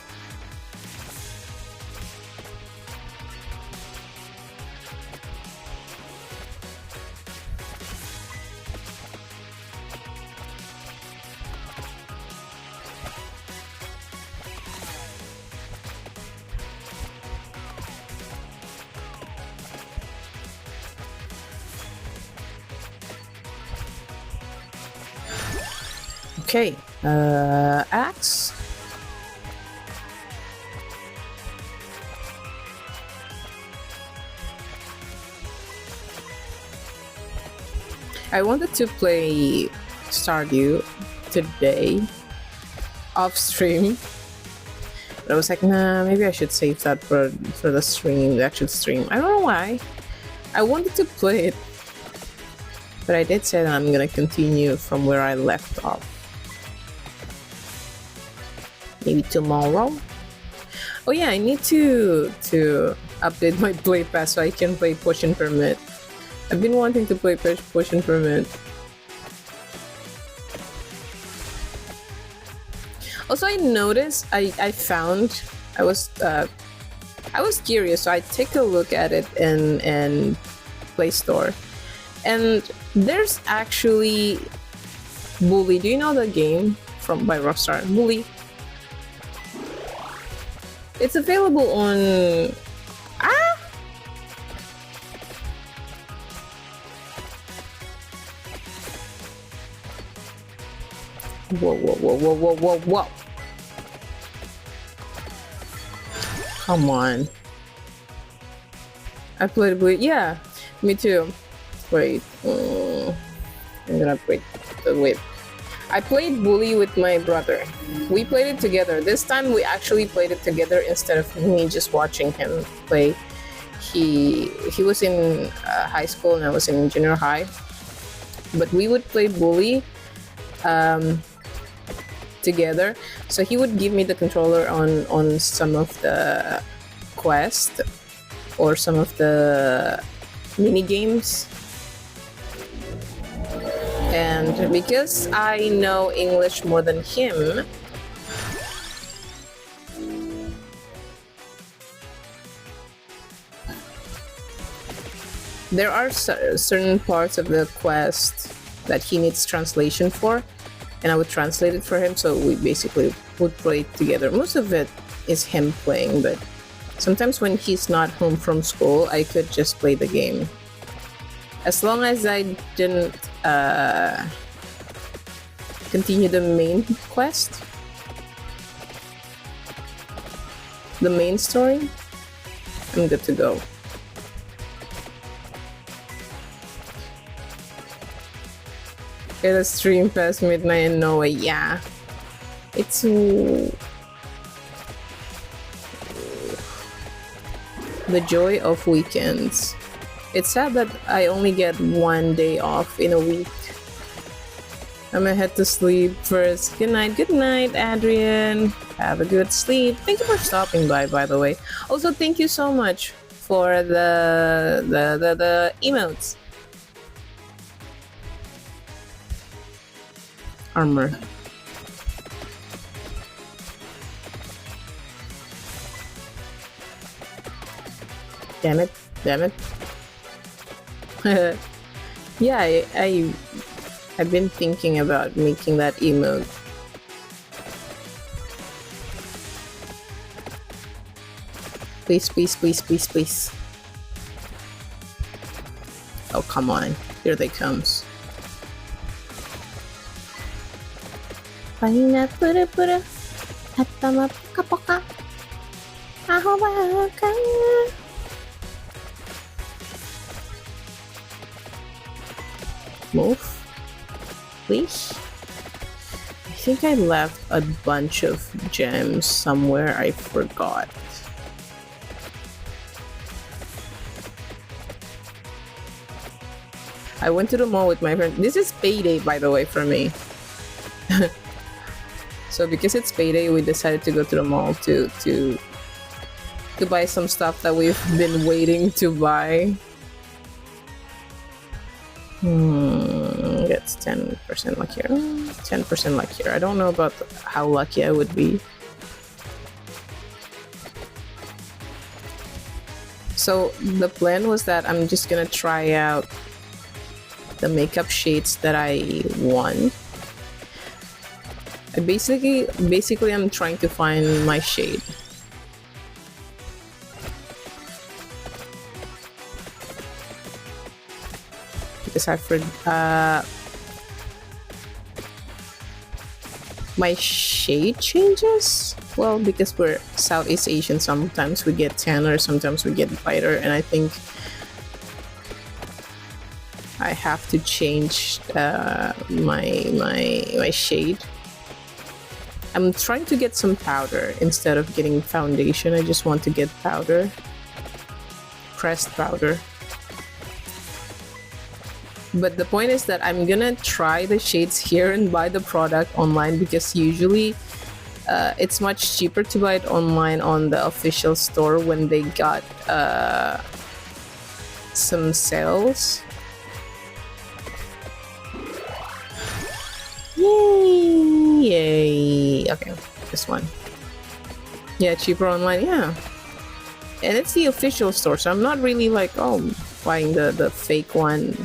Okay, axe. I wanted to play Stardew today off stream, but I was like, nah, maybe I should save that for the stream, the actual stream. I don't know why. I wanted to play it, but I did say that I'm gonna continue from where I left off. Maybe tomorrow. Oh yeah, I need to update my play pass so I can play Push and Permit. I've been wanting to play Push and Permit. Also, I noticed I was curious, so I take a look at it in Play Store, and there's actually Bully. Do you know the game by Rockstar? Bully. It's available on... Whoa. Come on. I played Bully. Yeah, me too. Wait. I'm gonna break the whip. I played Bully with my brother. We played it together. This time we actually played it together instead of me just watching him play. He was in high school and I was in junior high. But we would play Bully together. So he would give me the controller on some of the quests or some of the mini games. And because I know English more than him, there are certain parts of the quest that he needs translation for, and I would translate it for him, so we basically would play it together. Most of it is him playing, but sometimes when he's not home from school, I could just play the game. As long as I didn't continue the main quest, the main story, I'm good to go. Get a stream past midnight in Norway. Yeah, it's the joy of weekends. It's sad that I only get one day off in a week. I'm gonna head to sleep first. Good night, Adrian. Have a good sleep. Thank you for stopping by the way. Also, thank you so much for the emotes. Armor. Damn it. Yeah, I've been thinking about making that emote. Please. Oh, come on. Here they comes. Paina pura Hatama poka Ahobaka. Move, please. I think I left a bunch of gems somewhere. I forgot. I went to the mall with my friend. This is payday, by the way, for me. So because it's payday, we decided to go to the mall to buy some stuff that we've been waiting to buy. one gets 10% luckier. 10% luckier. I don't know about how lucky I would be. So the plan was that I'm just gonna try out the makeup shades that I want. Basically I'm trying to find my shade. Because I forgot my shade changes. Well, because we're Southeast Asian, sometimes we get tanner, sometimes we get lighter, and I think I have to change my shade. I'm trying to get some powder instead of getting foundation. I just want to get powder, pressed powder. But the point is that I'm gonna try the shades here and buy the product online, because usually it's much cheaper to buy it online on the official store when they got some sales. Yay! Okay, this one. Yeah, cheaper online, yeah. And it's the official store, so I'm not really like, oh, buying the fake one.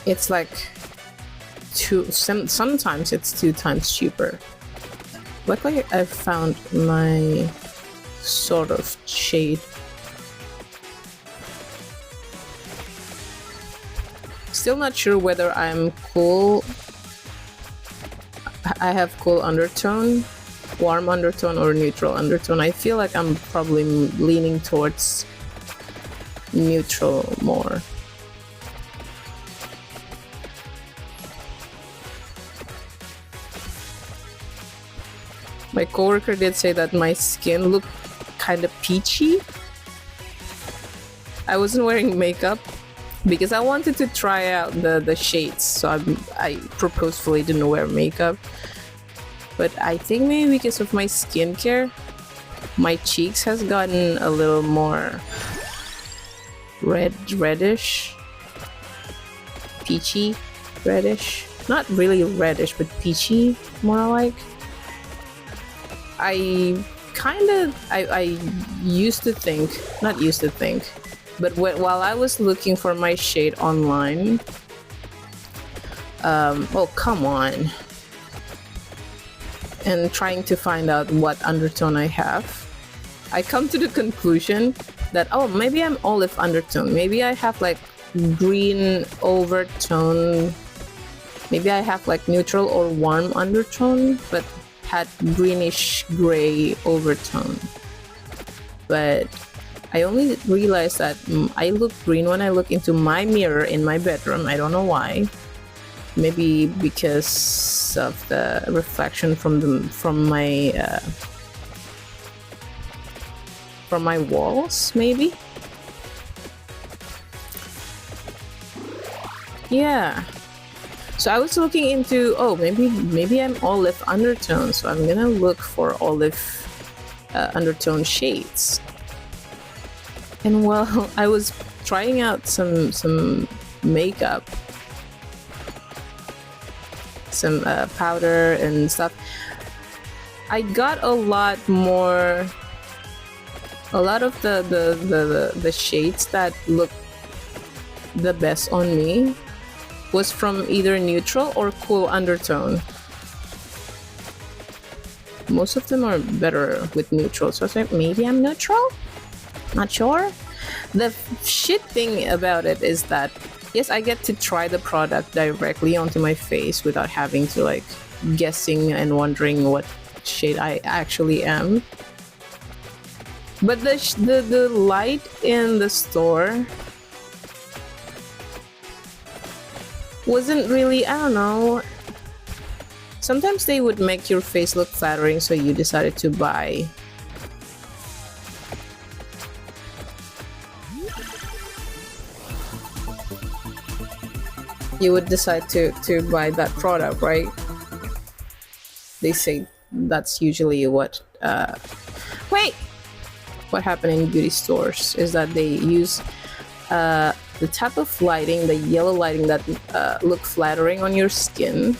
It's like sometimes it's 2 times cheaper. Luckily I found my sort of shade. Still not sure whether I'm cool. I have cool undertone, warm undertone, or neutral undertone. I feel like I'm probably leaning towards neutral more. My coworker did say that my skin looked kind of peachy. I wasn't wearing makeup because I wanted to try out the shades, so I purposefully didn't wear makeup. But I think maybe because of my skincare, my cheeks has gotten a little more reddish, peachy, reddish. Not really reddish, but peachy, more like. I used to think, not used to think, but while I was looking for my shade online, oh come on, and trying to find out what undertone I have, I come to the conclusion that, oh, maybe I'm olive undertone, maybe I have like green overtone, maybe I have like neutral or warm undertone, but had greenish gray overtone. But I only realized that I look green when I look into my mirror in my bedroom. I don't know why. Maybe because of the reflection from my walls, maybe. Yeah. So I was looking into, oh, maybe I'm olive undertone, so I'm gonna look for olive undertone shades. And while I was trying out some makeup, some powder and stuff, I got a lot of the shades that look the best on me was from either neutral or cool undertone. Most of them are better with neutral, so I was like, maybe I'm neutral? Not sure. The shit thing about it is that, yes, I get to try the product directly onto my face without having to like guessing and wondering what shade I actually am. But the light in the store wasn't really, I don't know. Sometimes they would make your face look flattering, so you decided to buy. You would decide to buy that product, right? They say that's usually what. Wait, what happened in beauty stores is that they use the type of lighting, the yellow lighting that look flattering on your skin.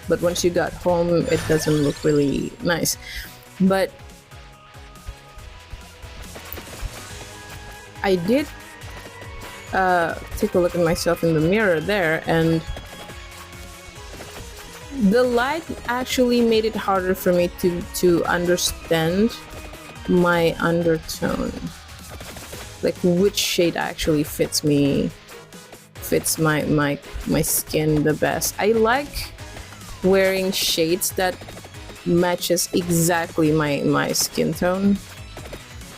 But once you got home, it doesn't look really nice. But I did take a look at myself in the mirror there, and the light actually made it harder for me to understand my undertone, like which shade actually fits me, fits my skin the best. I like wearing shades that matches exactly my skin tone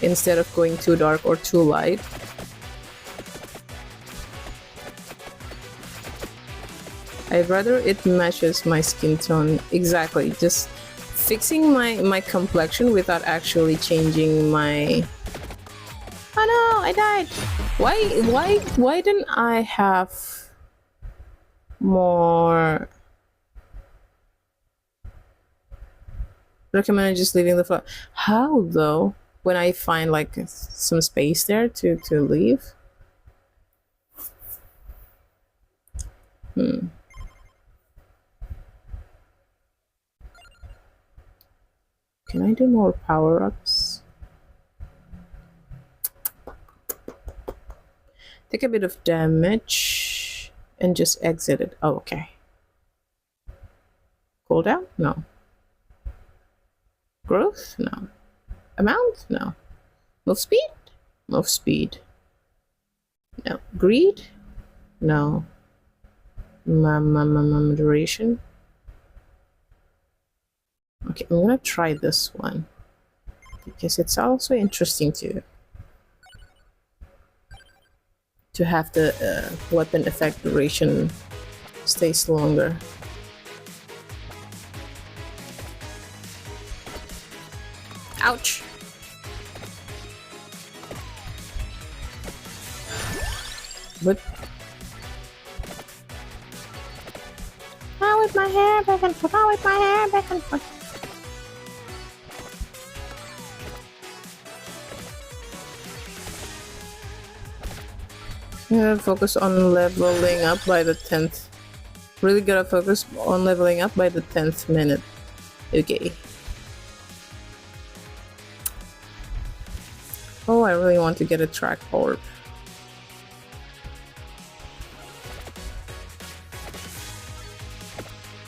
instead of going too dark or too light. I'd rather it matches my skin tone exactly, just fixing my complexion without actually changing my... Oh no, I died. Why didn't I have more... Recommended just leaving the floor. How though? When I find like some space there to leave? Can I do more power-ups? Take a bit of damage and just exit it. Oh, okay. Cooldown? No. Growth? No. Amount? No. Move speed? Move speed. No. Greed? No. Duration? Okay, I'm gonna try this one because it's also interesting to have the weapon effect duration stays longer. Ouch! But now with my hair back and forth, now with my hair back and forth. Focus on leveling up by the 10th. Really gotta focus on leveling up by the 10th minute. Okay. Oh, I really want to get a track orb.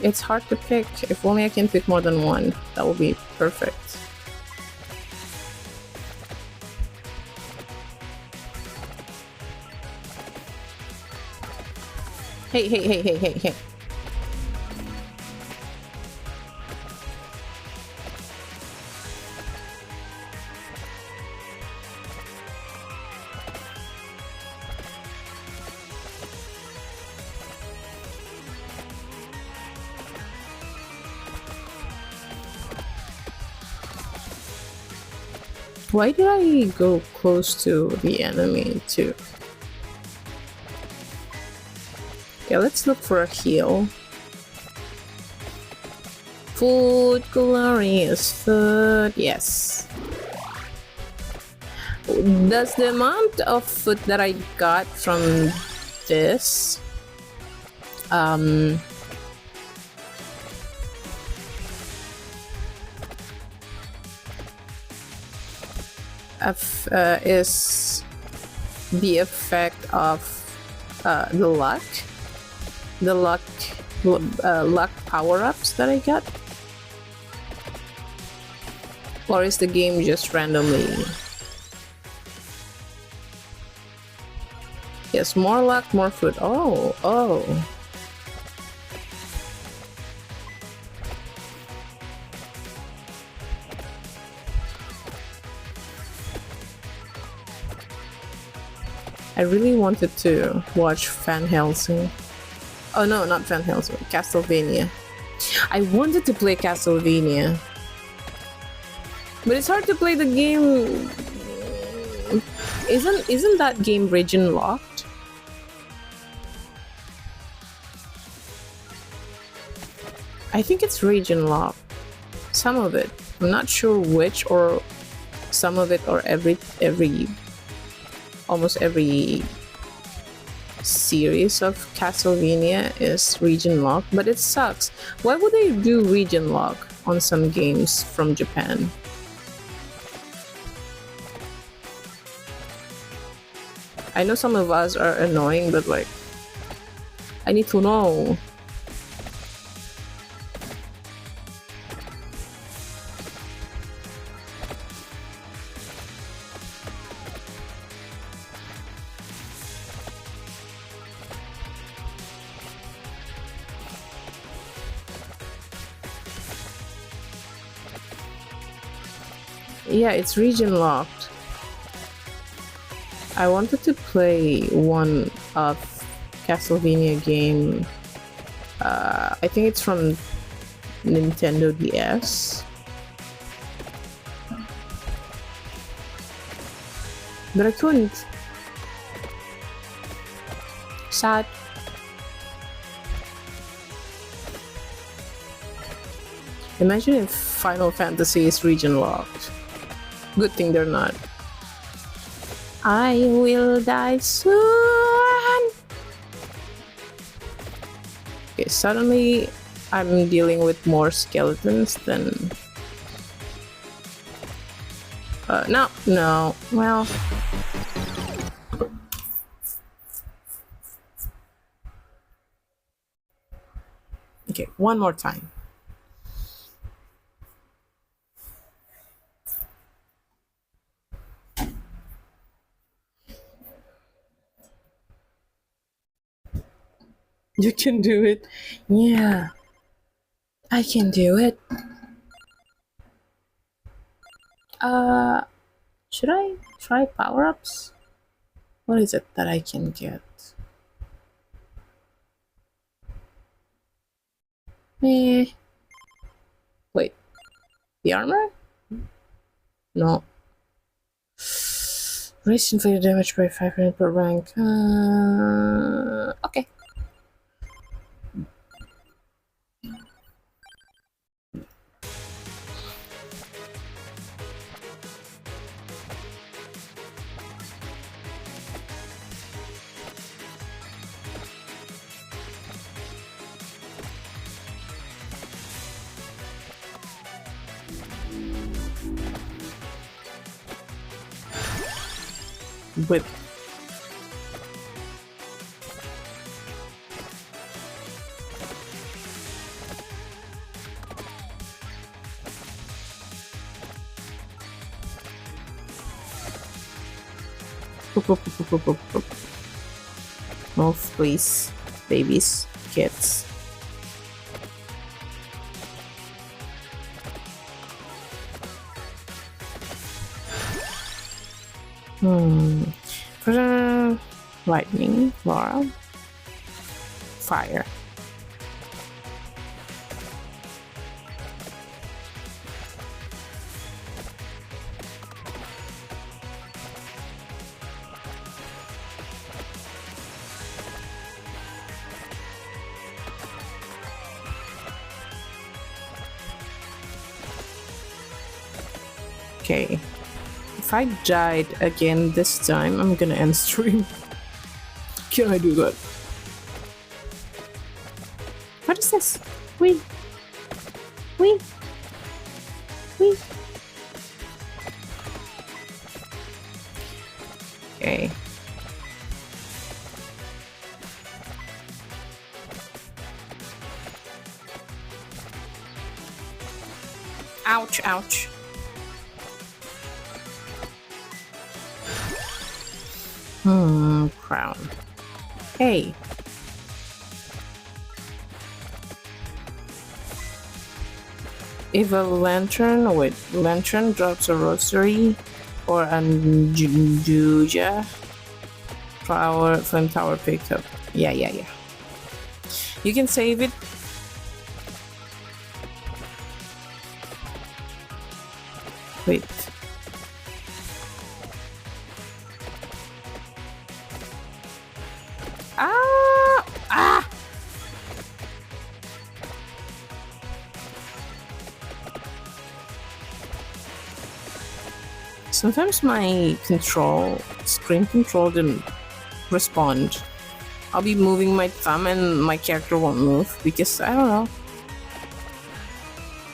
It's hard to pick. If only I can pick more than one, that would be perfect. Hey. Why did I go close to the enemy too? Okay, let's look for a heal. Food, glorious food, yes. Does the amount of food that I got from this is the effect of the luck power-ups that I got, or is the game just randomly? Yes, more luck, more food. Oh. I really wanted to watch Van Helsing. Oh no, not Van Helsing, Castlevania. I wanted to play Castlevania, but it's hard to play the game. Isn't that game region locked? I think it's region lock. Some of it. I'm not sure which, or some of it, or every almost every series of Castlevania is region lock, but it sucks. Why would they do region lock on some games from Japan? I know some of us are annoying, but like, I need to know. Yeah, it's region locked. I wanted to play one of Castlevania game. I think it's from Nintendo DS. But I couldn't. Sad. Imagine if Final Fantasy is region locked. Good thing they're not. I will die soon. Okay, suddenly I'm dealing with more skeletons than. No. Well. Okay, one more time. You can do it. Yeah. I can do it. Should I try power-ups? What is it that I can get? Eh. Wait. The armor? No. Raise inflicted damage by 5% per rank. Okay. With move, please, babies, kids. Lightning, Laura, fire. Okay. If I died again this time, I'm gonna end stream. Can I do that? What is this? Wait. Okay. Ouch, ouch. Crown. Hey. If a lantern drops a rosary or a Juja, flame tower picked up. Yeah. You can save it. Wait. sometimes my screen control didn't respond. I'll be moving my thumb and my character won't move because I don't know.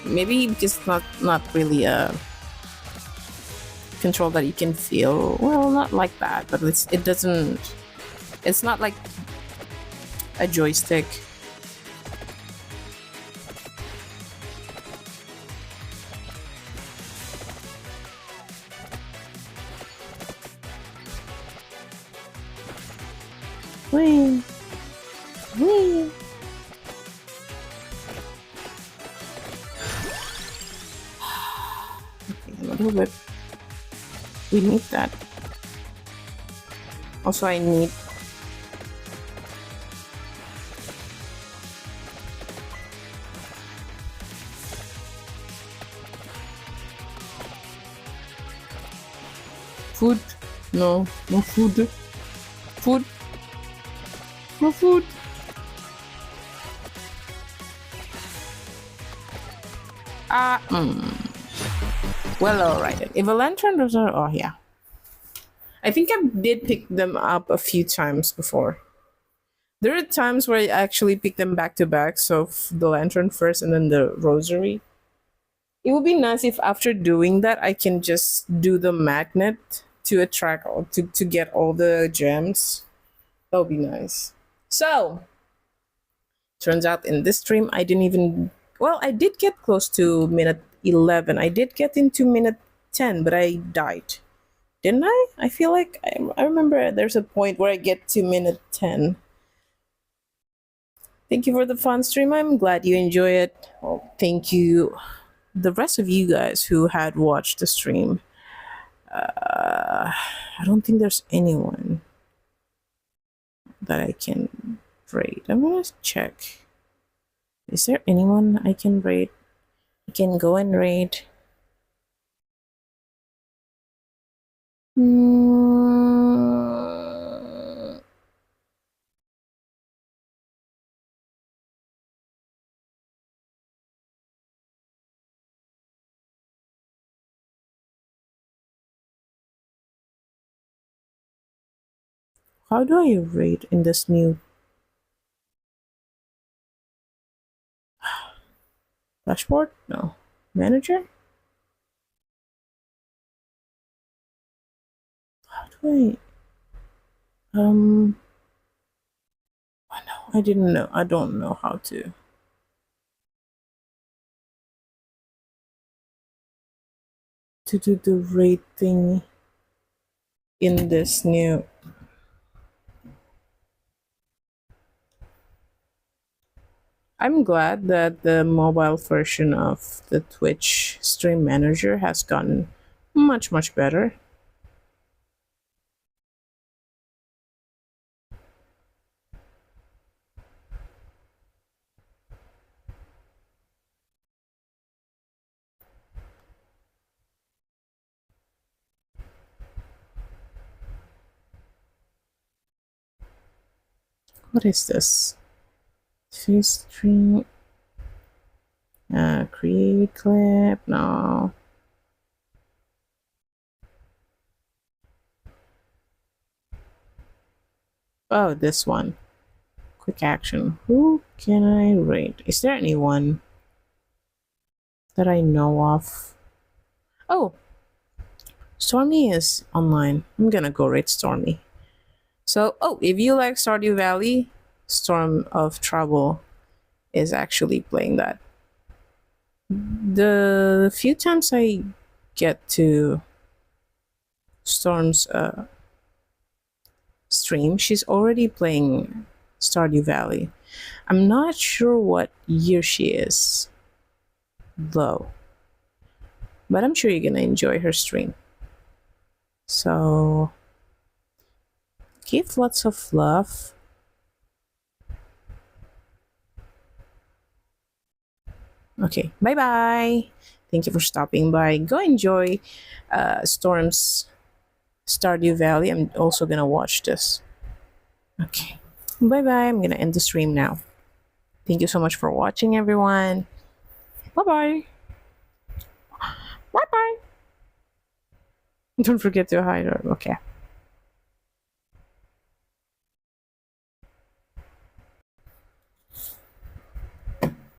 Maybe because not really a control that you can feel. Well, not like that, but it doesn't. It's not like a joystick. Wee, wee. Okay, a little bit. We need that. Also, I need food. No, no food. Food. No food. Ah, well, alright. If a lantern does not, oh yeah. I think I did pick them up a few times before. There are times where I actually pick them back to back, so the lantern first and then the rosary. It would be nice if after doing that I can just do the magnet to attract to get all the gems. That would be nice. So turns out in this stream I didn't even, well, I did get close to minute 11. I did get into minute 10, but I died. Didn't I? I feel like I remember there's a point where I get to minute 10. Thank you for the fun stream. I'm glad you enjoy it. Well, thank you, the rest of you guys who had watched the stream. I don't think there's anyone that I can rate. I'm gonna check. Is there anyone I can rate? I can go and rate. How do I rate in this new dashboard? No. Manager? How do oh no, I didn't know. I don't know how to do the rating in this new. I'm glad that the mobile version of the Twitch Stream Manager has gotten much better. What is this? Face stream. Create clip. No. Oh, this one. Quick action. Who can I rate? Is there anyone that I know of? Oh, Stormy is online. I'm gonna go rate Stormy. So, oh, if you like Stardew Valley, Storm of Trouble is actually playing that. The few times I get to Storm's stream, she's already playing Stardew Valley. I'm not sure what year she is, though, but I'm sure you're gonna enjoy her stream. So, give lots of love. Okay, bye bye. Thank you for stopping by. Go enjoy Storm's Stardew Valley. I'm also gonna watch this. Okay, bye bye. I'm gonna end the stream now. Thank you so much for watching, everyone. Bye bye. Bye bye. Don't forget to hide her. Okay.